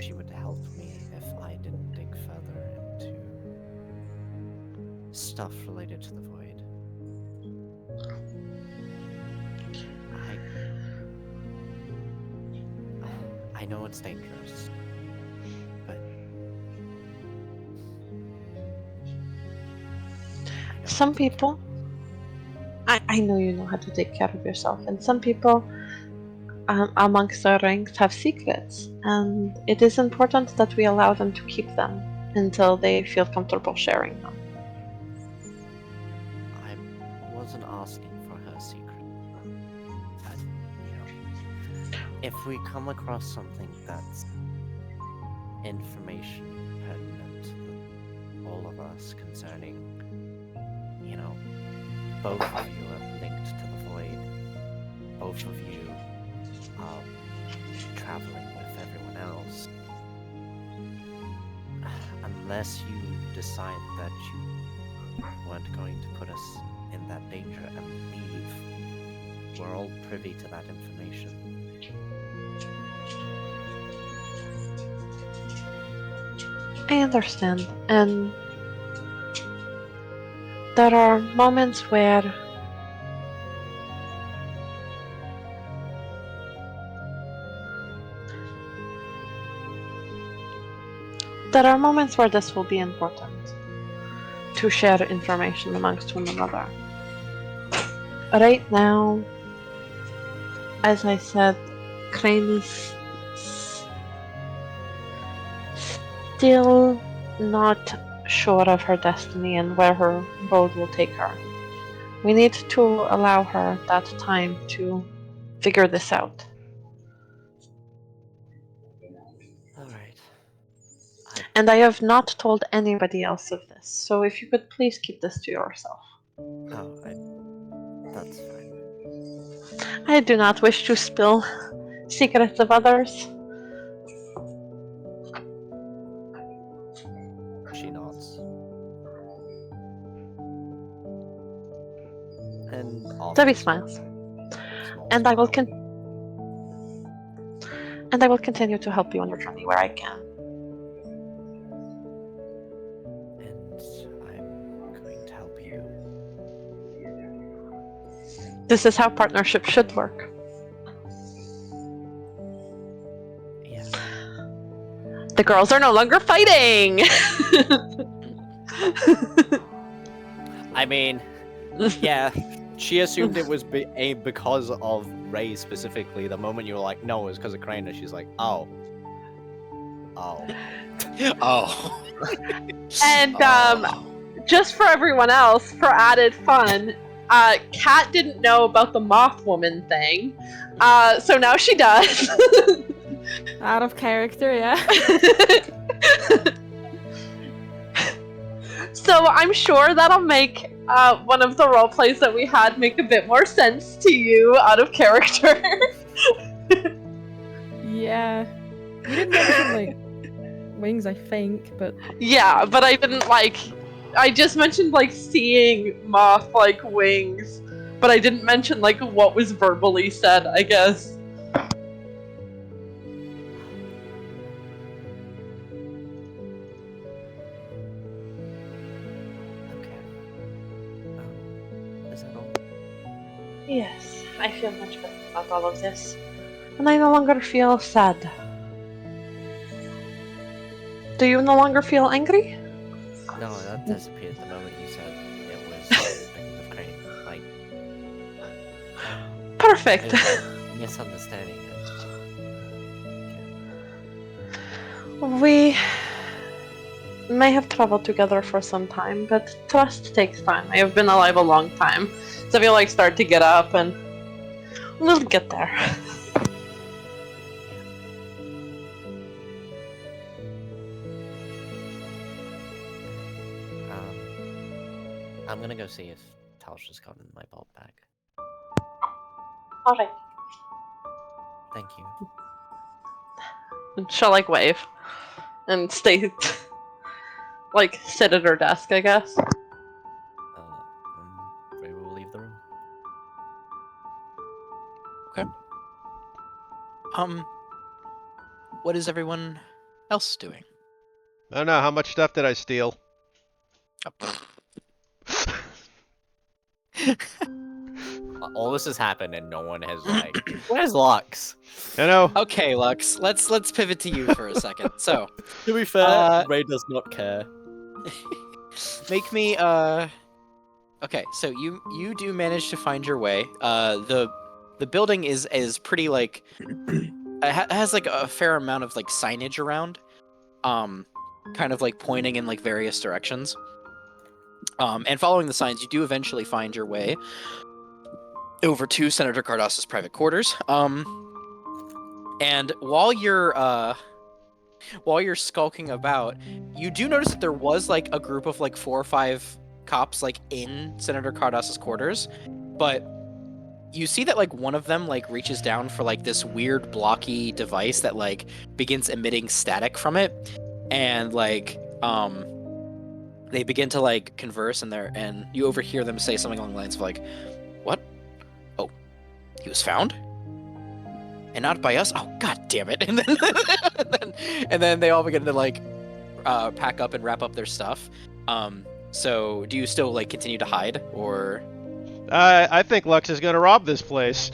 she would help me if I didn't dig further into stuff related to the void. I know it's dangerous, but I know Some how to do it. people, I know you know how to take care of yourself, and some people amongst our ranks have secrets, and it is important that we allow them to keep them until they feel comfortable sharing them. I wasn't asking for her secret. But, if we come across something that's information pertinent to all of us concerning, both of you are linked to the void, both of you are traveling with everyone else, unless you decide that you weren't going to put us in that danger and leave, we're all privy to that information. I understand, and there are moments where this will be important to share information amongst one another. Right now, as I said, Crane is still not sure of her destiny and where her road will take her. We need to allow her that time to figure this out. Alright. And I have not told anybody else of this, so if you could please keep this to yourself. That's fine. I do not wish to spill secrets of others. She nods. And Debbie offers smiles. a small And I will smile. continue to help you on your journey where I can. And I'm going to help you. This is how partnership should work. Yeah. The girls are no longer fighting! I mean, yeah, she assumed it was because of Ray specifically. The moment you were like, no, it was because of Crane, and she's like, oh. Oh. And just for everyone else, for added fun, Kat didn't know about the moth woman thing, so now she does. Out of character, yeah. So I'm sure that'll make one of the role plays that we had make a bit more sense to you out of character. Yeah. You didn't mention, like, wings, I think, but... Yeah, but I didn't, like... I just mentioned, like, seeing moth, like, wings, but I didn't mention, like, what was verbally said, I guess. Okay. Is that all? Yes, I feel much better about all of this. And I no longer feel sad. Do you no longer feel angry? No, that disappeared the moment you said it was because of Crane. Like, Perfect. it was a misunderstanding. We may have traveled together for some time, but trust takes time. I have been alive a long time, so I feel like start to get up and we'll get there. I'm gonna go see if Talsha's gotten my bulb back. Alright. Thank you. She'll like wave and stay like sit at her desk, I guess. We will leave the room. What is everyone else doing? I don't know, how much stuff did I steal? All this has happened and no one has like, where's Lux? I know. Okay, Lux. Let's pivot to you for a second. So, To be fair, Ray does not care. make me Okay, so you do manage to find your way. The building is pretty like it has like a fair amount of like signage around, kind of like pointing in like various directions. And following the signs, you do eventually find your way over to Senator Cardas's private quarters. And while you're skulking about, you do notice that there was like a group of like 4 or 5 cops like in Senator Cardas's quarters, but you see that like one of them like reaches down for like this weird blocky device that like begins emitting static from it, and like they begin to like converse in there, and you overhear them say something along the lines of like, "What? Oh, he was found? And not by us? Oh, god damn it!" And then they all begin to like pack up and wrap up their stuff. So do you still like continue to hide, or? I think Lux is gonna rob this place.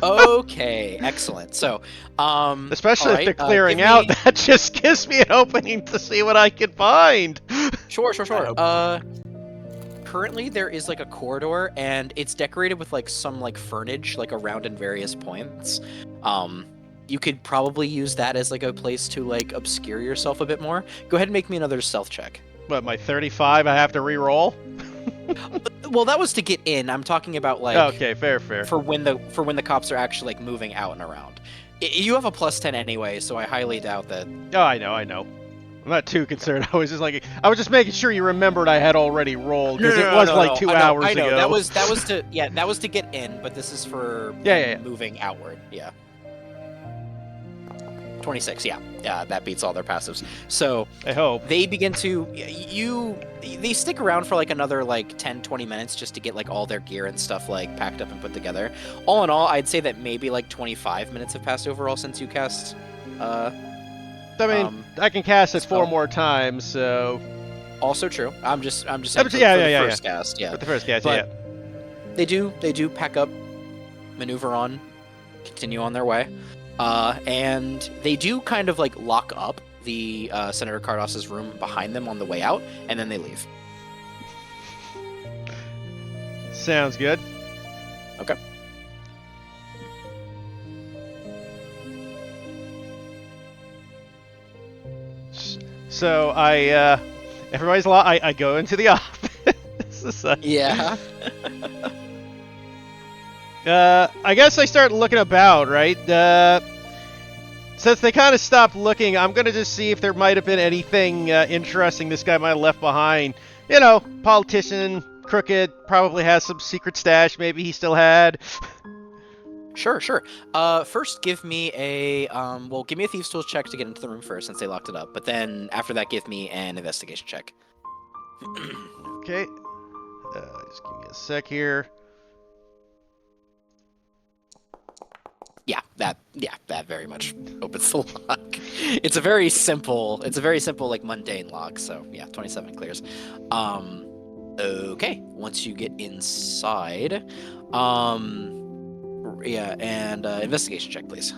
Okay, excellent. So, especially all if right, they're clearing give out, me- that just gives me an opening to see what I can find. Sure. I Currently there is like a corridor, and it's decorated with like some like furniture like around in various points. You could probably use that as like a place to like obscure yourself a bit more. Go ahead and make me another stealth check. What, my 35? I have to re-roll? Well, that was to get in. I'm talking about like Okay, fair. for when the cops are actually like moving out and around. You have a +10 anyway, so I highly doubt that. Oh, I know. I'm not too concerned. I was just making sure you remembered I had already rolled, because it was like 2 hours I know. ago. That was to get in, but this is for Yeah. moving outward. Yeah. 26. Yeah, that beats all their passives. So I hope. they begin to they stick around for like another like 10-20 minutes just to get like all their gear and stuff like packed up and put together. All in all, I'd say that maybe like 25 minutes have passed overall since you cast. I mean, I can cast it 4 more times, so. Also true. I'm just saying Yeah, for the yeah. first cast. Yeah. With the first cast, But yeah. they do pack up, maneuver on, continue on their way. And they do kind of like lock up the Senator Cardas's room behind them on the way out, and then they leave. Sounds good. Okay. So everybody's I go into the office. Yeah. I guess I start looking about, right? Since they kind of stopped looking, I'm going to just see if there might have been anything interesting this guy might have left behind. You know, politician, crooked, probably has some secret stash maybe he still had. Sure. First, give me a give me a thieves' tools check to get into the room first, since they locked it up. But then after that, give me an investigation check. Okay. Just give me a sec here. That very much opens the lock. It's a very simple, like mundane lock. So yeah, 27 clears. Okay. Once you get inside, and investigation check, please.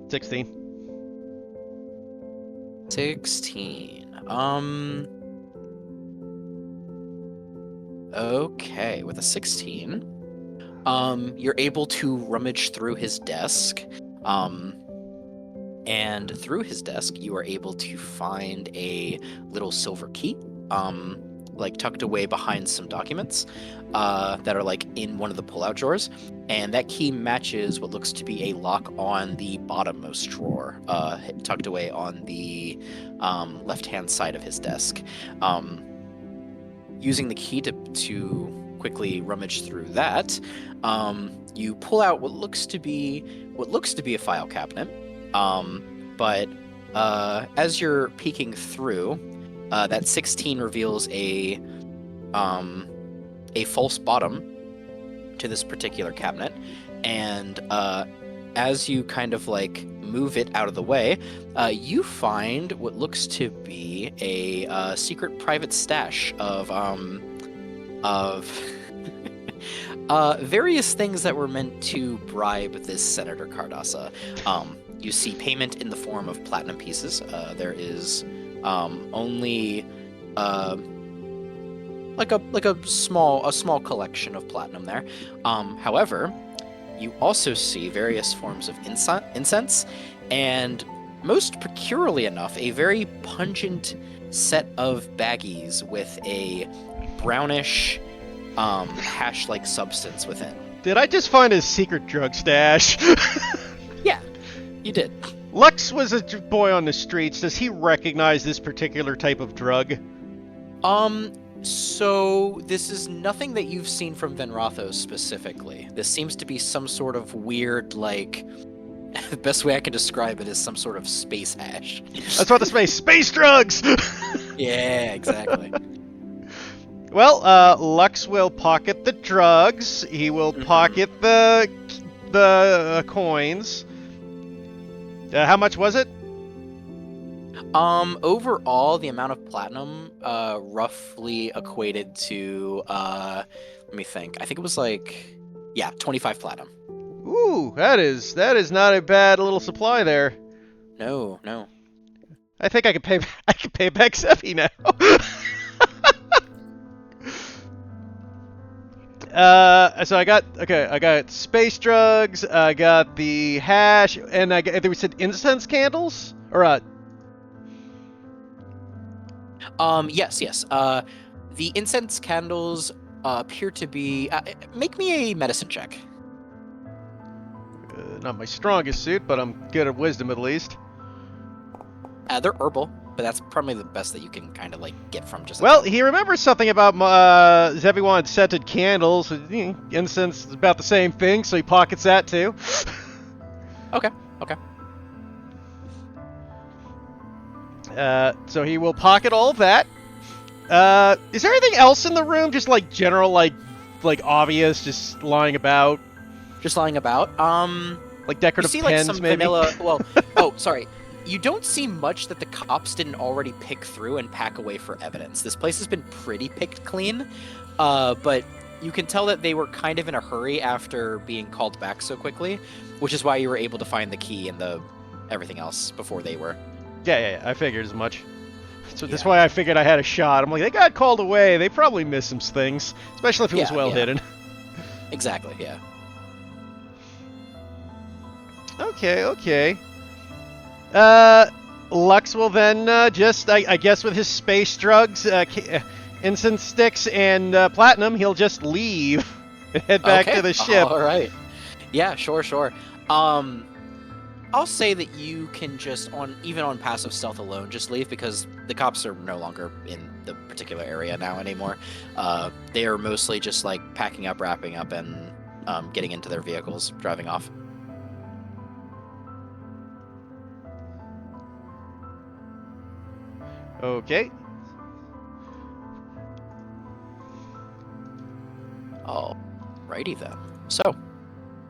$16. 16. Okay, with a 16, you're able to rummage through his desk. And through his desk, you are able to find a little silver key, like tucked away behind some documents, that are like in one of the pull-out drawers. And that key matches what looks to be a lock on the bottommost drawer, tucked away on the left-hand side of his desk. Using the key to quickly rummage through that, you pull out what looks to be a file cabinet. But as you're peeking through, that 16 reveals a false bottom to this particular cabinet, and as you kind of like move it out of the way, you find what looks to be a secret private stash of various things that were meant to bribe this Senator Cardassa. You see payment in the form of platinum pieces. There is only like a small collection of platinum there. However, you also see various forms of incense, and most peculiarly enough, a very pungent set of baggies with a brownish hash-like substance within. Did I just find his secret drug stash? Yeah, you did. Lux was a boy on the streets. Does he recognize this particular type of drug? So this is nothing that you've seen from Venrathos specifically. This seems to be some sort of weird, like, the best way I can describe it is some sort of space hash. That's what the space drugs! Yeah, exactly. Well, Lux will pocket the drugs. He will pocket the coins. How much was it? Overall, the amount of platinum, roughly equated to, let me think. I think it was like, 25 platinum. Ooh, that is not a bad little supply there. No. I think I can pay back Seppi now. So I got space drugs, I got the hash, and we said incense candles? Or, Yes. The incense candles appear to be, make me a medicine check. Not my strongest suit, but I'm good at wisdom at least. They're herbal, but that's probably the best that you can kind of like get from just. Well, he remembers something about Zeviwan's scented candles. Incense is about the same thing, so he pockets that too. Okay. So he will pocket all of that. Is there anything else in the room? Just like general, like obvious, just lying about. Just lying about. Like decorative you see, pens, like some maybe. vanilla. Sorry. You don't see much that the cops didn't already pick through and pack away for evidence. This place has been pretty picked clean, but you can tell that they were kind of in a hurry after being called back so quickly, which is why you were able to find the key and everything else before they were. Yeah. I figured as much. So that's why I figured I had a shot. I'm like, they got called away. They probably missed some things, especially if it was well hidden. Exactly. Yeah. Okay. Lux will then just, I guess, with his space drugs, incense sticks, and platinum, he'll just leave and head back to the ship. All right. Yeah, sure. I'll say that you can just even on passive stealth alone just leave because the cops are no longer in the particular area now anymore. They are mostly just like packing up, wrapping up, and getting into their vehicles, driving off. Okay. Alrighty then. So,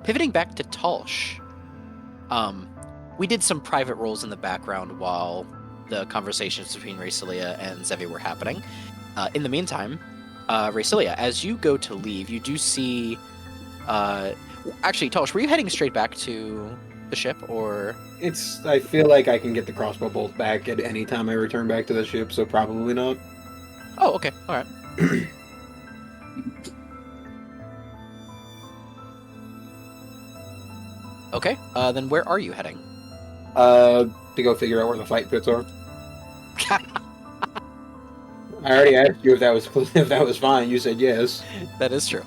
pivoting back to Talsh. We did some private roles in the background while the conversations between Racelia and Zevi were happening. In the meantime, Racelia, as you go to leave, you do see. Actually, Talsh, were you heading straight back to the ship, or? I feel like I can get the crossbow bolt back at any time I return back to the ship, so probably not. Oh, okay. All right. Okay. Then where are you heading? To go figure out where the fight pits are. I already asked you if that was fine. You said yes. That is true.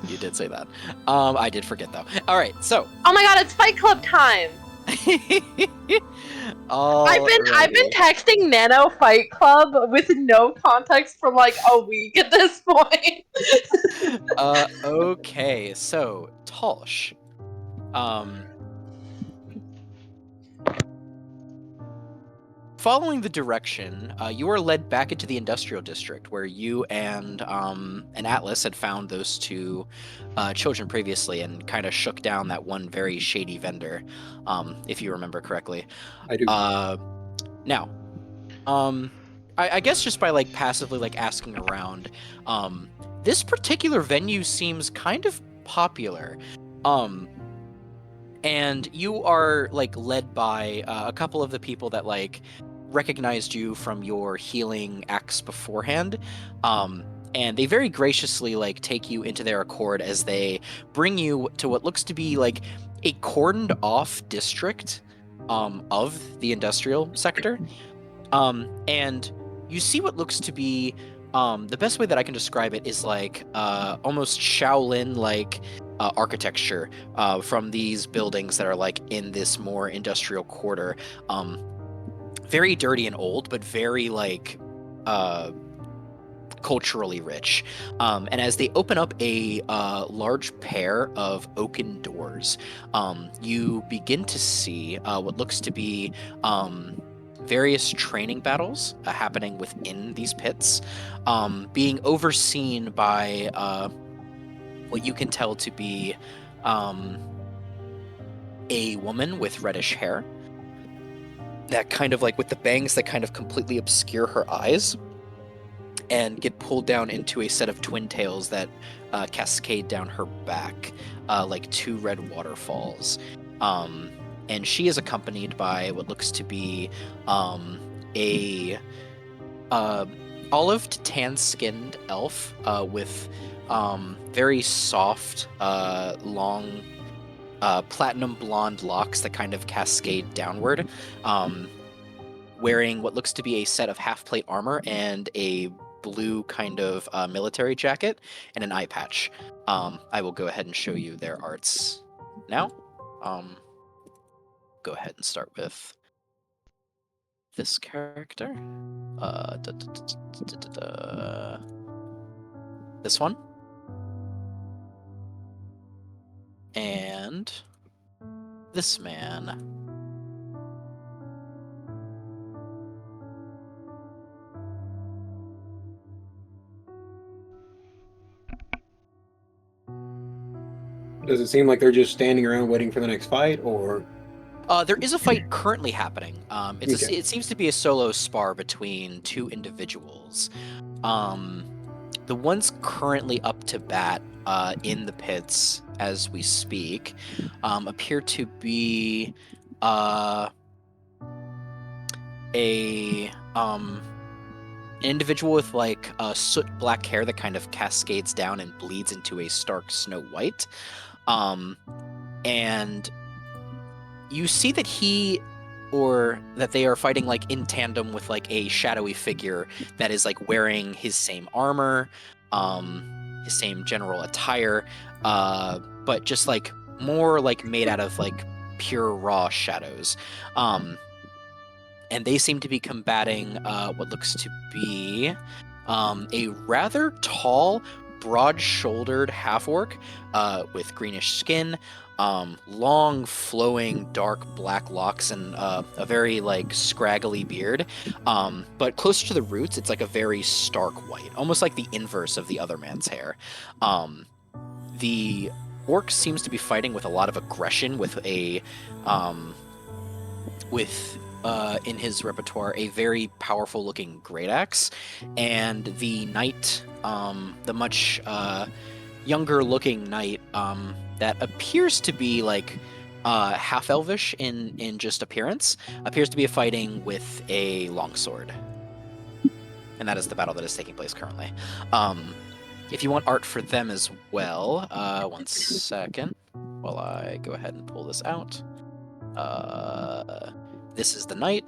You did say that. I did forget though. All right. So. Oh my god, it's Fight Club time! I've been texting Nano Fight Club with no context for like a week at this point. Okay. So Talsh. Following the direction, you are led back into the industrial district where you and Atlas had found those two children previously and kind of shook down that one very shady vendor, if you remember correctly. I do. Now, I guess just by like passively like asking around, this particular venue seems kind of popular. And you are like led by a couple of the people that like recognized you from your healing acts beforehand, and they very graciously like take you into their accord as they bring you to what looks to be like a cordoned off district of the industrial sector, and you see what looks to be the best way that I can describe it is like almost Shaolin like architecture from these buildings that are like in this more industrial quarter. Very dirty and old, but very like culturally rich. And as they open up a large pair of oaken doors, you begin to see what looks to be various training battles happening within these pits, being overseen by what you can tell to be a woman with reddish hair that kind of like with the bangs that kind of completely obscure her eyes and get pulled down into a set of twin tails that cascade down her back like two red waterfalls. And she is accompanied by what looks to be a olive to tan-skinned elf with very soft, long, platinum blonde locks that kind of cascade downward, wearing what looks to be a set of half-plate armor and a blue kind of military jacket and an eye patch. I will go ahead and show you their arts now. Go ahead and start with this character. This one. And this man. Does it seem like they're just standing around waiting for the next fight, or? There is a fight currently happening. Okay. It seems to be a solo spar between two individuals. The ones currently up to bat in the pits as we speak appear to be an individual with like soot black hair that kind of cascades down and bleeds into a stark snow white, and you see that that they are fighting like in tandem with like a shadowy figure that is like wearing his same armor, his same general attire, but just like more like made out of like pure raw shadows. And they seem to be combating what looks to be a rather tall, broad-shouldered half-orc with greenish skin, long, flowing, dark black locks, and a very like scraggly beard. But closer to the roots, it's like a very stark white, almost like the inverse of the other man's hair. The orc seems to be fighting with a lot of aggression, with a in his repertoire a very powerful looking great axe, and the knight, the much younger looking knight, that appears to be like half elvish in just appearance, appears to be fighting with a longsword. And that is the battle that is taking place currently. If you want art for them as well, one second while I go ahead and pull this out. This is the knight.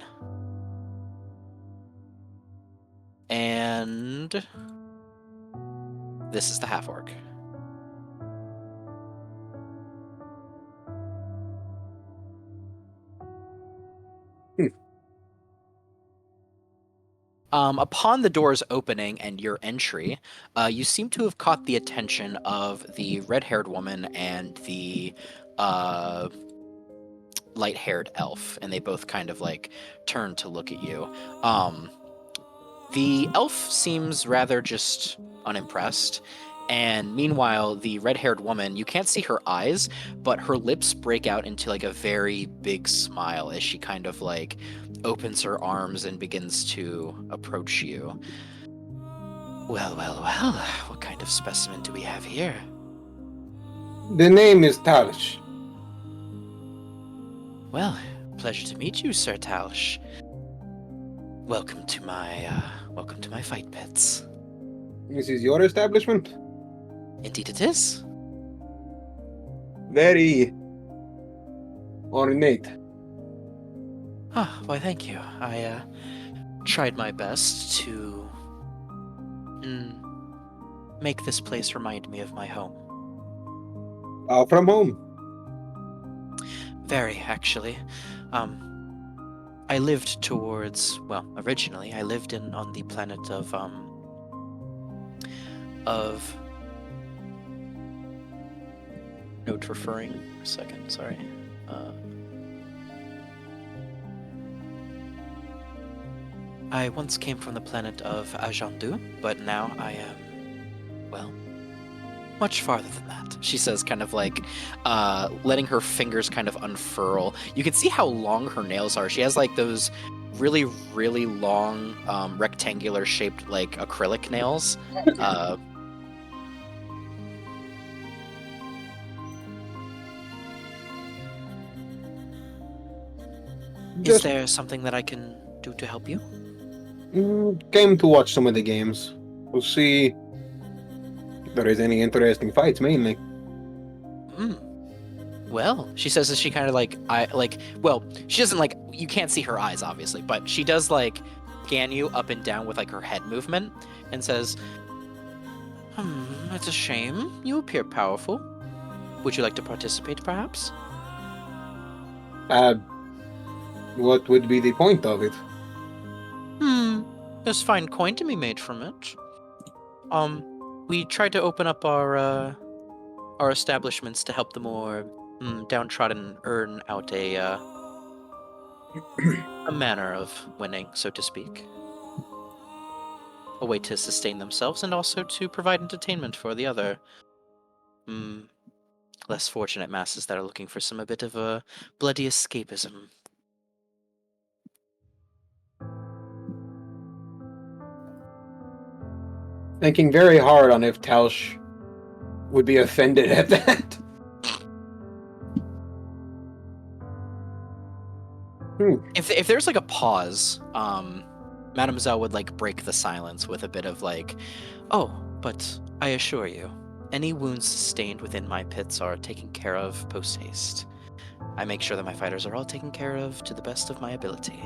And this is the half-orc. Upon the doors opening and your entry, you seem to have caught the attention of the red-haired woman and the light-haired elf, and they both kind of like turn to look at you. The elf seems rather just unimpressed, and meanwhile, the red-haired woman, you can't see her eyes, but her lips break out into like a very big smile as she kind of like opens her arms and begins to approach you. Well, well, well, what kind of specimen do we have here? The name is Talsh. Well, pleasure to meet you, Sir Talsh. Welcome to my fight pits. This is your establishment? Indeed it is. Very ornate. Ah, why thank you. I tried my best to make this place remind me of my home. From home. Very, actually. I lived originally I lived on the planet of note referring for a second, sorry. I once came from the planet of Ajandu, but now I am, well, much farther than that, she says, kind of like letting her fingers kind of unfurl. You can see how long her nails are. She has like those really, really long rectangular shaped like acrylic nails. Is there something that I can do to help you? Came to watch some of the games. We'll see if there is any interesting fights, mainly. Well, she says as she kind of she doesn't like, you can't see her eyes obviously, but she does like scan you up and down with like her head movement and says, it's a shame. You appear powerful. Would you like to participate perhaps? What would be the point of it? There's fine coin to be made from it. We tried to open up our establishments to help the more downtrodden earn out a manner of winning, so to speak. A way to sustain themselves and also to provide entertainment for the other less fortunate masses that are looking for a bit of a bloody escapism. Thinking very hard on if Talsh would be offended at that. If there's like a pause, Mademoiselle would like break the silence with a bit of like, oh, but I assure you, any wounds sustained within my pits are taken care of post haste. I make sure that my fighters are all taken care of to the best of my ability.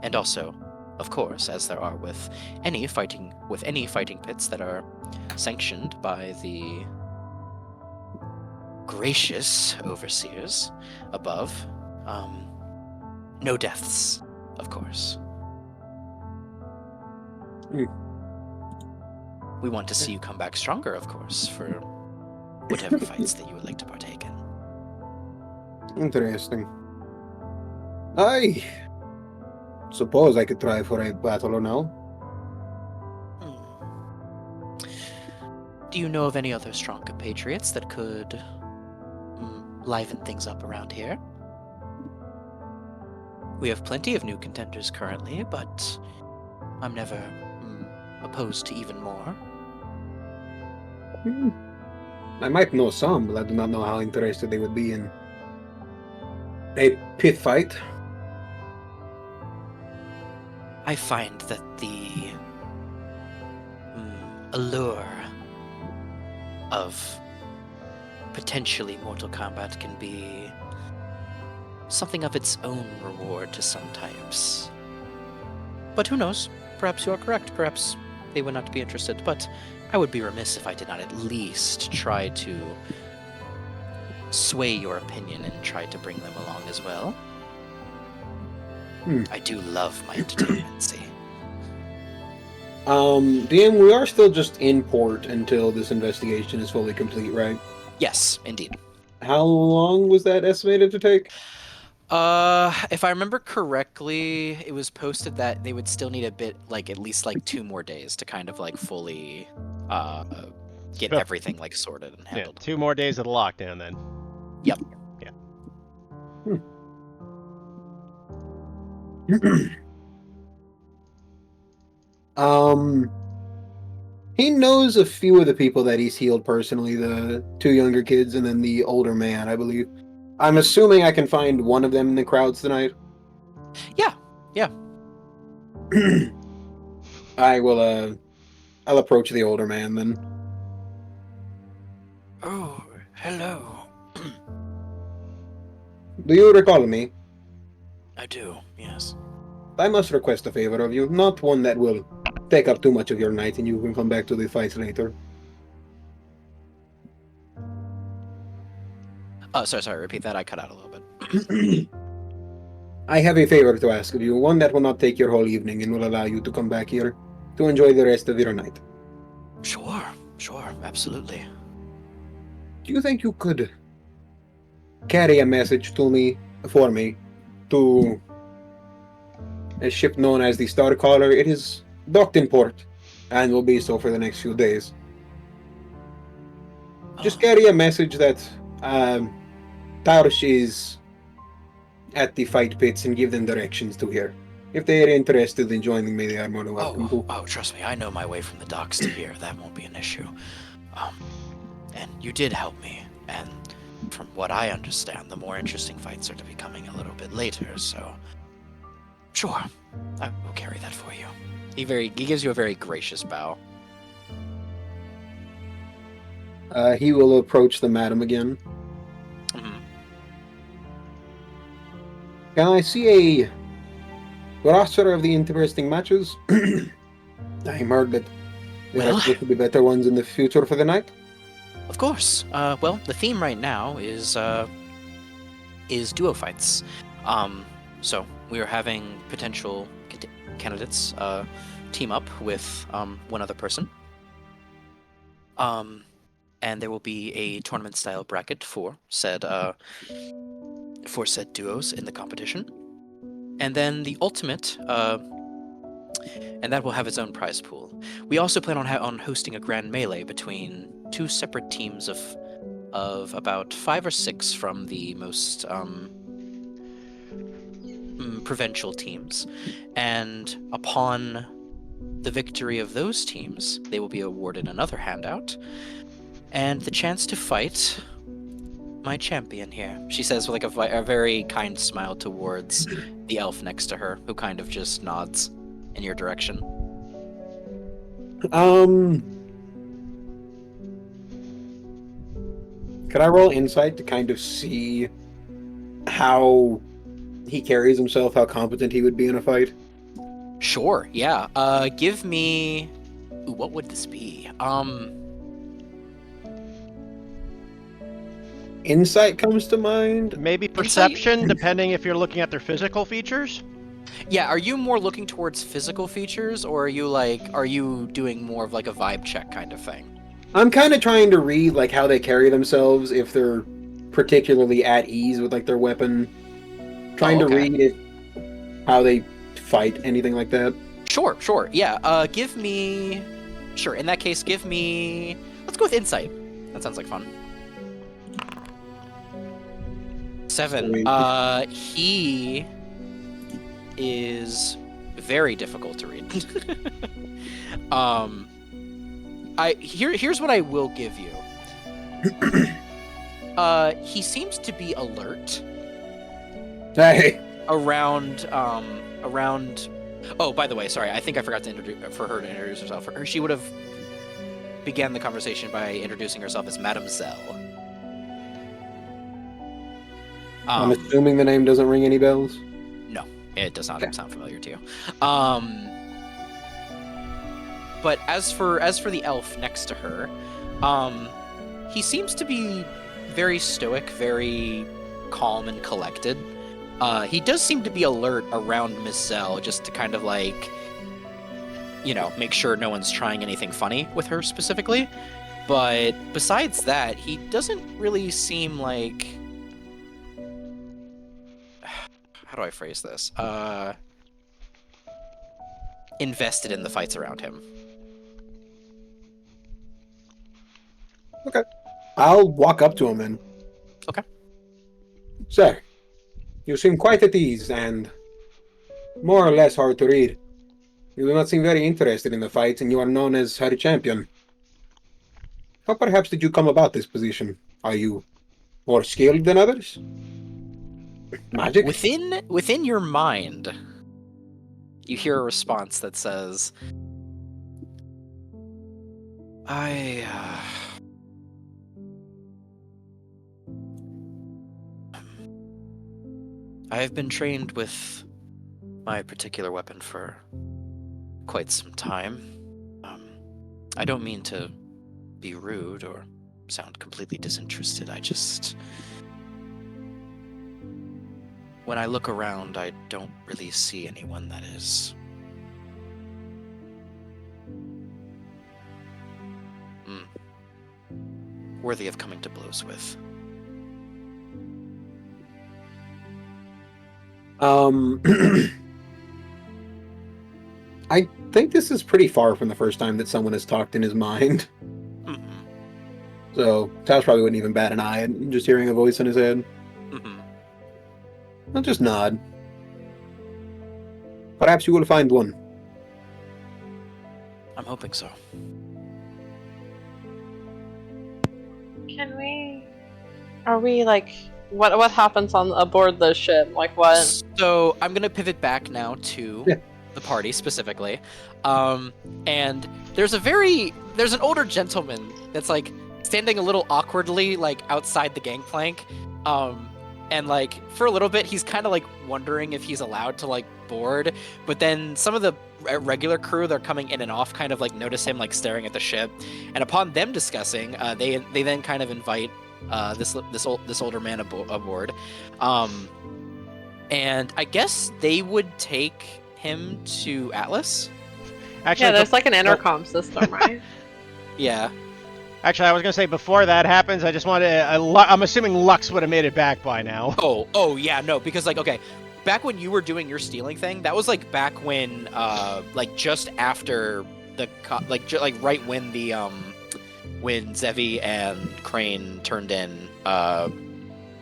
And also, of course, as there are with any fighting pits that are sanctioned by the gracious overseers above, no deaths, of course. We want to see you come back stronger, of course, for whatever fights that you would like to partake in. Interesting. I suppose I could try for a battle now. Do you know of any other strong compatriots that could liven things up around here? We have plenty of new contenders currently, but I'm never opposed to even more. I might know some, but I do not know how interested they would be in a pit fight. I find that the allure of potentially Mortal Kombat can be something of its own reward to some types. But who knows? Perhaps you are correct. Perhaps they would not be interested. But I would be remiss if I did not at least try to sway your opinion and try to bring them along as well. I do love my entertainment, see. DM, we are still just in port until this investigation is fully complete, right? Yes, indeed. How long was that estimated to take? If I remember correctly, it was posted that they would still need a bit, like at least like 2 more days to kind of like fully get everything like sorted and handled. Yeah, 2 more days of the lockdown then. Yep. He knows a few of the people that he's healed personally, the 2 younger kids and then the older man, I believe. I'm assuming I can find one of them in the crowds tonight. Yeah. I'll approach the older man then. Oh, hello. Do you recall me? I do, yes. I must request a favor of you, not one that will take up too much of your night and you can come back to the fight later. Oh, sorry, repeat that. I cut out a little bit. I have a favor to ask of you, one that will not take your whole evening and will allow you to come back here to enjoy the rest of your night. Sure, absolutely. Do you think you could carry a message to me, for me, to a ship known as the Star Caller? It is docked in port, and will be so for the next few days. Just carry a message that Tausch is at the fight pits and give them directions to here. If they are interested in joining me, they are more than welcome to. Oh, trust me, I know my way from the docks to here. That won't be an issue. And you did help me, and from what I understand, the more interesting fights are to be coming a little bit later, so sure, I will carry that for you. He gives you a very gracious bow. He will approach the madam again. Can I see a roster of the interesting matches? I heard that there are supposed to be better ones in the future for the night. Of course. Well, the theme right now is duo fights. So we are having potential candidates team up with one other person. And there will be a tournament-style bracket for said duos in the competition. And then the ultimate, and that will have its own prize pool. We also plan on hosting a grand melee between 2 separate teams of about 5 or 6 from the most provincial teams. And upon the victory of those teams, they will be awarded another handout and the chance to fight my champion here. She says with like a very kind smile towards the elf next to her, who kind of just nods in your direction. Could I roll insight to kind of see how he carries himself, how competent he would be in a fight? Sure, yeah. Give me... Ooh, what would this be? Insight comes to mind. Maybe perception, depending if you're looking at their physical features. Yeah, are you more looking towards physical features, or are you doing more of like a vibe check kind of thing? I'm kind of trying to read like how they carry themselves, if they're particularly at ease with like their weapon. Trying to okay. read it, how they fight, anything like that. Sure, yeah. Give me... Sure, in that case, give me... Let's go with insight. That sounds like fun. 7. Sweet. He is very difficult to read. Here's what I will give you. He seems to be alert Hey, around. Oh, by the way, sorry. I think I forgot to for her to introduce herself. She would have began the conversation by introducing herself as Mademoiselle. I'm assuming the name doesn't ring any bells. No, it does not sound familiar to you. But as for the elf next to her, he seems to be very stoic, very calm and collected. He does seem to be alert around Miss Zell, just to kind of like, make sure no one's trying anything funny with her specifically. But besides that, he doesn't really seem like... How do I phrase this? Invested in the fights around him. Okay. I'll walk up to him then. Okay. Sir, you seem quite at ease and more or less hard to read. You do not seem very interested in the fights, and you are known as Harry Champion. How perhaps did you come about this position? Are you more skilled than others? Magic? Within your mind, you hear a response that says, I have been trained with my particular weapon for quite some time. I don't mean to be rude or sound completely disinterested. When I look around, I don't really see anyone that is worthy of coming to blows with. I think this is pretty far from the first time that someone has talked in his mind. Mm-hmm. So, Tash probably wouldn't even bat an eye at just hearing a voice in his head. Mm-hmm. I'll just nod. Perhaps you will find one. I'm hoping so. Can we? Are we like? What happens on aboard the ship? Like what? So I'm gonna pivot back now to the party specifically, and there's an older gentleman that's like standing a little awkwardly like outside the gangplank, and like for a little bit he's kind of like wondering if he's allowed to like board, but then some of the regular crew that are coming in and off kind of like notice him like staring at the ship, and upon them discussing, they then kind of invite this older man aboard, and I guess they would take him to Atlas. Actually, Yeah, there's like an intercom system, right? Yeah. Actually, I was gonna say before that happens, I just wanted. I'm assuming Lux would have made it back by now. Oh yeah, no, because like okay, back when you were doing your stealing thing, that was like back when like just after the right when the when Zevi and Crane turned in the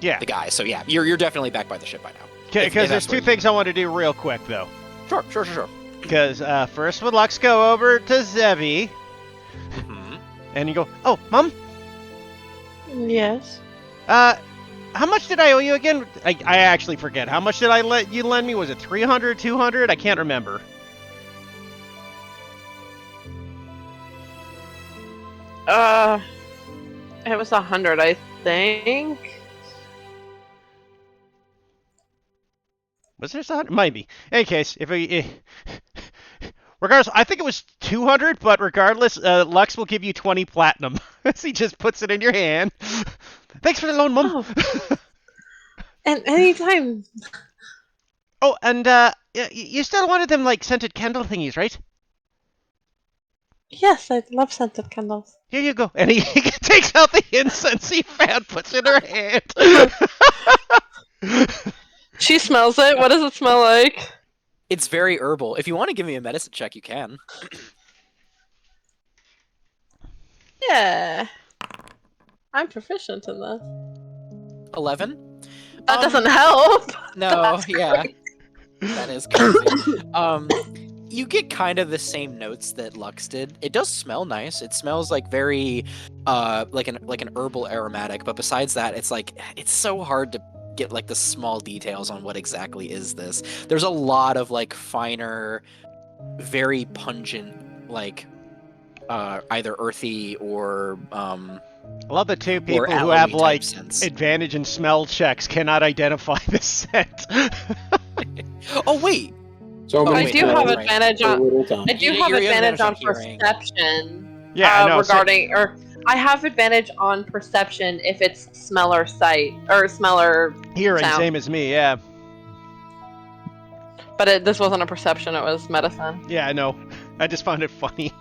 guy. So yeah, you're definitely back by the ship by now. Because there's two things I want to do real quick though. Sure. Because first would Lux go over to Zevi, and you go, "Oh, Mom? Yes. How much did I owe you again? I actually forget. How much did I let you lend me? Was it 300, 200? I can't remember." It was 100, I think. Was there 100? Might be. In any case, if we... regardless, I think it was 200, but regardless, Lux will give you 20 platinum. As he just puts it in your hand. Thanks for the loan, Mum. Oh. And anytime. Oh, and you still wanted them like scented candle thingies, right? Yes, I love scented candles. Here you go. And he takes out the incensey fan, puts it in her hand. She smells it. What does it smell like? It's very herbal. If you want to give me a medicine check, you can. Yeah. I'm proficient in this. 11? That doesn't help. No, That's yeah. great. That is crazy. You get kind of the same notes that Lux did. It does smell nice. It smells like very like an herbal aromatic, but besides that, it's so hard to get like the small details on what exactly is this. There's a lot of like finer, very pungent, like either earthy or I love the two people who alloy have type like scents. advantage in smell checks cannot identify the scent. Oh wait, So Oh, I many wait, do have right. advantage so on. little time. I do You- have you have advantage on advantage on hearing. perception. Yeah, I know. Regarding, or I have advantage on perception if it's smell or sight, or smell or Hearing, sound. same as me, yeah. But this wasn't a perception; it was medicine. Yeah, I know. I just found it funny.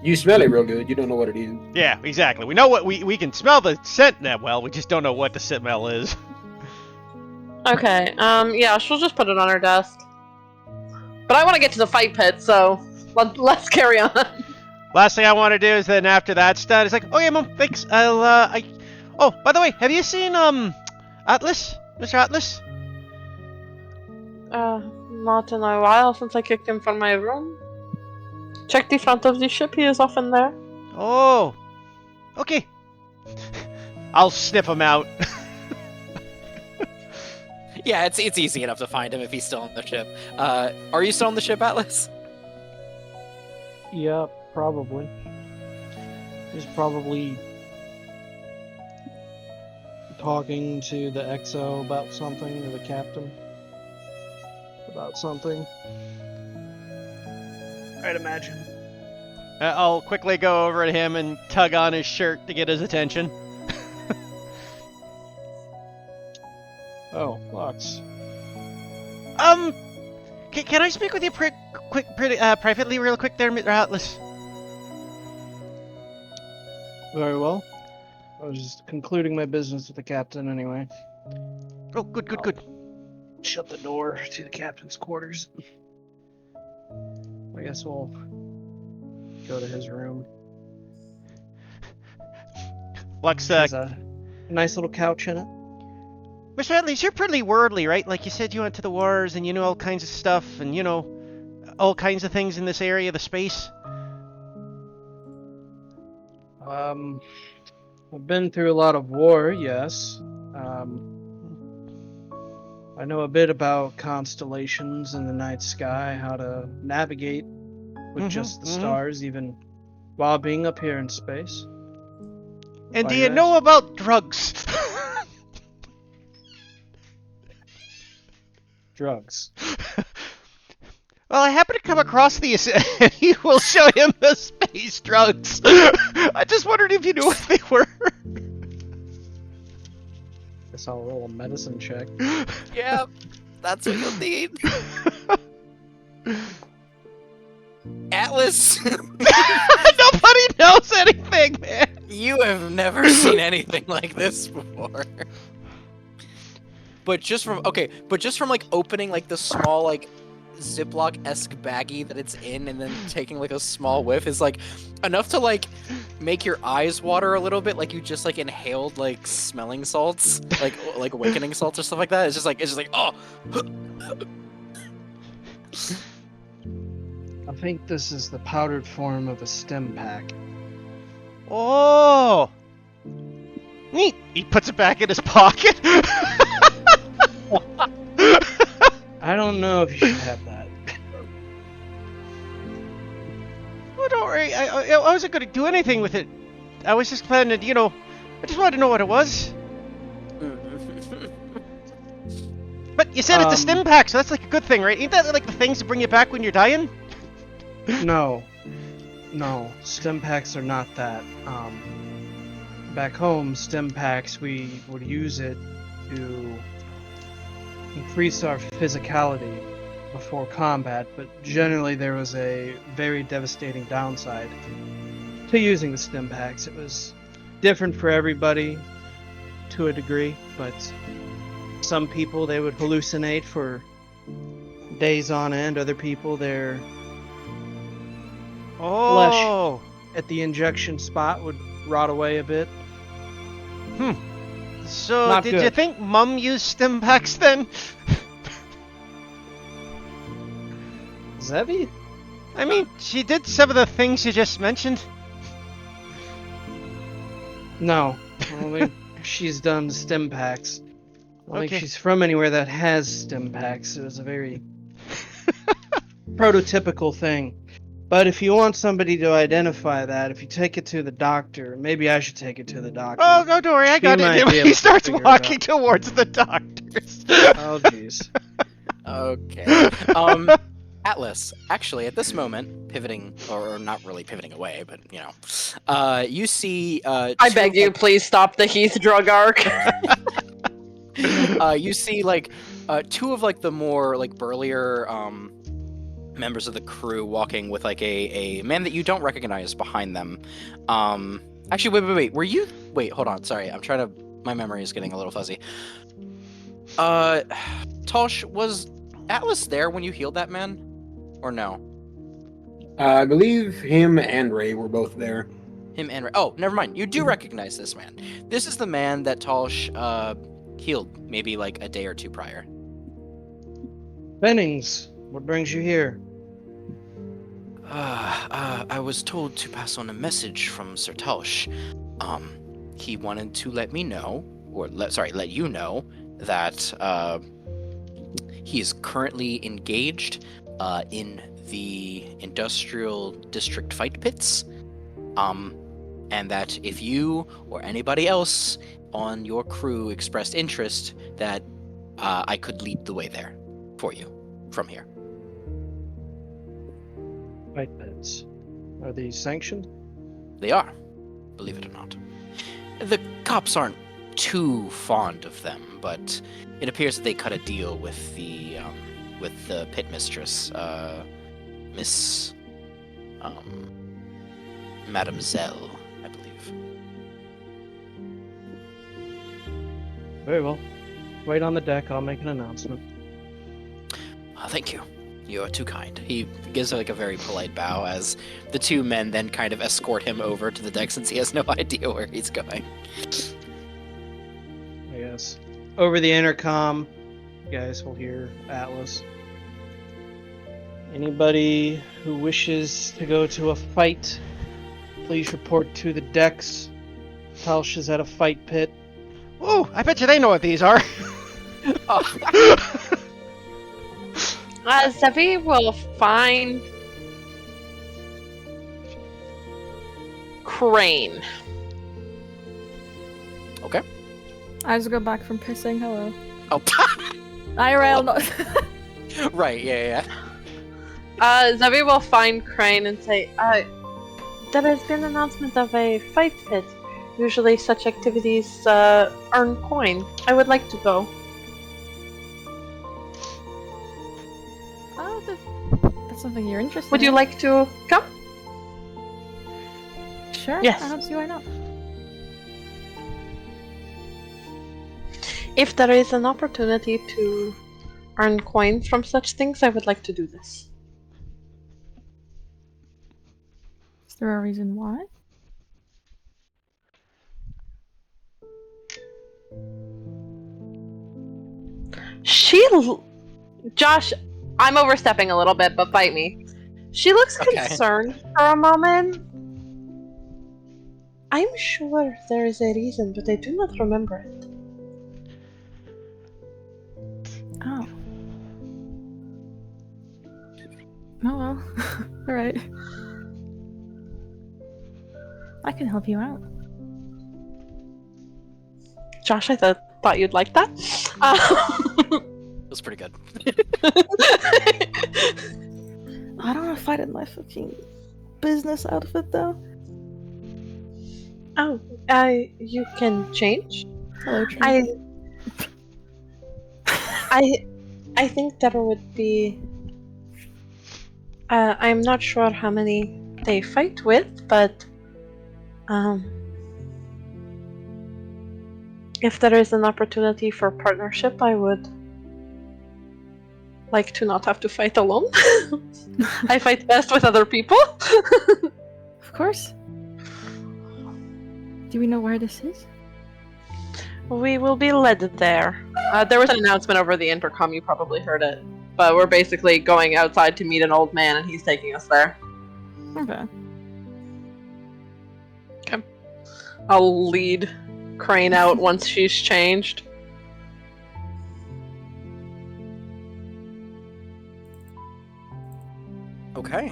You smell it real good. You don't know what it is. Yeah, exactly. We know what we can smell the scent that well. We just don't know what the smell is. Okay. Yeah, she'll just put it on her desk. But I want to get to the fight pit, so let's carry on. Last thing I want to do is then after that's done, it's like, oh yeah, Mom, thanks. Oh, by the way, have you seen Atlas, Mr. Atlas? Not in a while since I kicked him from my room. Check the front of the ship; he is often there. Oh, okay. I'll sniff him out. yeah, it's easy enough to find him if he's still on the ship. Are you still on the ship, Atlas? Yeah, probably. He's probably talking to the XO about something, or the captain about something. I'd imagine. I'll quickly go over to him and tug on his shirt to get his attention. Oh, Lux. Can I speak with you privately real quick there, Mr. Atlas? Very well. I was just concluding my business with the captain anyway. Oh, good. Shut the door to the captain's quarters. I guess we'll go to his room. Lux, There's a nice little couch in it. Mr. Atlas, you're pretty worldly, right? Like you said, you went to the wars and you know all kinds of stuff and you know all kinds of things in this area, the space. I've been through a lot of war, yes. I know a bit about constellations in the night sky, how to navigate with just the stars, even while being up here in space. And Why do you you know about drugs? Drugs. Well, I happened to come across these, and he will show him the space drugs. I just wondered if you knew what they were. Guess I'll roll a medicine check. Yeah, that's what you'll need. Atlas, Nobody knows anything, man. you have never seen anything like this before. But just from like opening like the small like Ziploc-esque baggie that it's in and then taking like a small whiff is like enough to like make your eyes water a little bit, like you just like inhaled like smelling salts, like awakening salts or stuff like that. It's just like oh. I think this is the powdered form of a stem pack. Oh. Neat. He puts it back in his pocket. I don't know if you should have that. Oh, don't worry. I wasn't going to do anything with it. I was just planning to, I just wanted to know what it was. But you said it's a stim pack, so that's like a good thing, right? Ain't that like the things that bring you back when you're dying? No. No, stim packs are not that. Back home, stim packs, we would use it to increase our physicality before combat, but generally there was a very devastating downside to using the stim packs. It was different for everybody to a degree, but some people, they would hallucinate for days on end. Other people, their Oh. at the injection spot would rot away a bit. So Not did you good. think Mum used stim packs then? Zevi? I mean, she did some of the things you just mentioned. No. I don't think she's done stim packs. I don't Okay. think she's from anywhere that has stim packs. It was a very prototypical thing. But if you want somebody to identify that, if you take it to the doctor, maybe I should take it to the doctor. Oh, no, don't worry, I She got might it. be able He to starts figure it walking out. towards the doctors. Oh, jeez. Okay. Atlas, actually, at this moment, pivoting, or not really pivoting away, but, you know, you see... I two beg of, you, like, please stop the Heath drug arc. you see, like, two of, like, the more, like, burlier, members of the crew walking with, like, a man that you don't recognize behind them. Actually, wait, were you... Wait, hold on, sorry, I'm trying to... My memory is getting a little fuzzy. Tosh, was Atlas there when you healed that man? Or no? I believe him and Ray were both there. Him and... Oh, never mind. You do recognize this man. This is the man that Tosh, healed maybe, like, a day or two prior. Bennings, what brings you here? I was told to pass on a message from Sir Tosh. He wanted to let me know, or let you know, that, he is currently engaged, in the industrial district fight pits, and that if you or anybody else on your crew expressed interest, that I could lead the way there for you from here. Fight pits. Are these sanctioned? They are, believe it or not. The cops aren't too fond of them, but it appears that they cut a deal with the pit mistress, Miss Mademoiselle, I believe. Very well. Wait on the deck, I'll make an announcement. Thank you. You are too kind. He gives like a very polite bow as the two men then kind of escort him over to the deck since he has no idea where he's going. I guess. Over the intercom, you guys will hear Atlas. Anybody who wishes to go to a fight, please report to the decks. Talsh is at a fight pit. Ooh, I bet you they know what these are. Zevi will find Crane. Okay. I just got back from pissing. Hello. Oh. IRL, not. Right. Yeah. Zevi will find Crane and say, there has been an announcement of a fight pit. Usually such activities earn coin. I would like to go. Oh, that's something you're interested Would in. you like to come? Sure. Yes. I don't see why not. If there is an opportunity to earn coin from such things, I would like to do this. Is there a reason why? Josh, I'm overstepping a little bit, but bite me. She looks Okay. concerned for a moment. I'm sure there is a reason, but I do not remember it. Oh. Oh well. Alright. I can help you out. Josh, I thought Thought you'd like that. It was pretty good. I don't want to fight in my fucking business outfit though. Oh, you can change. Hello, Trini. I think there would be. I'm not sure how many they fight with, but if there is an opportunity for partnership, I would like to not have to fight alone. I fight best with other people. Of course. Do we know where this is? We will be led there. There was an announcement over the intercom, you probably heard it. But we're basically going outside to meet an old man, and he's taking us there. Okay. Okay. I'll lead Crane out once she's changed. Okay.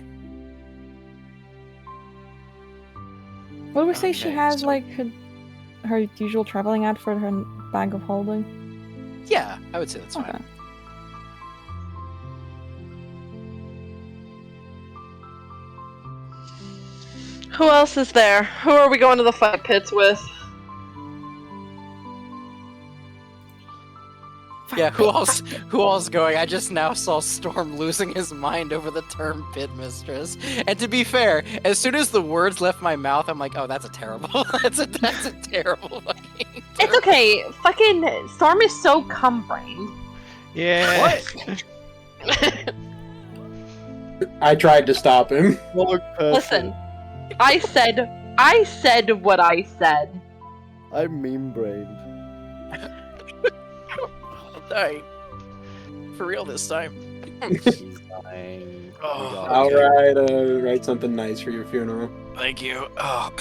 What do we say she Okay, has, so- like, her usual traveling ad for her bag of holding? Yeah, I would say that's Okay. fine. Who else is there? Who are we going to the fight pits with? Yeah, who else? Who else going? I just now saw Storm losing his mind over the term pit mistress. And to be fair, as soon as the words left my mouth, I'm like, oh, that's a terrible. that's a terrible fucking. It's okay. Fucking Storm is so cum-brained. Yeah. I tried to stop him. Listen, I said what I said. I'm meme-brained. Alright. For real this time. Oh, I'll write something nice for your funeral. Thank you. Oh,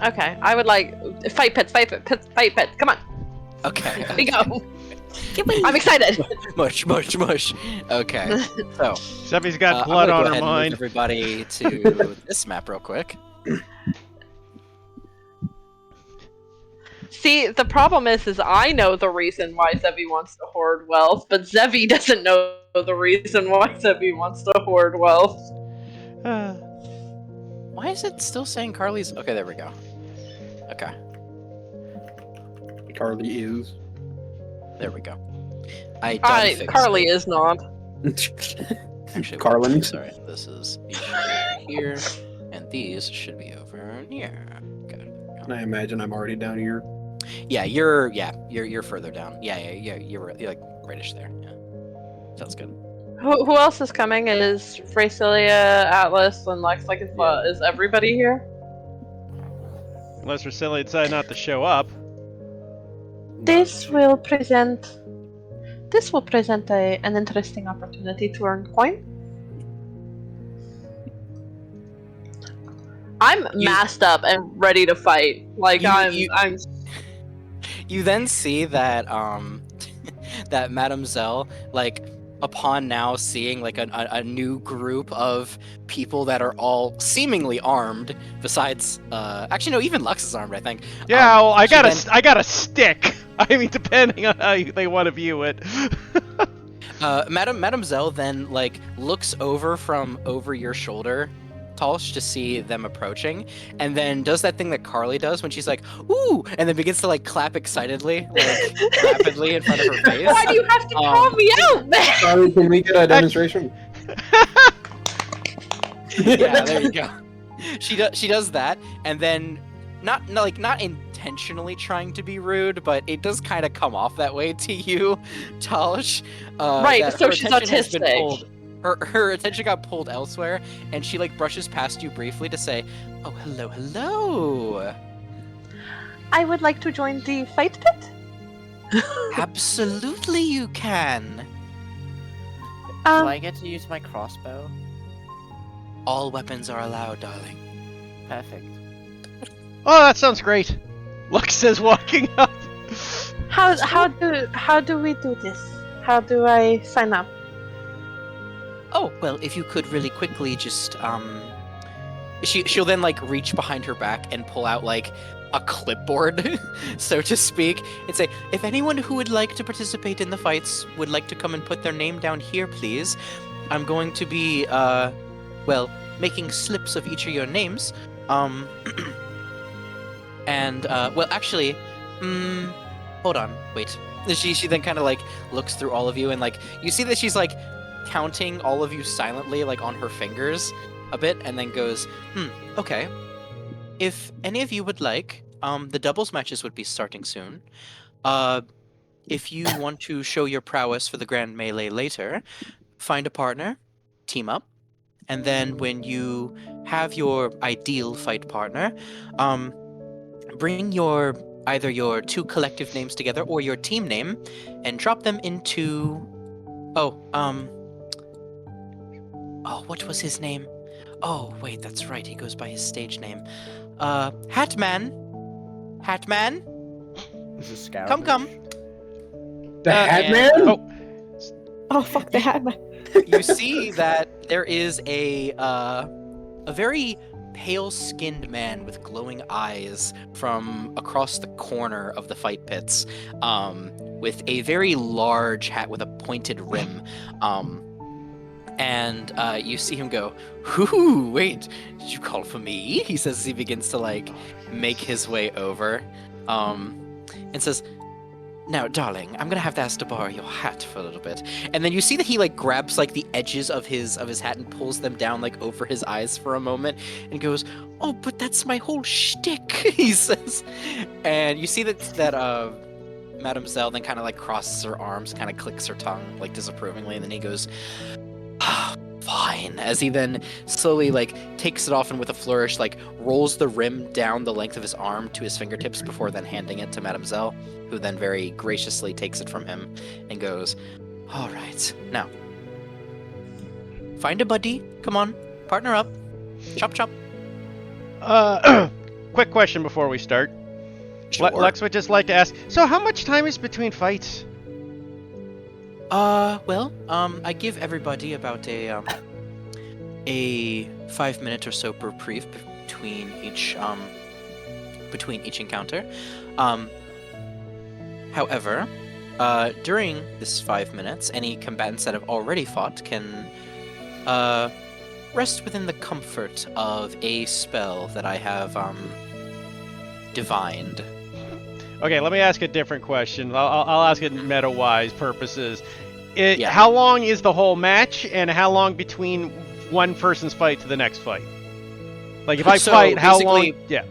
Okay, I would like fight pits. Come on, okay. here we go. I'm excited. Mush. Okay. So, Zevi's got I'm blood gonna on go her ahead and move mind. everybody to this map real quick. See, the problem is I know the reason why Zevi wants to hoard wealth, but Zevi doesn't know the reason why Zevi wants to hoard wealth. Why is it still saying Carly's? Okay, there we go. Okay, Carly is. there we go. I done fixed Carly it. is not. Actually, Carlin. Sorry, this is these should be over here, and these should be over here. Okay. And I imagine I'm already down here. Yeah, you're further down. Yeah, you're like rightish there. Yeah, sounds good. Who else is coming? Is Frasilia, Atlas, and Lex? Like, is everybody here? Unless Rasilia decided not to show up. This will present an interesting opportunity to earn coin. I'm masked up and ready to fight. Like I'm. You then see that that Mademoiselle, like, upon now seeing like a new group of people that are all seemingly armed, besides actually no, even Lux is armed, I think. Yeah, well, I she got a stick. I mean, depending on how they want to view it. Mademoiselle then like looks over your shoulder, Talsh, to see them approaching, and then does that thing that Carly does when she's like, "Ooh!" and then begins to like clap excitedly, like rapidly in front of her face. Why do you have to call me out, man? Carly, can we get a demonstration? Yeah, there you go. She does that, and then not intentionally trying to be rude, but it does kind of come off that way to you, Talsh. Right, that so her she's attention has been autistic. pulled- Her attention got pulled elsewhere, and she like brushes past you briefly to say, "Oh, hello." I would like to join the fight pit. Absolutely, you can. Do Um, I get to use my crossbow? All weapons are allowed, darling. Perfect. Oh, that sounds great. Lux says walking up. how do we do this? How do I sign up? Oh, well, if you could really quickly just she'll then like reach behind her back and pull out like a clipboard, so to speak, and say, "If anyone who would like to participate in the fights would like to come and put their name down here, please. I'm going to be well, making slips of each of your names. And well, actually, hold on, wait." She then kind of like looks through all of you, and like you see that she's like counting all of you silently, like on her fingers a bit, and then goes, okay. If any of you would like, the doubles matches would be starting soon. If you want to show your prowess for the grand melee later, find a partner, team up, and then when you have your ideal fight partner, bring your either your two collective names together or your team name and drop them into what was his name? Oh, wait, that's right. He goes by his stage name. Hatman. Hatman. Is this Scaramouche? Come. The Hat and- Man? Oh fuck, they had my. You see that there is a very pale-skinned man with glowing eyes from across the corner of the fight pits, with a very large hat with a pointed rim, and you see him go, "Ooh, wait, did you call for me?" He says as he begins to like make his way over, and says, "Now, darling, I'm gonna have to ask to borrow your hat for a little bit." And then you see that he like grabs like the edges of his hat and pulls them down like over his eyes for a moment, and goes, "Oh, but that's my whole shtick," he says. And you see that Mademoiselle then kind of like crosses her arms, kind of clicks her tongue like disapprovingly, and then he goes, "Fine," as he then slowly like takes it off and with a flourish like rolls the rim down the length of his arm to his fingertips before then handing it to Mademoiselle, who then very graciously takes it from him and goes, "All right, now find a buddy, come on, partner up, chop chop." Quick question before we start. Sure. Lex would just like to ask, so how much time is between fights? Well, I give everybody about a 5-minute or so reprieve between each encounter. However, during this 5 minutes, any combatants that have already fought can rest within the comfort of a spell that I have divined. Okay, let me ask a different question. I'll ask it meta-wise purposes. Yeah. How long is the whole match, and how long between one person's fight to the next fight? Like, if I So, fight, how long? basically- Yeah.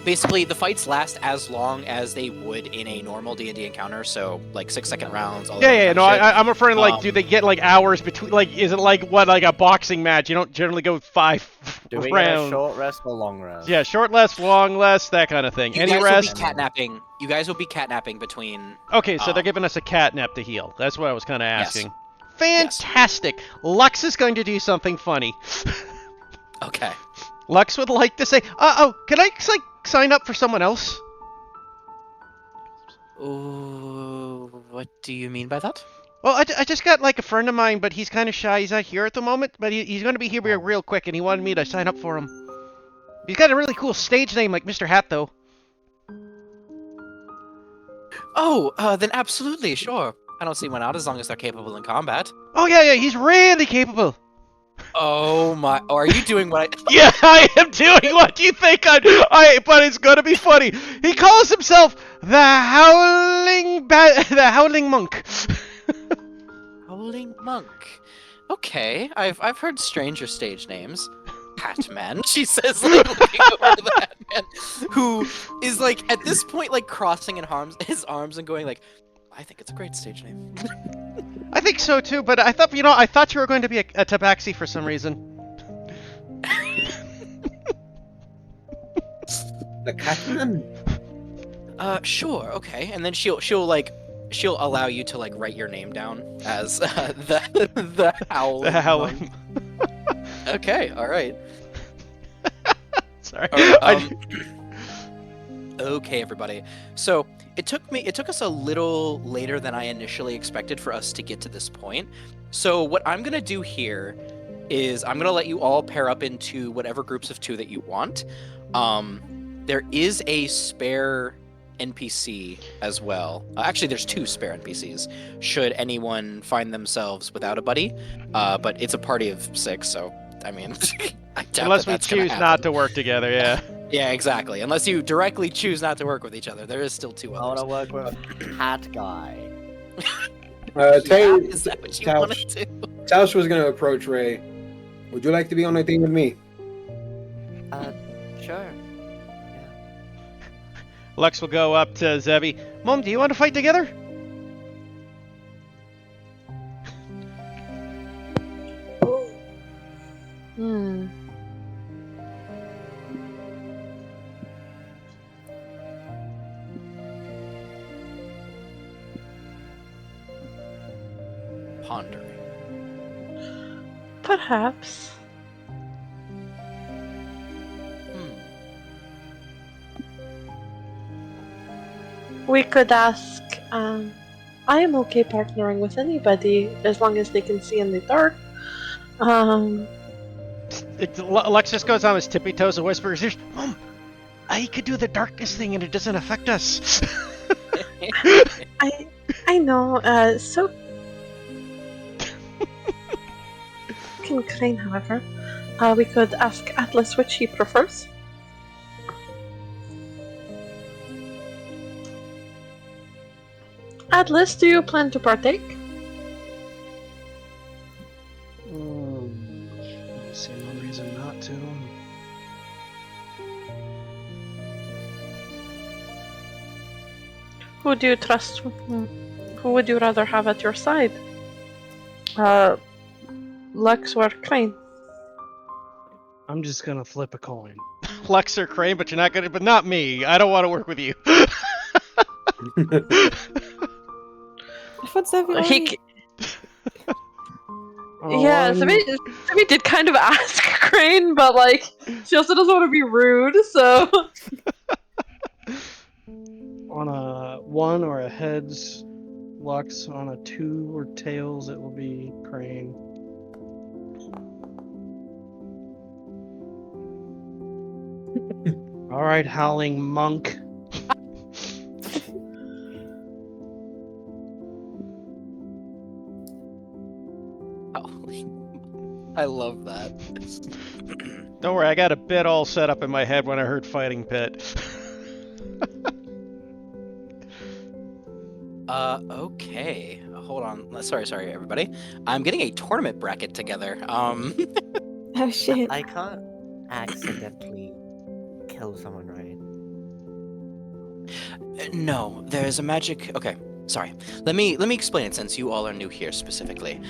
Basically, the fights last as long as they would in a normal D&D encounter, so like 6-second rounds. All that Yeah, kind no, of shit. I'm referring to, like, do Um, they get, like, hours between, like, is it like, what, like a boxing match? You don't generally go 5 Do we get a rounds. short rest or long rest? Yeah, short rest, long rest, that kind of thing. You Any guys rest? will be catnapping. You guys will be catnapping between. Okay, so they're Um, giving us a catnap to heal. That's what I was kind of Yes. asking. Fantastic. Lux is going to do something funny. Okay. Lux would like to say, can I, like, sign up for someone else? Ooh, what do you mean by that? Well, I just got, like, a friend of mine, but he's kind of shy. He's not here at the moment, but he's going to be here real quick, and he wanted me to sign up for him. He's got a really cool stage name like Mr. Hat, though. Oh, then absolutely, sure. I don't see why not, as long as they're capable in combat. Oh, yeah, he's really capable. Oh my! Oh, are you doing what I? Yeah, I am doing what you think but it's going to be funny. He calls himself the Howling Monk. Howling Monk. Okay, I've heard stranger stage names. Hatman, she says, like looking over to the Hatman, who is like at this point like crossing his arms and going like, "I think it's a great stage name." I think so too, but I thought you were going to be a tabaxi for some reason. The Catman? Sure, okay. And then she'll allow you to like write your name down as the Howling. The Howling. Monk. Okay, all right. Sorry. All right, okay, everybody. So it took us a little later than I initially expected for us to get to this point. So what I'm gonna do here is I'm gonna let you all pair up into whatever groups of 2 that you want. There is a spare NPC as well. Actually, there's 2 spare NPCs. Should anyone find themselves without a buddy, but it's a party of 6, so I mean, I doubt Unless that we that's gonna choose happen. not to work together, yeah. Yeah, exactly. Unless you directly choose not to work with each other, there is still 2 I want to others. work with Hat Guy. Is that what you Tausch. wanted to? Tausch was gonna approach Ray. Would you like to be on a team with me? Sure. Lux will go up to Zevi. Mom, do you want to fight together? Hmm. Pondering. Perhaps. We could ask. I am okay partnering with anybody as long as they can see in the dark. Lux just goes on his tippy toes and whispers, Mom, I could do the darkness thing and it doesn't affect us. I know. So can Crane, however. We could ask Atlas which he prefers. Atlas, do you plan to partake? I see no reason not to. Who do you trust? Who would you rather have at your side? Lux or Crane? I'm just gonna flip a coin. Lux or Crane, but not me. I don't want to work with you. I thought Zevi already... Yeah, Zevi did kind of ask Crane, but like, she also doesn't want to be rude, so... On a 1 or a heads, Lux. On a 2 or tails, it will be Crane. Alright, howling monk. I love that. Don't worry, I got a bit all set up in my head when I heard Fighting Pit. Okay. Hold on. Sorry, everybody. I'm getting a tournament bracket together. Oh shit. I can't accidentally kill someone, right? No, there's a magic. Okay, sorry. Let me explain it since you all are new here specifically.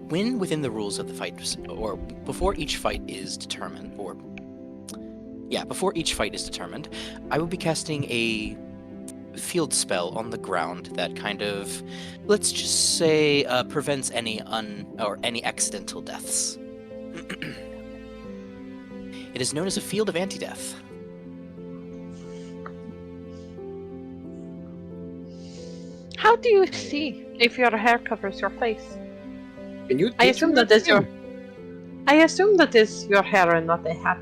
When within the rules of the fight, or before each fight is determined, before each fight is determined, I will be casting a field spell on the ground that kind of, let's just say, prevents any accidental deaths. It is known as a field of anti-death. How do you see if your hair covers your face? Can you? I assume that is your hair and not a hat.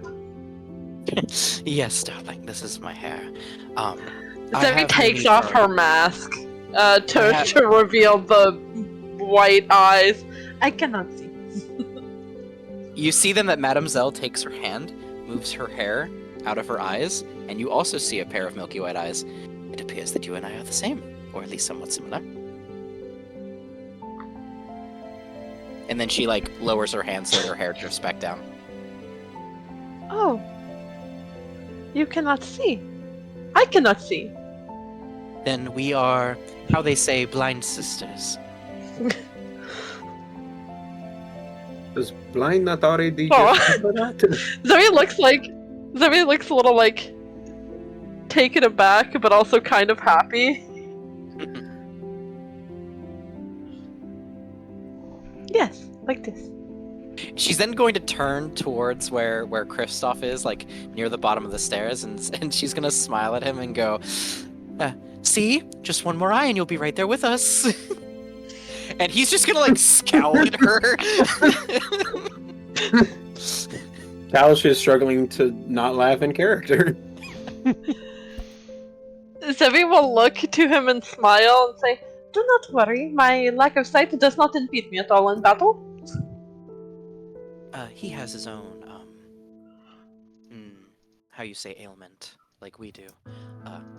Yes, darling, this is my hair. Zevi takes off her mask to reveal the white eyes. I cannot see. You see then that Mademoiselle takes her hand, moves her hair out of her eyes, and you also see a pair of milky white eyes. It appears that you and I are the same, or at least somewhat similar. And then she lowers her hand so her hair drifts back down. Oh. You cannot see. I cannot see. Then we are, how they say, blind sisters. Does blind not already Oh. just for that? Zevi looks a little taken aback, but also kind of happy. Yes, like this. She's then going to turn towards where Kristoff is, near the bottom of the stairs, and she's gonna smile at him and go, "See, just one more eye and you'll be right there with us." And he's just gonna like scowl at her. Talish is struggling to not laugh in character. Zevi will look to him and smile and say, "Do not worry, my lack of sight does not impede me at all in battle." He has his own, how you say ailment, like we do.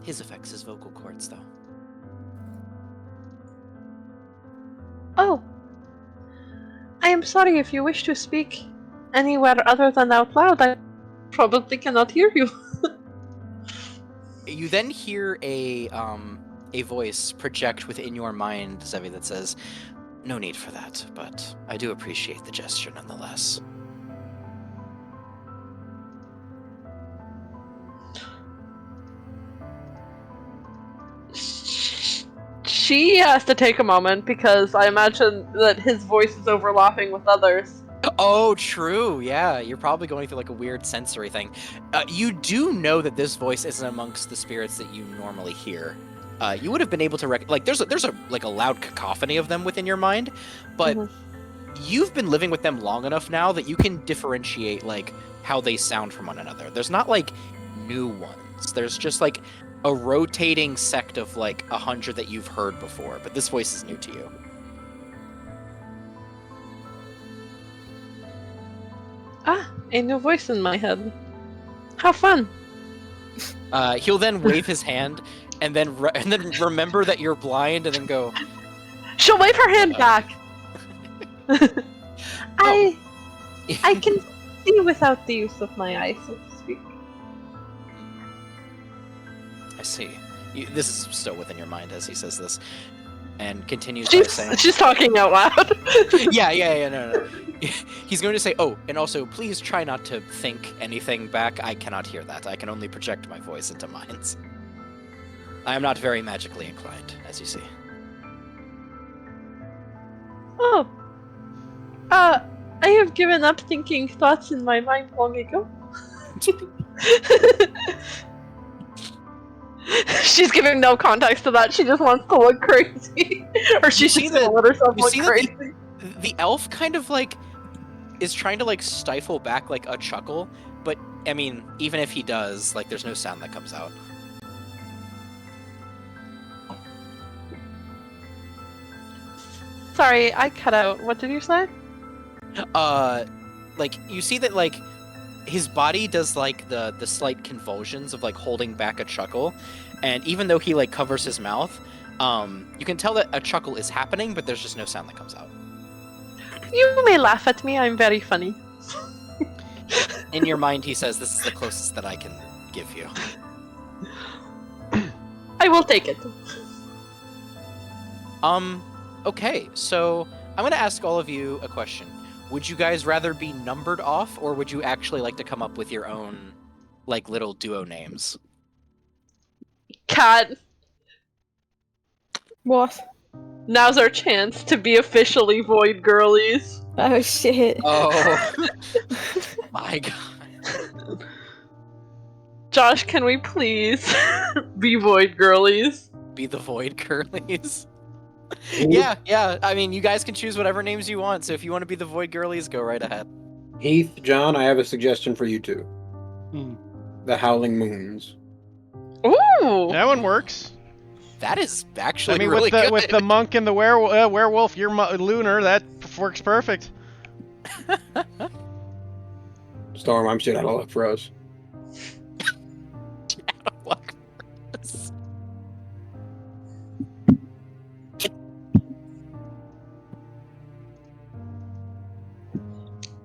His affects his vocal cords, though. Oh. I am sorry if you wish to speak anywhere other than out loud. I probably cannot hear you. You then hear a voice project within your mind, Zevi, that says, "No need for that, but I do appreciate the gesture nonetheless." She has to take a moment because I imagine that his voice is overlapping with others. Oh, true. Yeah, you're probably going through like a weird sensory thing. You do know that this voice isn't amongst the spirits that you normally hear. You would have been able to there's a like a loud cacophony of them within your mind, but you've been living with them long enough now that you can differentiate like how they sound from one another. There's not like new ones. There's just like a rotating sect of like 100 that you've heard before, but this voice is new to you. Ah, a new voice in my head. How fun! He'll then wave his hand, and then remember that you're blind, and then go. She'll wave her hand back. I can see without the use of my eyes, so to speak. I see. This is still within your mind as he says this, and continues by saying, She's talking out loud. Yeah, no. He's going to say, "Oh, and also, please try not to think anything back. I cannot hear that. I can only project my voice into minds. I am not very magically inclined, as you see." Oh. I have given up thinking thoughts in my mind long ago. She's giving no context to that. She just wants to look crazy. Or she's just gonna let herself look crazy. The elf kind of like is trying to like stifle back like a chuckle, but I mean, even if he does, like there's no sound that comes out. Sorry, I cut out. What did you say? Like you see that like his body does like the slight convulsions of like holding back a chuckle, and even though he like covers his mouth, you can tell that a chuckle is happening, but there's just no sound that comes out. You may laugh at me, I'm very funny. In your mind, he says, "This is the closest that I can give you." I will take it. Okay, so I'm gonna ask all of you a question. Would you guys rather be numbered off, or would you actually like to come up with your own, like, little duo names? Cat, What? now's our chance to be officially Void Girlies. Oh shit. Oh, my God. Josh, can we please be Void Girlies? Be the Void Girlies? Yeah, I mean, you guys can choose whatever names you want, so if you want to be the Void Girlies, go right ahead. Heath, John, I have a suggestion for you two. The Howling Moons. Ooh! That one works. That is actually I mean, really good. with the monk and the werewolf, you're lunar. That works perfect. Storm, I'm shit out of luck for us.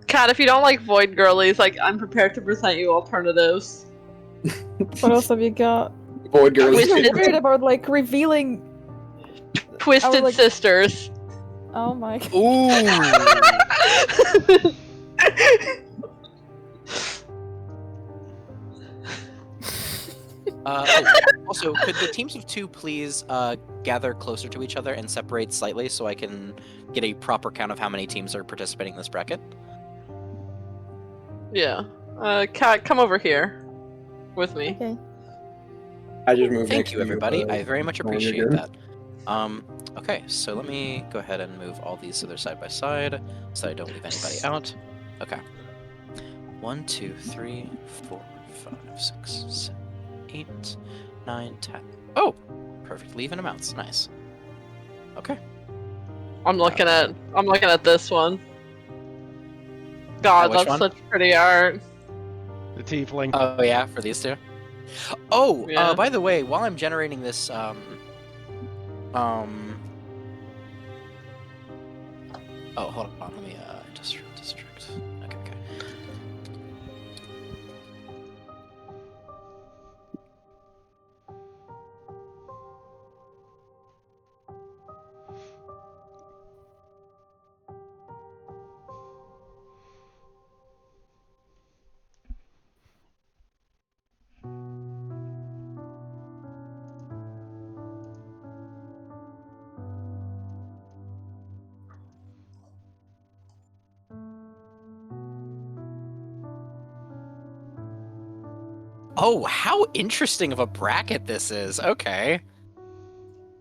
Kat, if you don't like Void Girlies, like, I'm prepared to present you alternatives. What else have you got? Void I'm Girlies. so worried about like revealing. Twisted like- Sisters. Oh my god. Ooh. Also, could the teams of two please gather closer to each other and separate slightly so I can get a proper count of how many teams are participating in this bracket? Yeah. Kat, come over here. With me. Okay. I just moved Thank next you, to everybody. I very much Ryan, you're appreciate good. that. Okay, so let me go ahead and move all these so they're side by side, so I don't leave anybody out. Okay. 1, 2, 3, 4, 5, 6, 7, 8, 9, 10. Oh, perfectly even amounts. Nice. Okay. I'm looking at this one. God, Which that's one? such pretty art. The tiefling. Oh yeah, for these two. Oh, Yeah. by the way, while I'm generating this, oh, hold on. Let me district. Okay. Oh, how interesting of a bracket this is. Okay.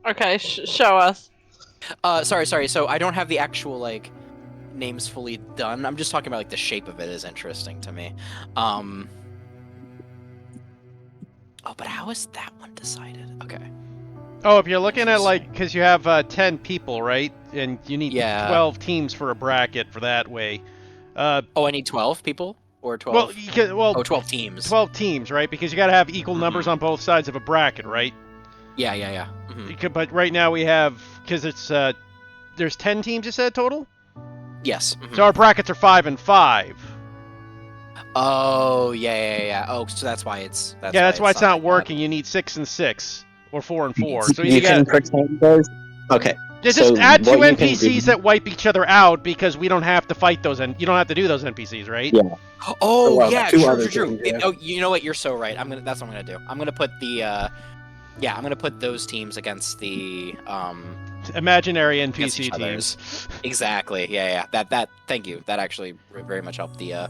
Okay, show us. Sorry. So I don't have the actual like names fully done. I'm just talking about like the shape of it is interesting to me. Oh, but how is that one decided? Okay. Oh, if you're looking at like, because you have 10 people, right? And you need Yeah. 12 teams for a bracket for that way. Oh, I need 12 people or 12. Well, you can, well, Oh, 12 teams. 12 teams, right? Because you got to have equal numbers on both sides of a bracket, right? Yeah. Mhm. But right now we have, because it's there's 10 teams you said total. Yes. So our brackets are 5 and 5. Oh, yeah. Oh, so that's why it's. That's why it's not like working. You need 6 and 6 or 4 and 4. So you can got pretend those. Okay. just so add 2 what you can do- NPCs that wipe each other out because we don't have to fight those, and you don't have to do those NPCs, right? Yeah. Oh, well, yeah. two True. other things, yeah. Oh, you know what? You're so right. That's what I'm gonna do. I'm gonna put the. I'm gonna put those teams against the Imaginary against NPC each teams. others. Exactly. Yeah. That. Thank you. That actually very much helped the.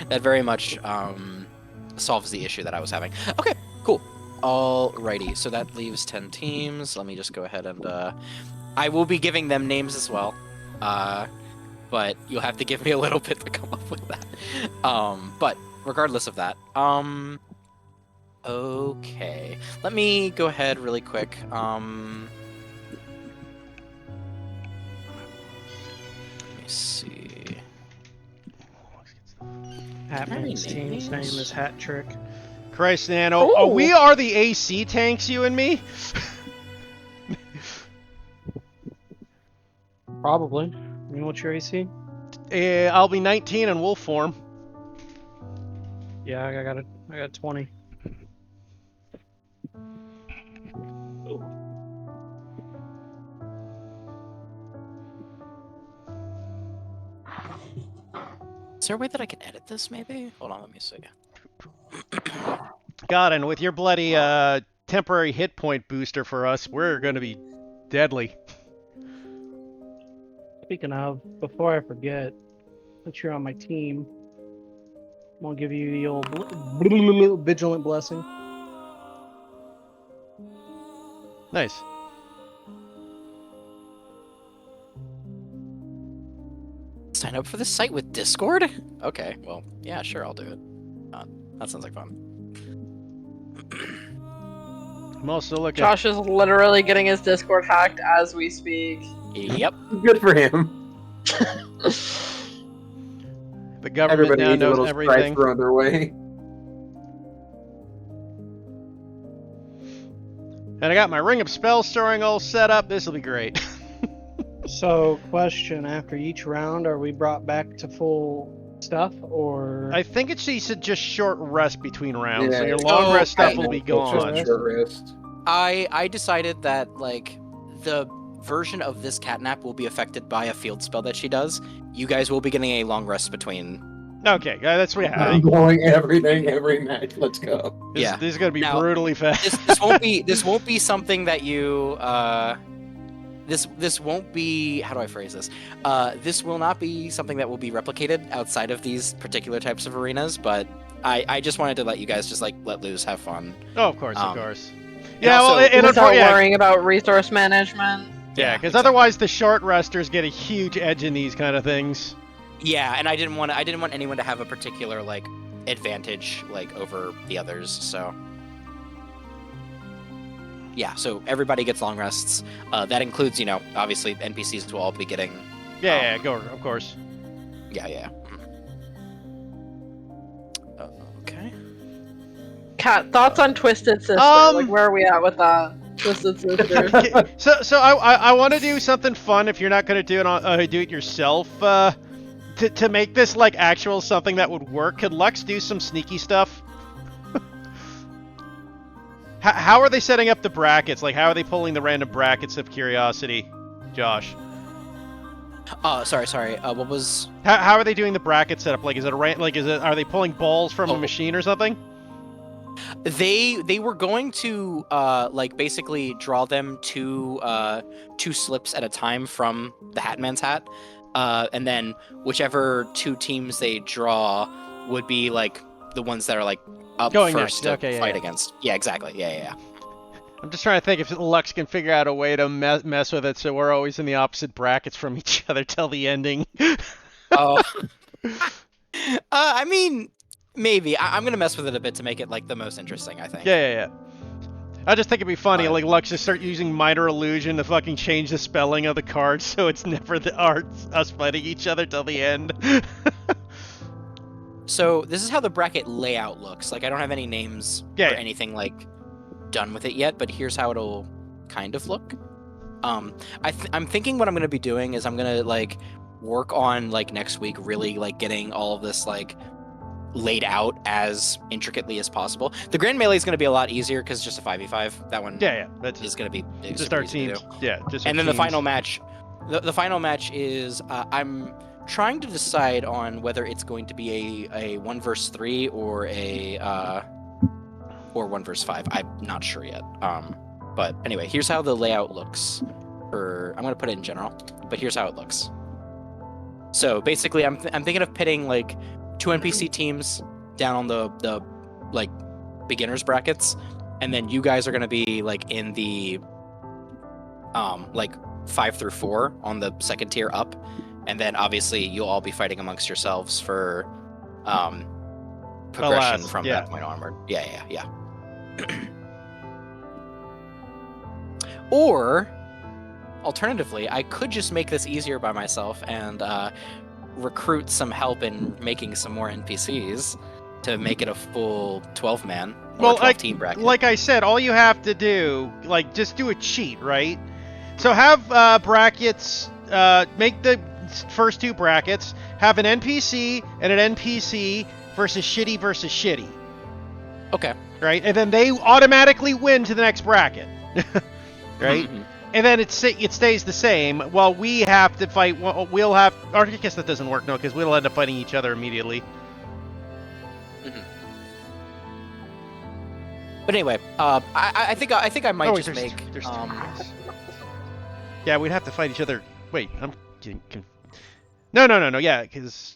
That very much solves the issue that I was having. Okay. Cool. Alrighty. So that leaves 10 teams. Let me just go ahead and. I will be giving them names as well. But you'll have to give me a little bit to come up with that. But regardless of that, okay. Let me go ahead really quick. Let me see. Hatman's Very team's name nice. is Hat Trick. Christ, Nano. Oh, we are the AC tanks, you and me? Probably. You know what's your AC? I'll be 19 in wolf form. Yeah, I got 20. Is there a way that I can edit this, maybe? Hold on, let me see. God, and with your bloody temporary hit point booster for us, we're going to be deadly. Speaking of, before I forget, since you're on my team, I'm gonna give you the old vigilant blessing. Nice. Sign up for the site with Discord? Okay, well, yeah, sure, I'll do it. That sounds like fun. I'm also looking. Josh is literally getting his Discord hacked as we speak. Yep. Good for him. The government Everybody now needs a knows little everything. strife thrown their way. And I got my ring of spell storing all set up. This will be great. So, question: after each round, are we brought back to full stuff, or? I think it's just short rest between rounds, so Yeah. your long rest stuff will be It's just gone. a short rest. I decided that, like, the version of this catnap will be affected by a field spell that she does. You guys will be getting a long rest between. Okay, that's what we have. I'm blowing everything every match. Let's go. Yeah. This is gonna be Now, brutally fast. This won't be something that you this won't be, how do I phrase this? This will not be something that will be replicated outside of these particular types of arenas, but I just wanted to let you guys just like let loose, have fun. Oh, of course. Yeah, well, also- and Without yeah, worrying about resource management. yeah, because exactly. otherwise the short resters get a huge edge in these kind of things. Yeah, and I didn't want anyone to have a particular like advantage like over the others. So yeah, so everybody gets long rests. That includes, obviously NPCs will all be getting. Yeah, go of course. Yeah. Okay. Cat, thoughts on Twisted Sister? Like, where are we at with that? Twisted Sister. Okay, so I want to do something fun. If you're not gonna do it yourself, to make this like actual something that would work. Could Lux do some sneaky stuff? How are they setting up the brackets? Like, how are they pulling the random brackets of curiosity, Josh? Sorry. What was? How are they doing the bracket setup? Like, are they pulling balls from a Oh. machine or something? They were going to like basically draw them two slips at a time from the Hatman's hat, and then whichever two teams they draw would be like the ones that are like up Going first next. to Okay, fight yeah. against. Yeah, exactly. Yeah. I'm just trying to think if Lux can figure out a way to mess with it so we're always in the opposite brackets from each other till the ending. Oh. I mean, maybe. I'm gonna mess with it a bit to make it like the most interesting, I think. Yeah. I just think it'd be funny, But- like Lux just start using minor illusion to fucking change the spelling of the cards so it's never us fighting each other till the end. So this is how the bracket layout looks. Like I don't have any names or Yeah. anything like done with it yet, but here's how it'll kind of look. I'm thinking what I'm gonna be doing is I'm gonna like work on like next week really like getting all of this like laid out as intricately as possible. The grand melee is gonna be a lot easier because it's just a 5v5. That one yeah, that's is gonna be just super our easy to teams. do. Yeah, just our And then the teams. final match, the final match is I'm trying to decide on whether it's going to be a 1 versus 3 or a or 1 versus 5. I'm not sure yet. But anyway, here's how the layout looks. I'm gonna put it in general, but here's how it looks. So basically, I'm thinking of pitting like 2 NPC teams down on the like beginners brackets, and then you guys are gonna be like in the like 5 through 4 on the second tier up, and then obviously you'll all be fighting amongst yourselves for progression from yeah. that point onward. Yeah. Or alternatively, I could just make this easier by myself and recruit some help in making some more NPCs to make it a full 12-man or 12-team bracket. Like I said, all you have to do, like, just do a cheat, right? So have brackets, make the first 2 brackets, have an NPC and an NPC versus shitty, Okay. right? And then they automatically win to the next bracket, right? Mhm. And then it stays the same. While we have to fight, we'll have. Or I guess that doesn't work, no, because we'll end up fighting each other immediately. But anyway, I think I might just there's make. there's 2 guys. Yeah, we'd have to fight each other. Wait, I'm getting No. Yeah, because.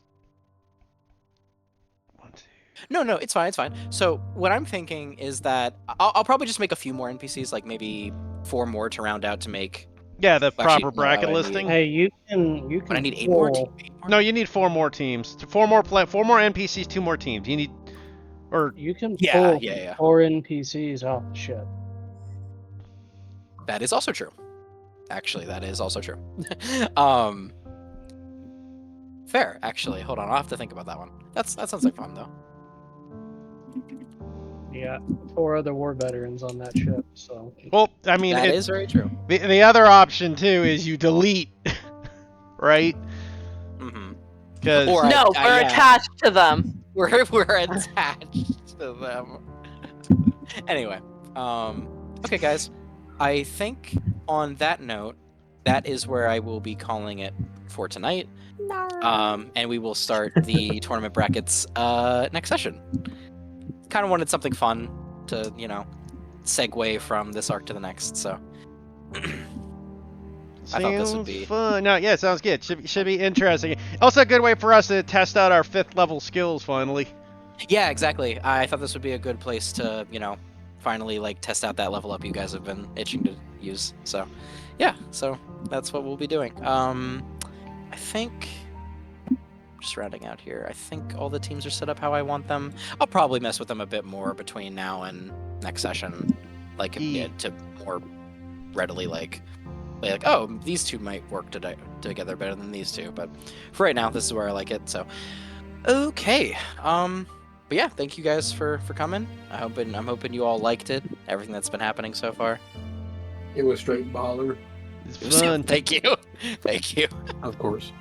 No, it's fine. So what I'm thinking is that I'll probably just make a few more NPCs, like maybe 4 more to round out to make. Yeah, the Actually, proper no, bracket I need- listing. Hey, you can But I need 8 more. pull- No, you need 4 more teams. 4 more NPCs, 2 more teams. You need, or You can Yeah, pull yeah. 4 NPCs off the ship. That is also true. Actually, that is also true. Fair. Actually, hold on. I'll have to think about that one. That sounds like fun though. Yeah, 4 other war veterans on that ship. So well, I mean, That is very true. the other option too is you delete, right? Mm-hmm. Because Or No, I- we're yeah. attached to them. We're attached to them. Anyway, okay, guys. I think on that note, that is where I will be calling it for tonight. And we will start the tournament brackets next session. Kind of wanted something fun to, segue from this arc to the next. So I thought this would be fun. No, yeah, sounds good. Should be interesting. Also, a good way for us to test out our 5th level skills finally. Yeah, exactly. I thought this would be a good place to, finally like test out that level up you guys have been itching to use. So, yeah, so that's what we'll be doing. I think just rounding out here. I think all the teams are set up how I want them. I'll probably mess with them a bit more between now and next session, like Yeah. to more readily like oh, these two might work together better than these two. But for right now, this is where I like it. So okay. But yeah, thank you guys for coming. I'm hoping you all liked it. Everything that's been happening so far. It was straight baller, It's fun. Thank you. Thank you. of course.